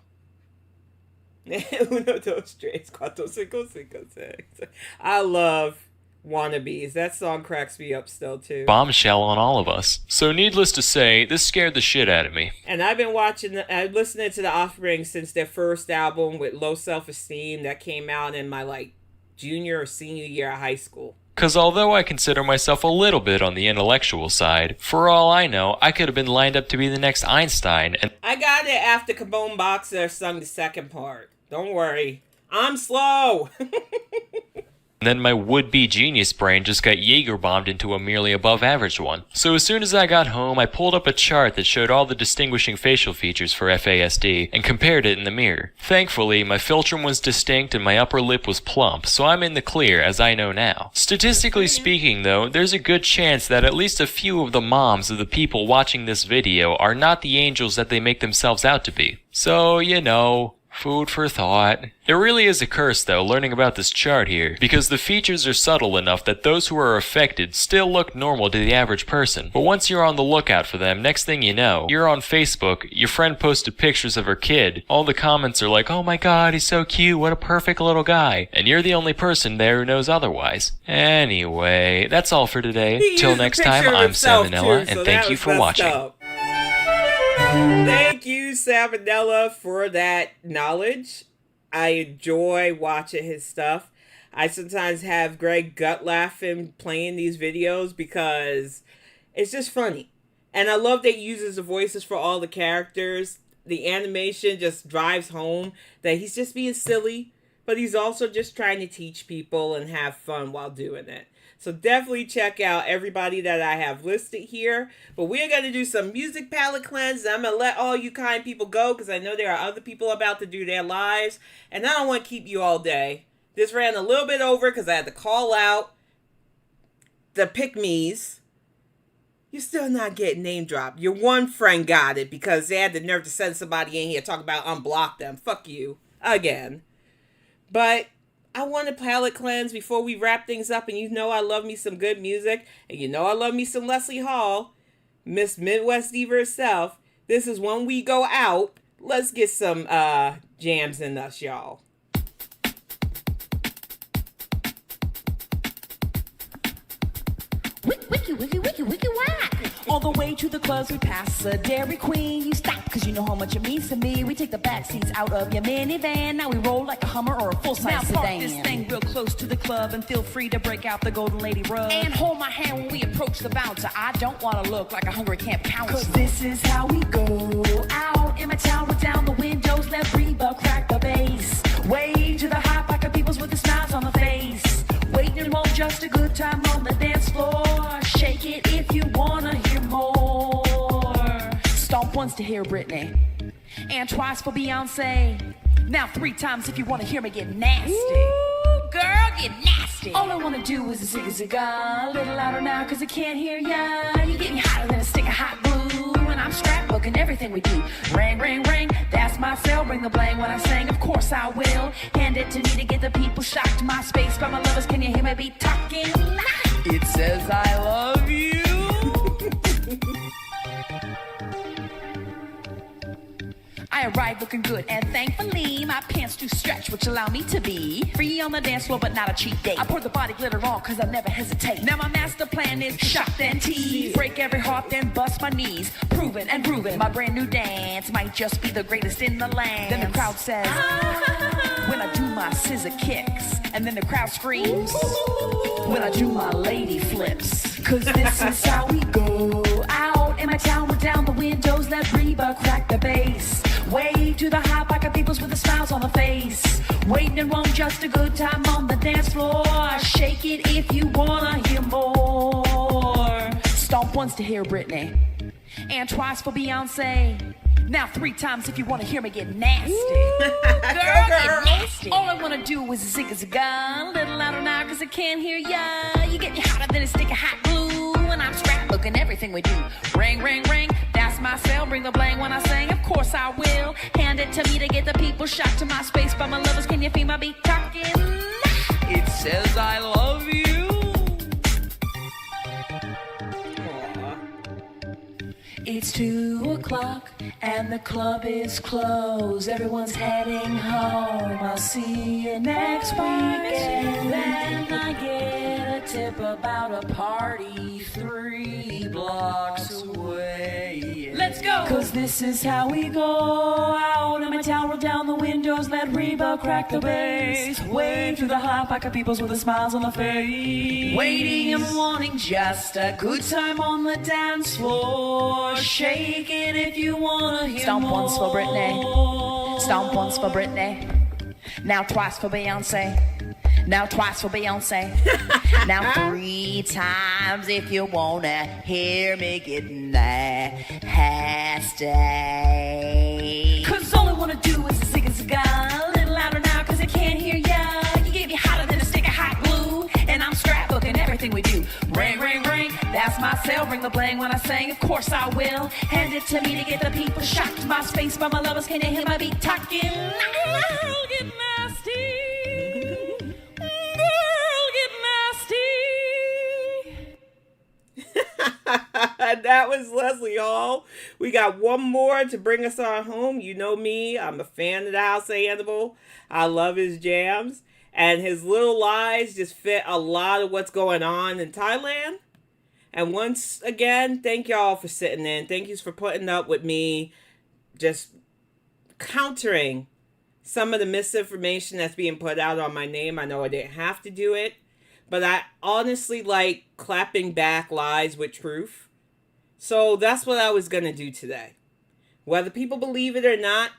Uno, dos, tres, cuatro, cinco, cinco, seis. I love Wannabes. That song cracks me up still too. Bombshell on all of us. So needless to say, this scared the shit out of me. And I've been listening to The Offspring since their first album with Low Self-Esteem that came out in my junior or senior year of high school. Cause although I consider myself a little bit on the intellectual side, for all I know, I could have been lined up to be the next Einstein and— I got it after Kabone Boxer sung the second part. Don't worry. I'm slow! And then my would-be genius brain just got Jaeger bombed into a merely above-average one. So as soon as I got home, I pulled up a chart that showed all the distinguishing facial features for FASD and compared it in the mirror. Thankfully, my philtrum was distinct and my upper lip was plump, so I'm in the clear, as I know now. Statistically speaking, though, there's a good chance that at least a few of the moms of the people watching this video are not the angels that they make themselves out to be. So, you know, food for thought. It really is a curse, though, learning about this chart here, because the features are subtle enough that those who are affected still look normal to the average person. But once you're on the lookout for them, next thing you know, you're on Facebook, your friend posted pictures of her kid, all the comments are like, oh my god, he's so cute, what a perfect little guy, and you're the only person there who knows otherwise. Anyway, that's all for today. Till next time, I'm Samonella, and thank you for watching. Thank you, Samonella, for that knowledge. I enjoy watching his stuff. I sometimes have Greg gut laughing playing these videos because it's just funny. And I love that he uses the voices for all the characters. The animation just drives home that he's just being silly, but he's also just trying to teach people and have fun while doing it. So definitely check out everybody that I have listed here. But we're going to do some music palette cleanse. I'm going to let all you kind people go because I know there are other people about to do their lives. And I don't want to keep you all day. This ran a little bit over because I had to call out the pick-me's. You're still not getting name dropped. Your one friend got it because they had the nerve to send somebody in here talk about unblock them. Fuck you. Again. But I want to palette cleanse before we wrap things up. And you know I love me some good music. And you know I love me some Leslie Hall. Miss Midwest Diva herself. This is When We Go Out. Let's get some jams in us, y'all. Wiki, whack. All the way to the clubs, we pass a Dairy Queen. You stop, cause you know how much it means to me. We take the back seats out of your minivan. Now we roll like a Hummer or a full-size sedan. Now park this thing real close to the club and feel free to break out the Golden Lady rug. And hold my hand when we approach the bouncer. I don't wanna look like a hungry camp counselor. Cause this is how we go out in my town. We're down the windows, let Reba crack the bass. Wave to the hot pocket peoples with the smiles on the face. Waiting won't just a good time on the dance floor. Shake it if you wanna hear more. Stomp once to hear Britney, and twice for Beyonce. Now 3 times if you wanna hear me get nasty. Ooh, girl, get nasty. All I wanna do is a zigga, a little louder now cause I can't hear ya. You get me hotter than a stick of hot glue. And I'm scrapbooking everything we do. Ring, ring, ring, that's my cell. Bring the bling when I sing, of course I will. Hand it to me to get the people shocked. My space by my lovers, can you hear me be talking? It says I love you. I arrive looking good, and thankfully my pants do stretch, which allow me to be free on the dance floor, but not a cheap date. I pour the body glitter on, cause I never hesitate. Now my master plan is to shock then tease, break every heart, then bust my knees. Proven and proven, my brand new dance might just be the greatest in the land. Then the crowd says, when I do my scissor kicks, and then the crowd screams, when I do my lady flips. Cause this is how we go out in my town. We're down the windows, let Reba crack the bass. Wave to the hot pocket peoples with the smiles on the face. Waiting and won't just a good time on the dance floor. Shake it if you wanna hear more. Stomp once to hear Britney, and twice for Beyonce. Now 3 times if you wanna hear me get nasty. Ooh, girl, get nasty. All I wanna do is a zigga, a little louder now cause I can't hear ya. You get me hotter than a stick of hot glue. And I'm scrapbooking everything we do. Ring, ring, ring, that's my cell. Bring the bling when I sing, of course I will. Hand it to me to get the people shocked. To my space by my lovers, can you feel my beat talking? It says I love you. It's 2 o'clock and the club is closed. Everyone's heading home. I'll see you next weekend. Then I get a tip about a party 3 blocks away. Let's go! Cause this is how we go out in my town. Roll down the windows, let Reba crack the bass. Wave to the hot pocket peoples with the smiles on the face. Waiting and wanting just a good time on the dance floor. Shake it if you wanna hear Stomp more. Once for Britney. Stomp once for Britney. Now twice for Beyonce. Now twice for Beyonce. Now 3 times if you wanna hear me get nasty. Cause all I wanna do is a zigga, a little louder now cause I can't hear ya. You get me hotter than a stick of hot glue. And I'm scrapbooking everything we do. Ring, ring, ring, that's my cell. Bring the bling when I sing, of course I will. Hand it to me to get the people shocked. My space by my lovers, can you hear my beat talking? Girl, get nasty. Girl, get nasty. That was Leslie Hall. We got one more to bring us on home. You know me, I'm a fan of the House of Hannibal. I love his jams. And his little lies just fit a lot of what's going on in Thailand. And once again, thank y'all for sitting in. Thank you for putting up with me just countering some of the misinformation that's being put out on my name. I know I didn't have to do it, but I honestly like clapping back lies with truth. So that's what I was going to do today. Whether people believe it or not,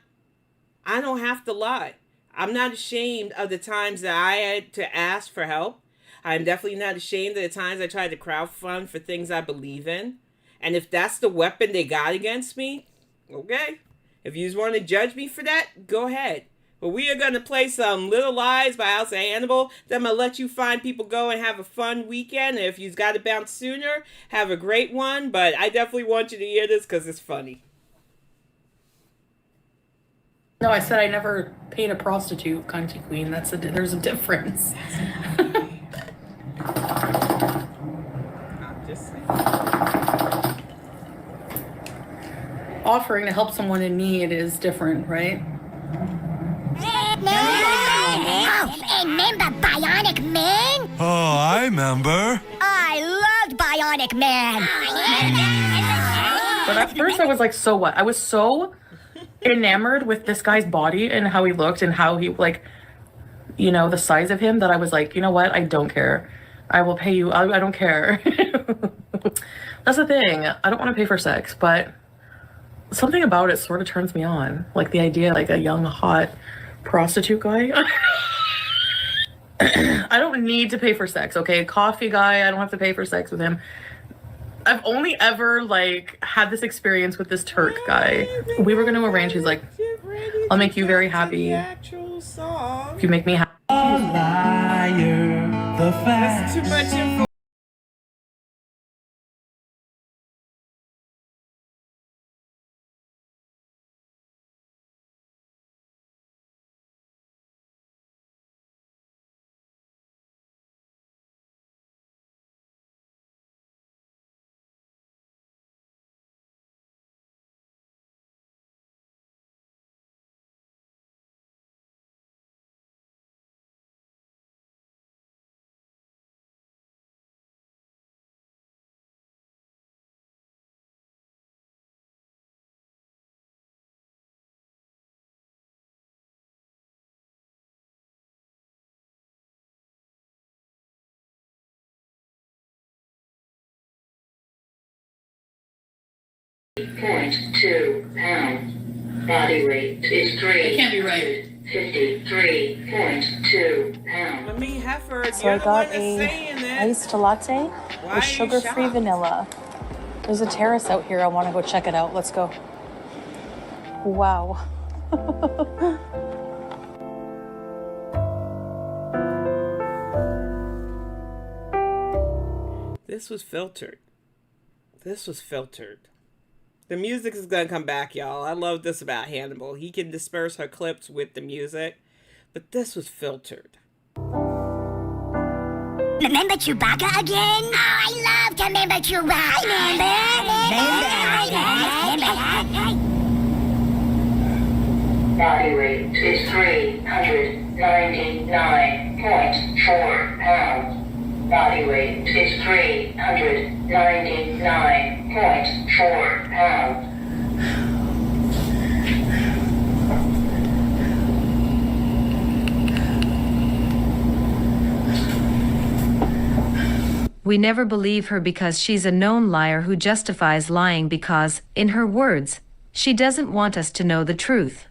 I don't have to lie. I'm not ashamed of the times that I had to ask for help. I'm definitely not ashamed of the times I tried to crowdfund for things I believe in. And if that's the weapon they got against me, okay. If you just want to judge me for that, go ahead. But we are going to play some Little Lies by House of Hannibal. Then I'm going to let you find people go and have a fun weekend. And if you've got to bounce sooner, have a great one. But I definitely want you to hear this because it's funny. No, I said I never paid a prostitute, Country Queen. There's a difference. I'm just saying. Offering to help someone in need is different, right? Remember Bionic Man? Oh, I remember. I loved Bionic Man. But at first I was like, so what? I was so enamored with this guy's body and how he looked and how he, like, you know, the size of him, that I was like, you know what? I don't care. I will pay you. I don't care. That's the thing. I don't want to pay for sex, but something about it sort of turns me on. Like the idea, like a young, hot prostitute guy. I don't need to pay for sex, okay? Coffee guy, I don't have to pay for sex with him. I've only ever, like, had this experience with this Turk guy. We were going to arrange, he's like, I'll make you very happy if you make me happy. Liar, the facts. That's too much info. £0.2. Body weight is 3. It can't be right. 53.2 pounds. I mean, Heffa, So I got a iced latte with sugar-free vanilla. There's a terrace out here. I want to go check it out. Let's go. Wow. This was filtered. This was filtered. The music is going to come back, y'all. I love this about Hannibal. He can disperse her clips with the music. But this was filtered. Remember Chewbacca again? Oh, I love to remember Chewbacca. Body weight is 399.4 pounds. Body weight is 399.4 pounds. We never believe her because she's a known liar who justifies lying because, in her words, she doesn't want us to know the truth.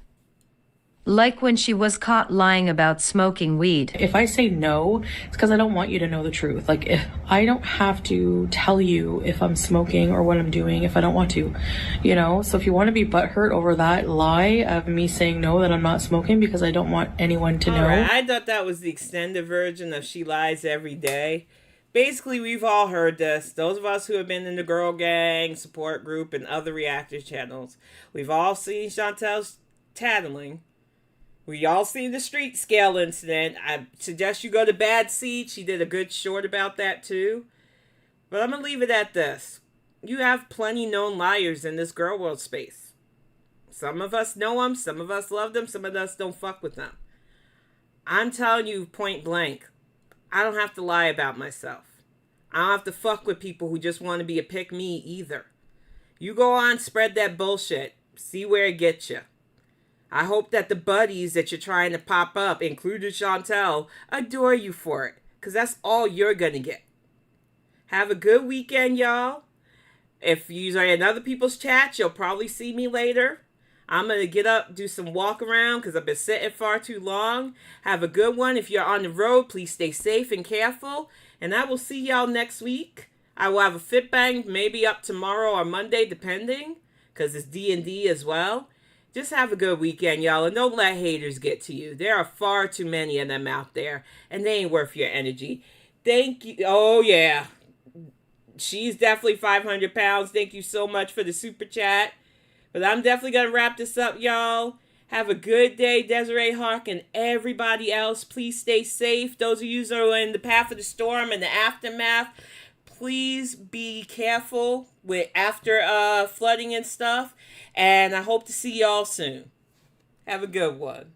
Like when she was caught lying about smoking weed. If I say no, it's because I don't want you to know the truth. Like, if I don't have to tell you if I'm smoking or what I'm doing if I don't want to, you know? So if you want to be butthurt over that lie of me saying no, that I'm not smoking because I don't want anyone to know. Right. I thought that was the extended version of She Lies Every Day. Basically, we've all heard this. Those of us who have been in the Girl Gang support group and other reactor channels, we've all seen Chantal's tattling. We all seen the street scale incident. I suggest you go to Bad Seed. She did a good short about that too. But I'm going to leave it at this. You have plenty known liars in this girl world space. Some of us know them. Some of us love them. Some of us don't fuck with them. I'm telling you point blank. I don't have to lie about myself. I don't have to fuck with people who just want to be a pick me either. You go on, spread that bullshit. See where it gets you. I hope that the buddies that you're trying to pop up, including Chantal, adore you for it. Because that's all you're going to get. Have a good weekend, y'all. If you are in other people's chats, you'll probably see me later. I'm going to get up, do some walk around because I've been sitting far too long. Have a good one. If you're on the road, please stay safe and careful. And I will see y'all next week. I will have a fit bang maybe up tomorrow or Monday, depending, because it's D&D as well. Just have a good weekend, y'all, and don't let haters get to you. There are far too many of them out there, and they ain't worth your energy. Thank you. Oh, yeah. She's definitely 500 pounds. Thank you so much for the super chat. But I'm definitely going to wrap this up, y'all. Have a good day, Desiree Hawk, and everybody else. Please stay safe. Those of you who are in the path of the storm and the aftermath, please be careful with after flooding and stuff. And I hope to see y'all soon. Have a good one.